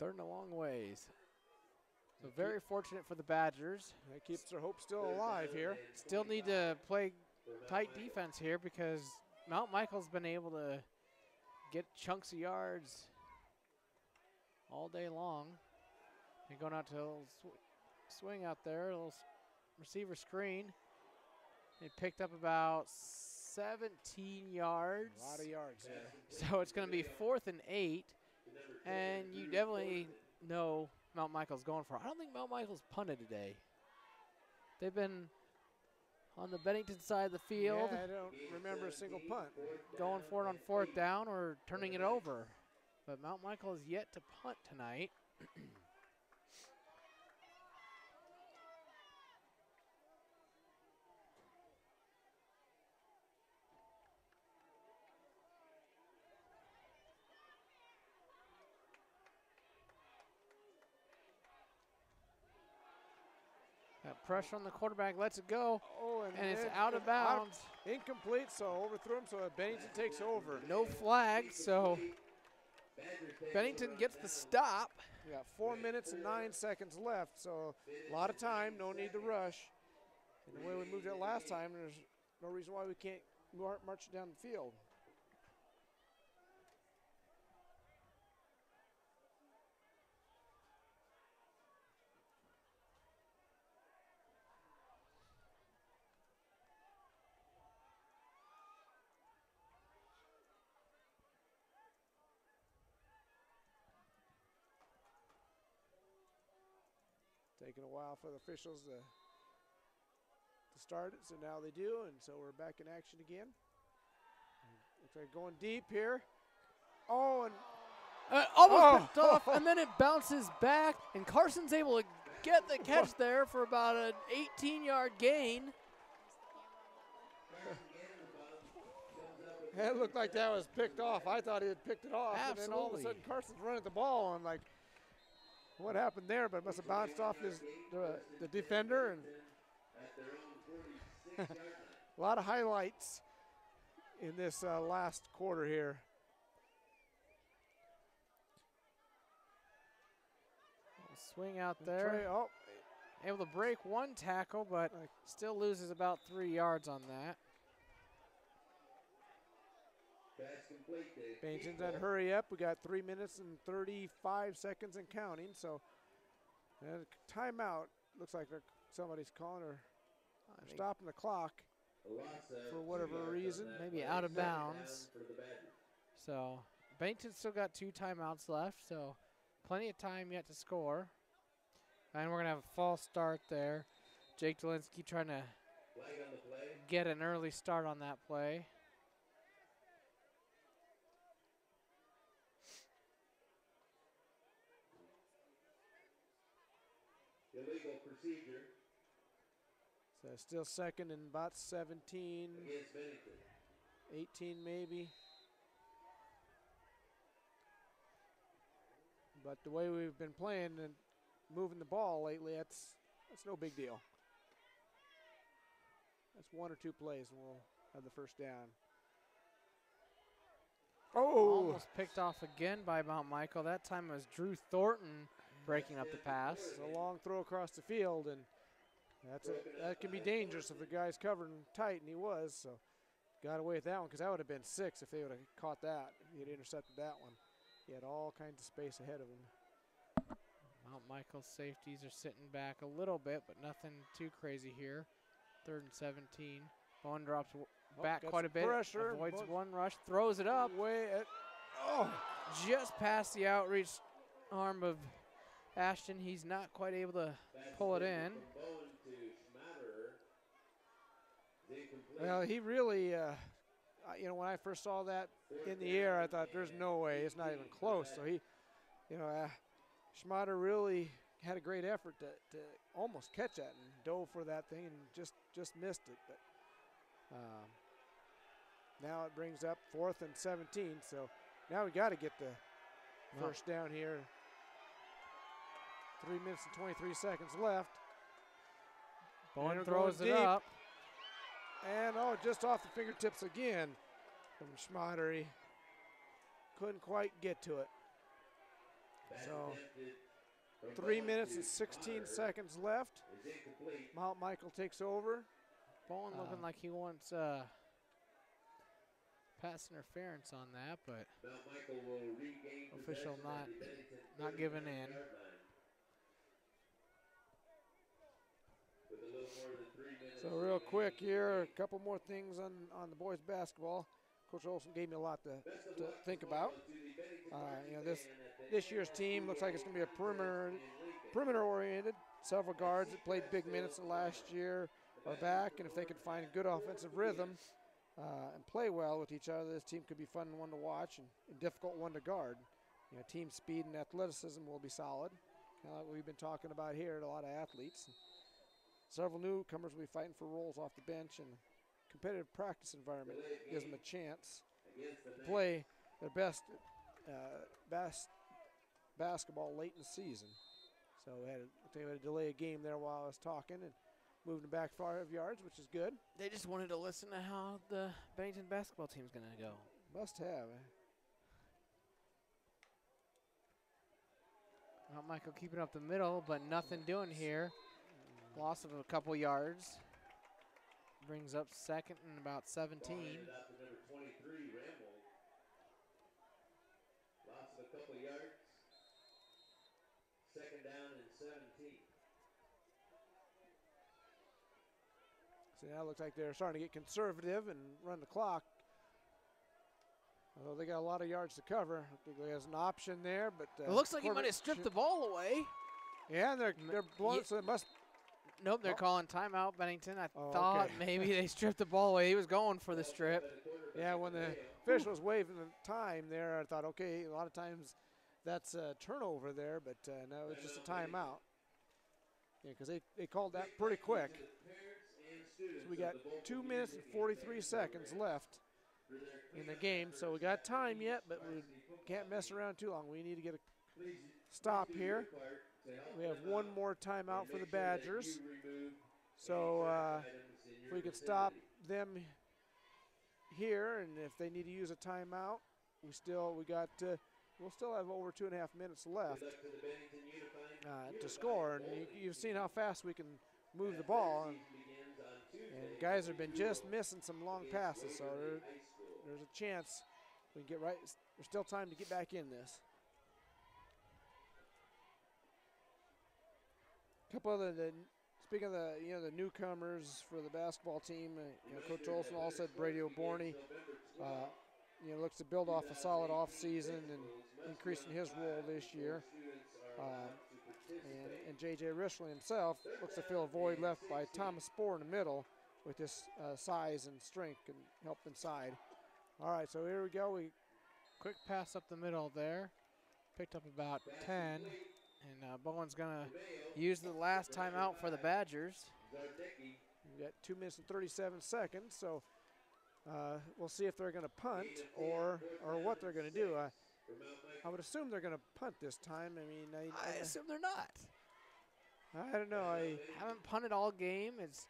3rd and a long ways. So very fortunate for the Badgers. That keeps their hope still alive here. Still need to play tight defense here because Mount Michael's been able to get chunks of yards all day long. And going out to a little swing out there, a little receiver screen. They picked up about 17 yards. A lot of yards there. So it's going to be 4th and 8. And you definitely know Mount Michael's going for it. I don't think Mount Michael's punted today. They've been on the Bennington side of the field. Yeah, I don't remember a single punt. Going for it on 4th down or turning it over. But Mount Michael is yet to punt tonight. Got pressure on the quarterback, lets it go, Oh, and it's out of bounds. Incomplete, so overthrew him, so Bennington takes over. No flag, so Bennington gets the stop. We got 4 minutes and 9 seconds left, so a lot of time, no need to rush. And the way we moved it last time, there's no reason why we can't march down the field. Taking a while for the officials to start it, so now they do, and so we're back in action again. Looks like going deep here. Oh, and almost picked off, and then it bounces back, and Carson's able to get the catch there for about an 18-yard gain. It looked like that was picked off. I thought he had picked it off, Absolutely. and then all of a sudden Carson's running the ball. I'm like, what happened there? But it must have bounced off the defender. And a lot of highlights in this last quarter here. Swing out there. Oh. Able to break one tackle, but still loses about 3 yards on that. Bennington's on hurry up. We got 3 minutes and 35 seconds and counting. So timeout. Looks like somebody's calling or stopping the clock for whatever reason. Maybe out of bounds. So Bennington's still got 2 timeouts left, so plenty of time yet to score. And we're going to have a false start there. Jake Delinsky trying to get an early start on that play. Illegal procedure. So still second and about 17, Against Bennington. 18 maybe. But the way we've been playing and moving the ball lately, that's no big deal. That's 1 or 2 plays and we'll have the first down. Oh! Almost picked off again by Mount Michael. That time it was Drew Thornton breaking up the pass. It's a long throw across the field, and that can be dangerous if the guy's covering tight, and he was. So got away with that one because that would have been 6 if they would have caught that. If he had intercepted that one. He had all kinds of space ahead of him. Mount Michael's safeties are sitting back a little bit, but nothing too crazy here. 3rd and 17. Bowen drops back quite a bit. Pressure. Avoids one rush, throws it up. Just past the outreach arm of Ashton. He's not quite able to pull it in. Well, he really, when I first saw that in the air, I thought there's no way. It's not even close. So he, Schmatter really had a great effort to almost catch that and dove for that thing and just missed it. But now it brings up 4th and 17. So now we got to get the first down here. 3 minutes and 23 seconds left. Bowen throws it up. And, just off the fingertips again from Schmatter. He couldn't quite get to it. So 3 minutes and 16 seconds left. Mount Michael takes over. Bowen looking like he wants pass interference on that, but official not giving in. So real quick here, a couple more things on the boys basketball. Coach Olson gave me a lot to think about. This year's team looks like it's going to be a perimeter oriented. Several guards that played big minutes last year are back, and if they can find a good offensive rhythm and play well with each other, this team could be fun one to watch and a difficult one to guard. Team speed and athleticism will be solid. Kind of like we've been talking about here, a lot of athletes. Several newcomers will be fighting for roles off the bench, and competitive practice environment gives them a chance to play their best basketball late in the season. So they had to delay a game there while I was talking and moving them back 5 yards, which is good. They just wanted to listen to how the Bennington basketball team's going to go. Must have. Well, Michael keeping up the middle, but nothing doing here. Loss of a couple yards. Brings up second and about 17. Up to number 23, Ramble. Loss of a couple yards. Second down and 17. So now it looks like they're starting to get conservative and run the clock. Although they got a lot of yards to cover. I think there's an option there, but It looks like he might have stripped the ball away. Yeah, and they're blowing, so it must. Nope, they're calling timeout, Bennington. I Oh, thought okay. maybe they stripped the ball away. He was going for the strip. Yeah, when the official was waving the time there, I thought, okay, a lot of times that's a turnover there, but no, it's just a timeout. Yeah, because they called that pretty quick. So we got 2 minutes and 43 seconds left in the game, so we got time yet, but we can't mess around too long. We need to get a stop here. We have one more timeout for the Badgers. So if we could stop them here, and if they need to use a timeout, we'll still have over 2.5 minutes left to score. And you've seen how fast we can move the ball. And guys have been just missing some long passes, so there's a chance we can get right. There's still time to get back in this. A couple of speaking of the newcomers for the basketball team, Coach Olson also said Brady O'Borney, looks to build off a solid off season and increasing his role this year. And J.J. Rishley himself looks to fill a void left by Thomas Spohr in the middle with his size and strength and help inside. All right, so here we go. Quick pass up the middle there. Picked up about 10. And Bowen's going to use the last timeout for the Badgers. We've got 2 minutes and 37 seconds, so we'll see if they're going to punt or what they're going to do. I would assume they're going to punt this time. I assume they're not. I don't know. I haven't punted all game. It's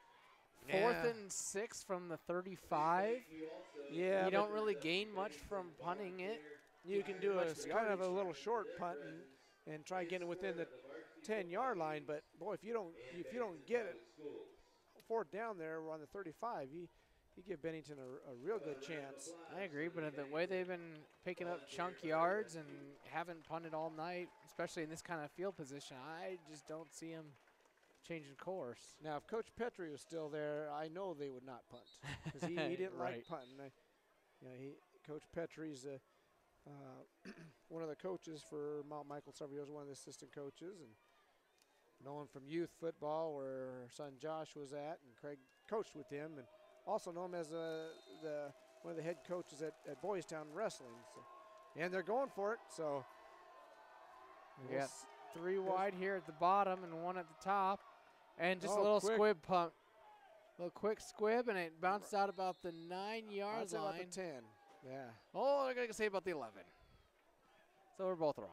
4th and 6 from the 35. Yeah, you don't really gain much from punting it. You can do kind of a little short punt and try getting within the 10-yard line. But boy, if you don't get it 4th down there on the 35, you give Bennington a real good chance. I agree, but the way they've been picking up chunk yards and haven't punted all night, especially in this kind of field position, I just don't see them changing course. Now, if Coach Petrie was still there, I know they would not punt because he didn't right. like punting. Coach Petrie's one of the coaches for Mount Michael several years, one of the assistant coaches, and known from youth football where her son Josh was at, and Craig coached with him, and also know him as one of the head coaches at Boys Town Wrestling. So, and they're going for it, so. We got 3 wide here at the bottom and 1 at the top. And just a little quick squib pump. A little quick squib, and it bounced out about the 9-yard line. About the 10, yeah. Oh, I gotta say about the 11. So we're both wrong.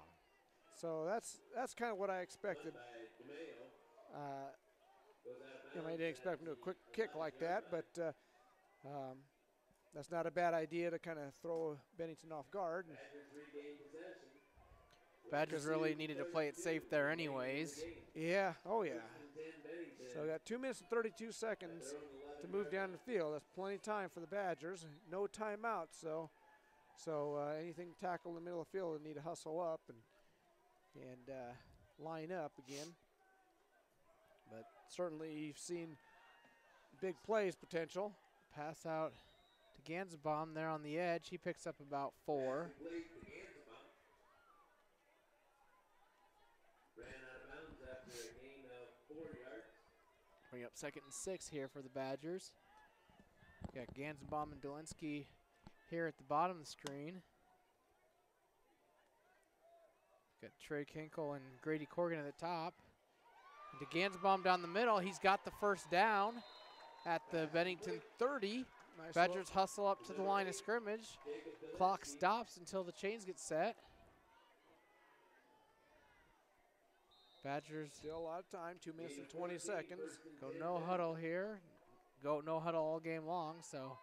So that's kind of what I expected. I didn't expect him to do a quick kick like that, but that's not a bad idea to kind of throw Bennington off guard. Badgers really needed to play it safe there anyways. Yeah, oh yeah. So we got 2 minutes and 32 seconds to move down the field. That's plenty of time for the Badgers. No timeout, so anything tackled in the middle of the field will need to hustle up and line up again. But certainly you've seen big plays potential. Pass out to Ganzenbaum there on the edge. He picks up about 4. Bring up 2nd and 6 here for the Badgers. Got Ganzenbaum and Dolinsky here at the bottom of the screen. Got Trey Kinkle and Grady Corrigan at the top. And to Ganzenbaum down the middle. He's got the first down at the Bennington 30. Nice Badgers hustle up to the line of scrimmage. Clock stops until the chains get set. Badgers Still a lot of time, 2 minutes and 20 seconds. go no huddle here. Go no huddle all game long, so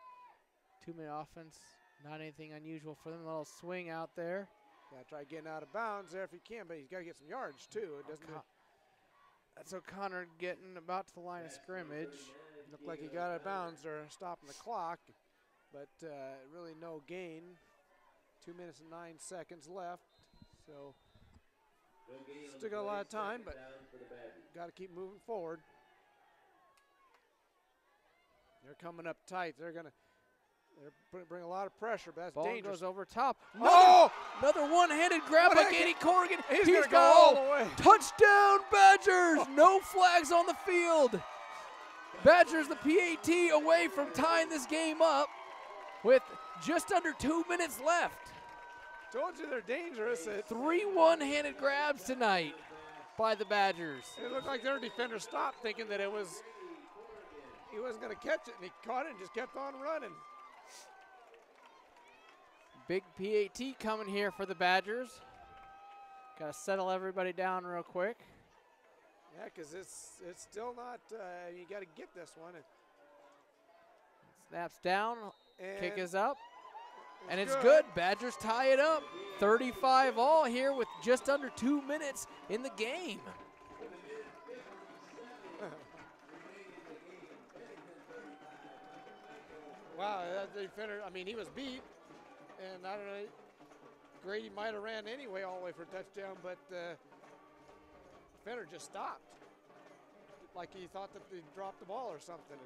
2-minute offense, not anything unusual for them. A little swing out there. Gotta try getting out of bounds there if he can, but he's got to get some yards too. It doesn't That's O'Connor getting about to the line of scrimmage. look like he got out of bounds or stopping the clock, but really no gain. 2 minutes and 9 seconds left, so still got a lot of time, but got to keep moving forward. They're coming up tight. They're bring a lot of pressure, but that's Ball dangerous. goes over top. Oh! Another one-handed grab What by heck? Katie Corrigan. He's gonna got go all the way. Touchdown, Badgers! No flags on the field. Badgers, the PAT, away from tying this game up with just under 2 minutes left. Told you they're dangerous. 3 one-handed grabs tonight by the Badgers. It looked like their defender stopped thinking that he wasn't going to catch it, and he caught it and just kept on running. Big PAT coming here for the Badgers. Got to settle everybody down real quick. Yeah, because it's still not, you got to get this one. Snaps down, And kick is up, and it's good. good. Badgers tie it up. 35 all here with just under 2 minutes in the game. Wow, that defender, I mean, he was beat, and I don't know, Grady might have ran anyway all the way for a touchdown, but defender just stopped. Like he thought that they dropped the ball or something.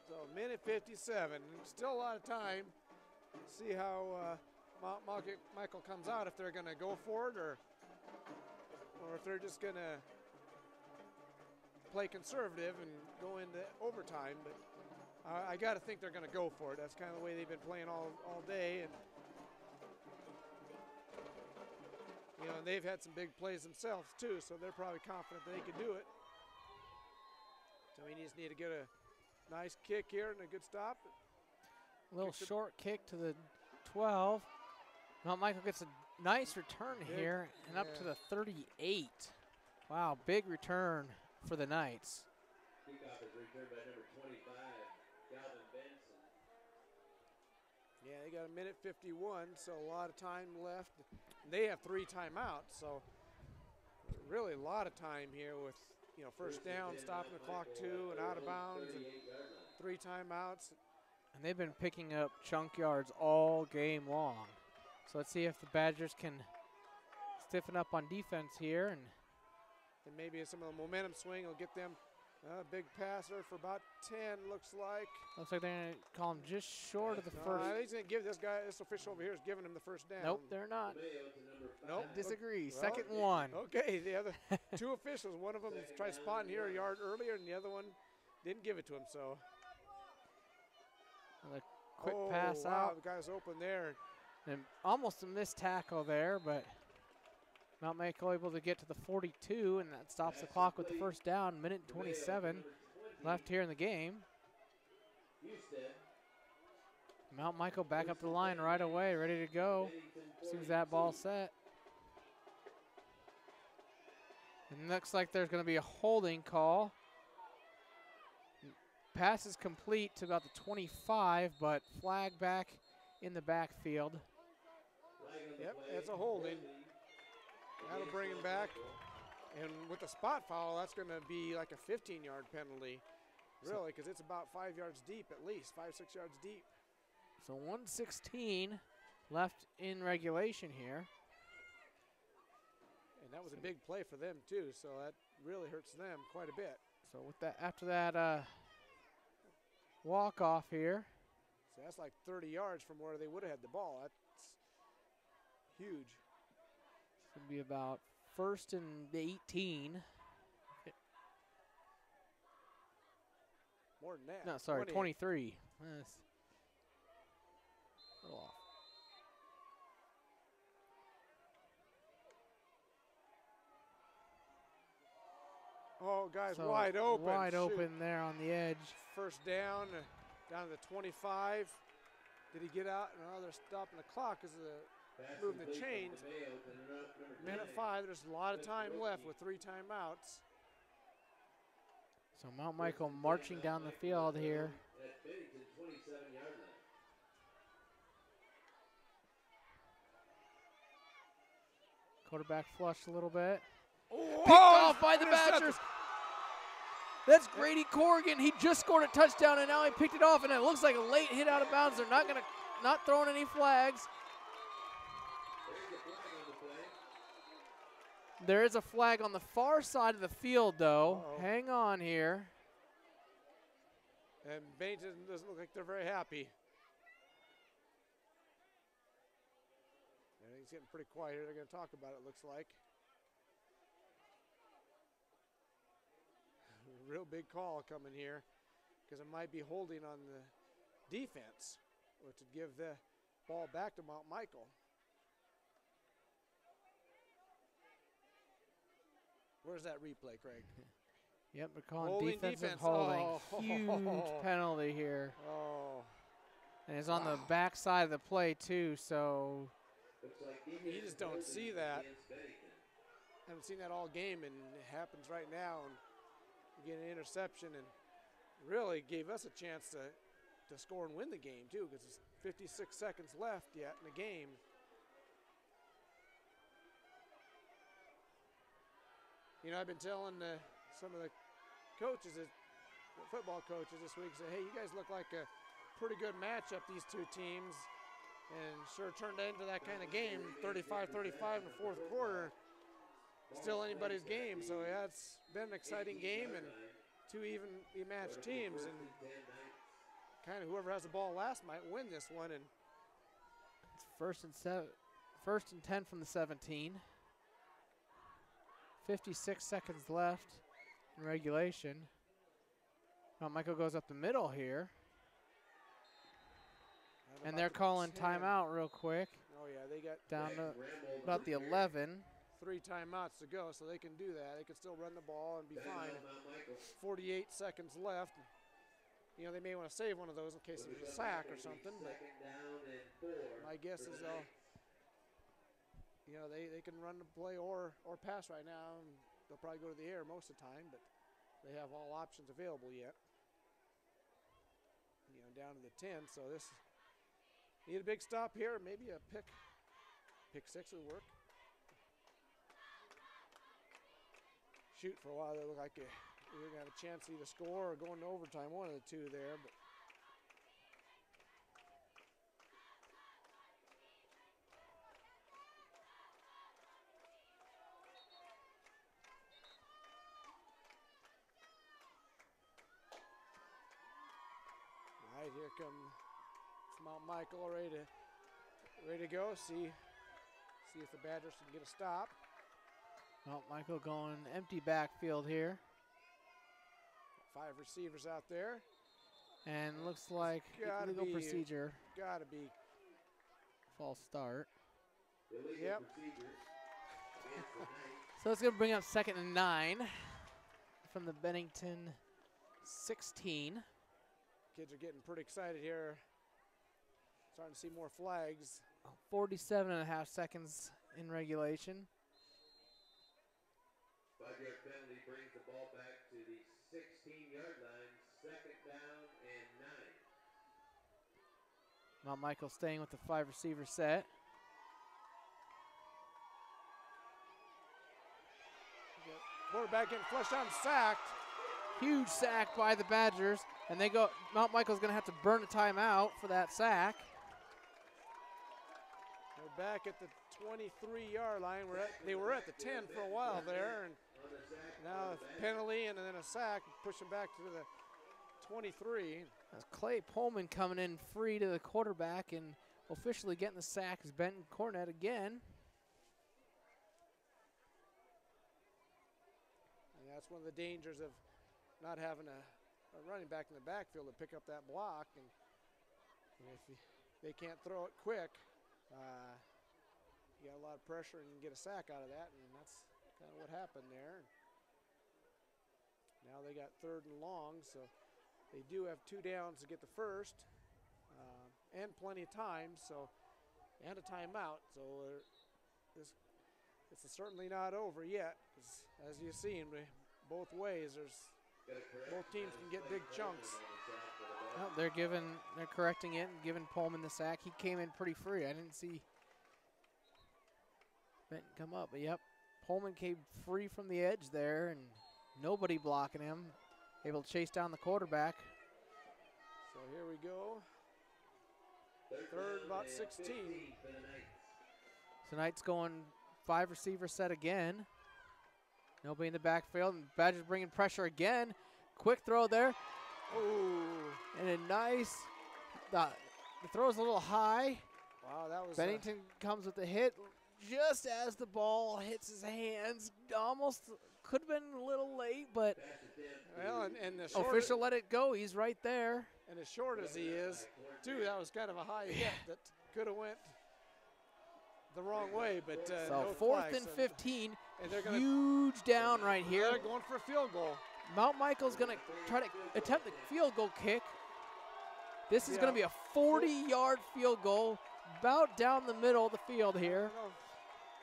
So minute 57, still a lot of time. See how Michael comes out, if they're going to go for it or if they're just going to play conservative and go into overtime. But I got to think they're going to go for it. That's kind of the way they've been playing all day. And you know, they've had some big plays themselves too, so they're probably confident they can do it. So we just need to get a nice kick here and a good stop. A little short kick to the 12. Mount Michael gets a nice return here and up to the 38. Wow, big return for the Knights. Kickoff is returned by number 25, Calvin Benson. Yeah, they got a minute 51, so a lot of time left. They have 3 timeouts, so really a lot of time here with, you know, first down, stopping the clock 2, and out of bounds, and 3 timeouts. And they've been picking up chunk yards all game long. So let's see if the Badgers can stiffen up on defense here. And maybe some of the momentum swing will get them a big passer for about 10, looks like. Looks like they're going to call him just short of the first. He's going to give this guy, this official over here is giving him the first down. Nope, they're not. Nope. I disagree. Well, Second one. Okay, the other 2 officials, one of them tried spotting here a yard earlier, and the other one didn't give it to him, so. Another quick pass out. The guy's open there. And almost a missed tackle there, but Mount Michael able to get to the 42, and that stops the clock with the first down. Minute 27 left here in the game. Mount Michael back up the line right away, ready to go as soon as that ball's set. And looks like there's going to be a holding call. Pass is complete to about the 25, but flag back in the backfield. Yep, it's a holding. That'll bring him back. And with the spot foul, that's going to be like a 15-yard penalty, really, because it's about 5 yards deep at least, 5-6 yards deep. So 1:16 left in regulation here. And that was a big play for them too, so that really hurts them quite a bit. So with that, after that walk off here. So that's like 30 yards from where they would have had the ball. That's huge. It's going to be about 1st and 18. More than that. No, sorry, 23. That's a little off. Oh, guys, So wide open. Wide Shoot. open there on the edge. First down. Down to the 25. Did he get out? No, they're stopping the clock because of the moving the chains. Minute 5. There's a lot of time left with 3 timeouts. So Mount Michael marching down the field here. At Bennington, 27-yard line. Quarterback flushed a little bit. Oh, Picked off by the intercepted. Badgers. That's Grady Corrigan. He just scored a touchdown, and now he picked it off, and it looks like a late hit out of bounds. They're not throwing any flags. There's a flag on the play. There is a flag on the far side of the field, though. Uh-oh. Hang on here. And Bennington doesn't look like they're very happy. And he's getting pretty quiet here. They're going to talk about it, looks like. Real big call coming here because it might be holding on the defense, which would give the ball back to Mount Michael. Where's that replay, Craig? Yep, they're calling Holding defensive defense. holding. Oh. Huge penalty here. Oh, And it's on the back side of the play, too, so Looks like you just don't see that. against Bennington. Haven't seen that all game, and it happens right now. And you get an interception, and really gave us a chance to score and win the game, too, because there's 56 seconds left yet in the game. You know, I've been telling some of the coaches, the football coaches this week, say, hey, you guys look like a pretty good matchup, these two teams, and sure turned into that kind of game, 35-35 in the fourth quarter. Still anybody's game, so yeah, it's been an exciting game and 2 evenly matched teams, and kind of whoever has the ball last might win this one. And it's first and 10 from the 17. 56 seconds left in regulation. Mount Michael goes up the middle here. And they're calling timeout real quick. Oh yeah, they got Down to about the 11. 3 timeouts to go, so they can do that. They can still run the ball and be fine. 48 seconds left. You know, they may want to save one of those in case there's a sack or something, but my guess is you know, they can run the play or pass right now, and they'll probably go to the air most of the time, but they have all options available yet. You know, down to the 10, so this need a big stop here, maybe a pick 6 would work. Shoot for a while, they look like you're going to have a chance to either score or go into overtime, one of the two there. But all right, here comes Mount Michael ready to go. See if the Badgers can get a stop. Mount Michael going empty backfield here. 5 receivers out there. And looks like illegal procedure. Gotta be. False start. Yep. So it's going to bring up 2nd and 9 from the Bennington 16. Kids are getting pretty excited here. Starting to see more flags. 47.5 seconds in regulation. 5-yard penalty brings the ball back to the 16-yard line. 2nd down and 9. Mount Michael staying with the 5 receiver set. Quarterback getting flushed out and sacked. Huge sack by the Badgers, and they go. Mount Michael's going to have to burn a timeout for that sack. They're back at the 23-yard line. They were at the 10 for a while there, and now a penalty and then a sack, push them back to the 23. That's Clay Pullman coming in free to the quarterback and officially getting the sack is Benton Cornett again. And that's one of the dangers of not having a running back in the backfield to pick up that block. And if they can't throw it quick, you got a lot of pressure and you can get a sack out of that, and that's kind of what happened there. Now they got 3rd and long, so They do have 2 downs to get the first, and plenty of time, so, and a timeout. So this is certainly not over yet. As you've seen, both ways, both teams can get big chunks. Well, they're correcting it and giving Pullman the sack. He came in pretty free. I didn't see Benton come up, but yep, Pullman came free from the edge there, and nobody blocking him. Able to chase down the quarterback. So here we go. Third, about 16. So Knight's going 5 receiver set again. Nobody in the backfield, and Badgers bringing pressure again. Quick throw there. Ooh. And a nice, the throw's a little high. Wow, that was. Bennington comes with the hit just as the ball hits his hands. Almost could have been a little late, but well, and the short, official let it go. He's right there. And as short as he is, too, that was kind of a high hit that could have went the wrong way. But so no 4th flags. and 15, and they're gonna, huge down right here. They're going for a field goal. Mount Michael's going to try to attempt the field goal kick. This is going to be a 40-yard field goal, about down the middle of the field here. I don't know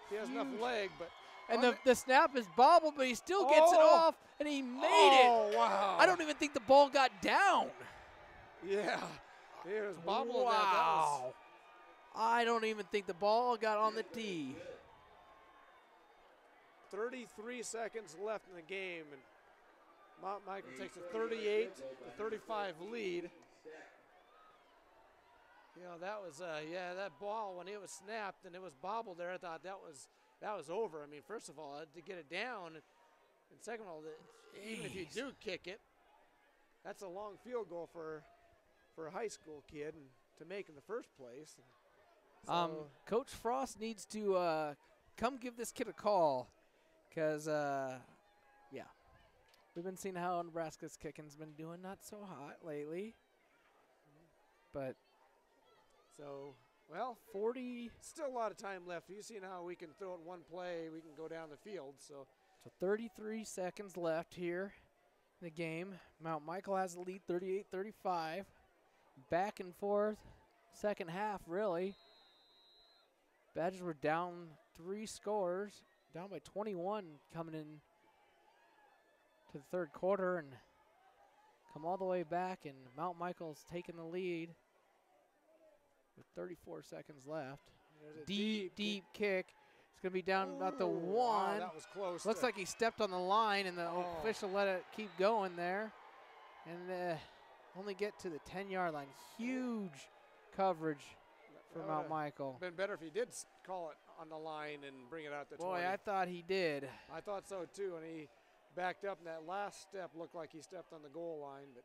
if he has enough leg, but. And the snap is bobbled, but he still gets it off, and he made it. Oh, wow. I don't even think the ball got down. Yeah, it was bobbled. Wow. I don't even think the ball got on the tee. 33 seconds left in the game, and Mount Michael takes a 38-35 lead. You know, that was, that ball, when it was snapped and it was bobbled there, I thought that was over. I mean, first of all, to get it down, and second of all, even if you do kick it, that's a long field goal for a high school kid and to make in the first place. So Coach Frost needs to come give this kid a call, because, yeah, we've been seeing how Nebraska's kicking's been doing not so hot lately. But so, well, 40. Still a lot of time left. You've seen how we can throw it one play, we can go down the field. So 33 seconds left here in the game. Mount Michael has the lead, 38-35. Back and forth, second half, really. Badgers were down 3 scores, down by 21 coming in to the third quarter, and come all the way back, and Mount Michael's taking the lead with 34 seconds left. Deep kick. It's going to be down about the 1. Wow, that was close. Looks like he stepped on the line, and the official let it keep going there. And only get to the 10-yard line. Huge coverage for Mount Michael. Been better if he did call it on the line and bring it out to 20. Boy, I thought he did. I thought so too, and he backed up, and that last step looked like he stepped on the goal line, but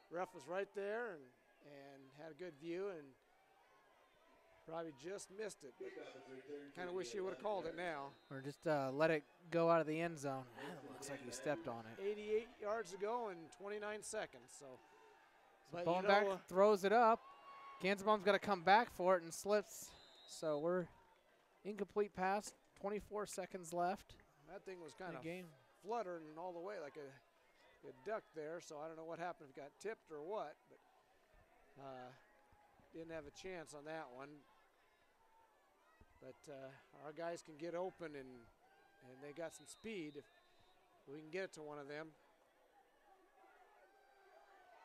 ref was right there and had a good view and probably just missed it. Kind of wish he would have called it now. Or just let it go out of the end zone. It looks like he stepped on it. 88 yards to go in 29 seconds. So Bone back, throws it up. Ganzenbaum's got to come back for it and slips. So we're incomplete pass, 24 seconds left. That thing was kind of game. Fluttering all the way like a duck there, so I don't know what happened, if it got tipped or what, but didn't have a chance on that one. But our guys can get open, and they got some speed if we can get it to one of them.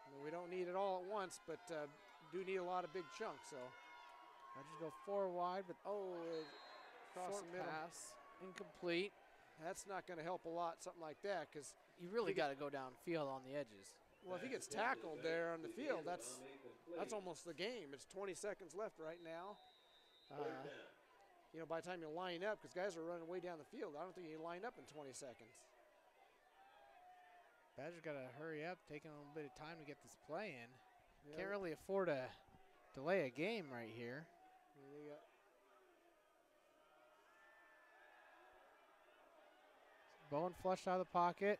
I mean, we don't need it all at once, but do need a lot of big chunks. So I just go 4 wide, but across the middle. Pass, incomplete. That's not going to help a lot, something like that, because you really got to go downfield on the edges. Well, if he gets tackled there on the field, that's almost the game. It's 20 seconds left right now. You know, by the time you line up, because guys are running way down the field, I don't think you line up in 20 seconds. Badgers got to hurry up, taking a little bit of time to get this play in. Yeah. Can't really afford to delay a game right here. Bowen flushed out of the pocket,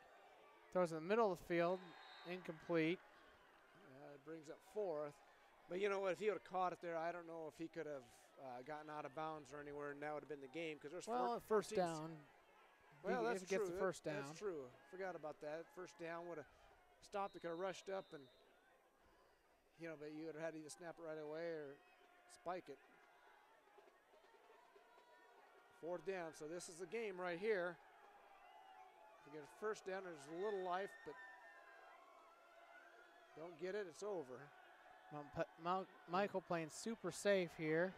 throws in the middle of the field, incomplete. It brings up 4th. But you know what, if he would have caught it there, I don't know if he could have gotten out of bounds or anywhere, and that would have been the game. Because there's first down. Well, that's if he gets true. the first down. That's true. Forgot about that. First down would have stopped. They could have rushed up and but you would have had to either snap it right away or spike it. 4th down, so this is the game right here. If you get a first down, there's a little life, but don't get it, it's over. Michael playing super safe here.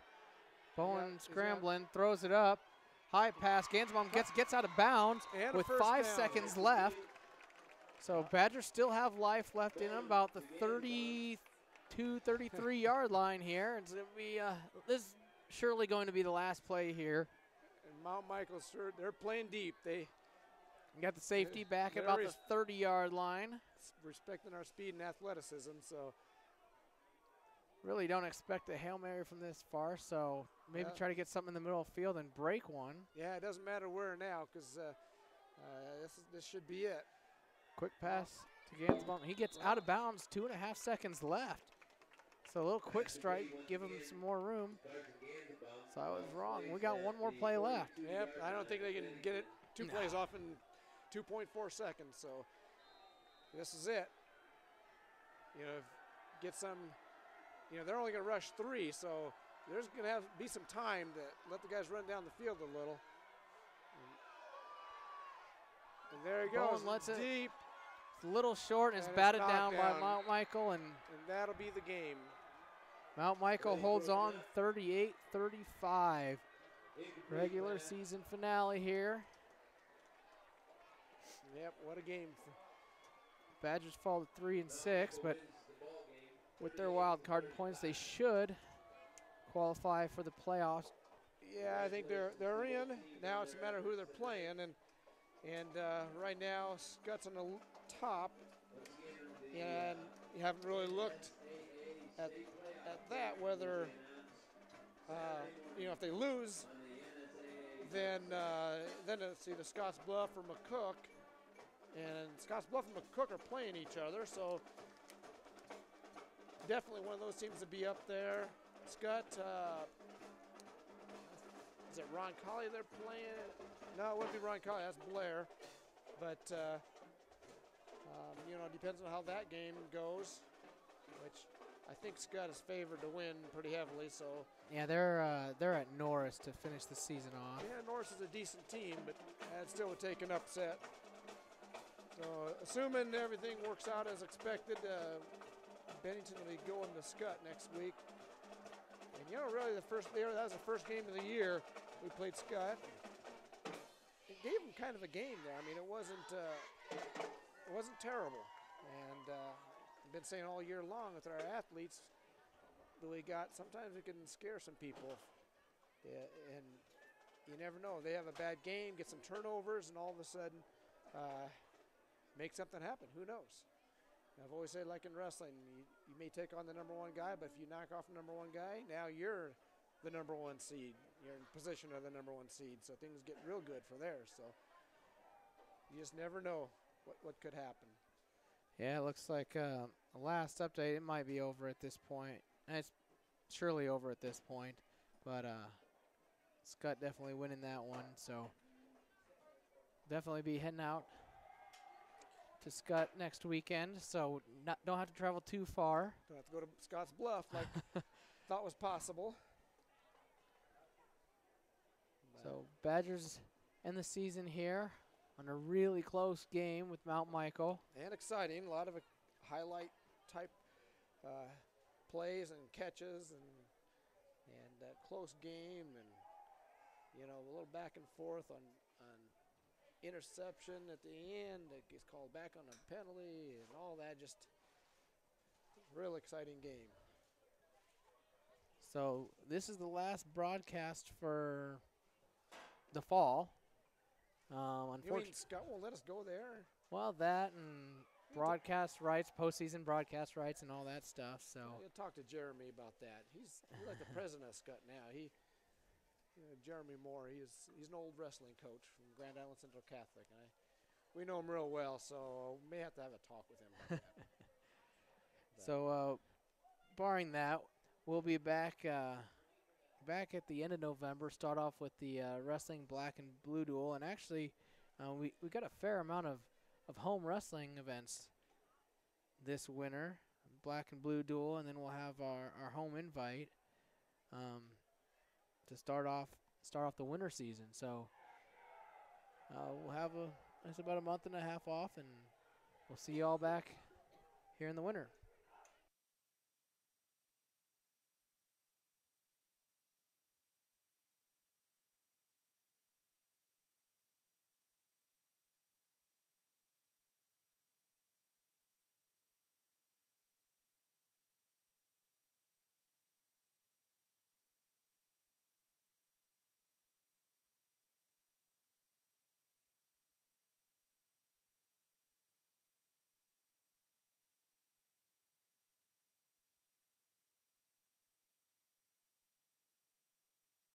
Bowen scrambling, throws it up. High pass, Gansbaum gets out of bounds with 5 seconds left. So Badgers still have life left in them, about the 32, 33-yard line here. It's gonna be, this is surely going to be the last play here. And Mount Michael's, they're playing deep. They got the safety back at about the 30-yard line. Respecting our speed and athleticism, so. Really don't expect a Hail Mary from this far, so maybe try to get something in the middle of the field and break one. Yeah, it doesn't matter where now, because this should be it. Quick pass to Gansbaum. He gets out of bounds, 2.5 seconds left. So a little quick strike, give him some more room. So I was wrong. We got one more play left. Yep, I don't think they can get it 2 plays off in 2.4 seconds, so this is it. Get some, they're only going to rush 3, so there's going to be some time to let the guys run down the field a little. And there he goes, lets it deep. It's a little short, and it's batted down by Mount Michael. And that'll be the game. Mount Michael holds on 38-35. Regular season finale here. Yep, what a game. Badgers fall to 3-6, but with their wild card points, they should qualify for the playoffs. Yeah, I think they're in. Now it's a matter of who they're playing, and right now Scott's on the top, and you haven't really looked at that, whether if they lose, then let's see, the Scotts Bluff or McCook, and Scotts Bluff and McCook are playing each other, so definitely one of those teams to be up there. Scott, is it Ron Colley they're playing? No, it wouldn't be Ron Colley, that's Blair. But, depends on how that game goes, which I think Scott is favored to win pretty heavily. So yeah, they're at Norris to finish the season off. Yeah, Norris is a decent team, but it still would take an upset. So assuming everything works out as expected, Bennington will be going to Scott next week. And really that was the first game of the year we played Scott. It gave them kind of a game there. I mean, it wasn't terrible. And I've been saying all year long with our athletes that we got, sometimes it can scare some people. Yeah, and you never know. They have a bad game, get some turnovers, and all of a sudden make something happen. Who knows? I've always said, like in wrestling, you may take on the number 1 guy, but if you knock off the number 1 guy, now you're the number 1 seed. You're in position of the number 1 seed, so things get real good for there. So you just never know what could happen. Yeah, it looks like the last update, it might be over at this point. And it's surely over at this point, but Scott definitely winning that one, so definitely be heading out to Scott next weekend, so don't have to travel too far. Don't have to go to Scotts Bluff like thought was possible. So Badgers end the season here on a really close game with Mount Michael. And exciting, a lot of highlight type plays and catches and that close game, and a little back and forth on interception at the end that gets called back on a penalty and all that. Just real exciting game. So this is the last broadcast for the fall. Unfortunately, Scott won't let us go there. Well, that and broadcast rights, postseason broadcast rights, and all that stuff. So you'll talk to Jeremy about that. He's like the president of Scott now. Jeremy Moore. He's an old wrestling coach from Grand Island Central Catholic, and we know him real well. So we may have to have a talk with him about that. So, barring that, we'll be back at the end of November. Start off with the wrestling black and blue duel, and actually, we got a fair amount of home wrestling events this winter. black and blue duel, and then we'll have our home invite to start off the winter season. So we'll have it's about a month and a half off, and we'll see you all back here in the winter.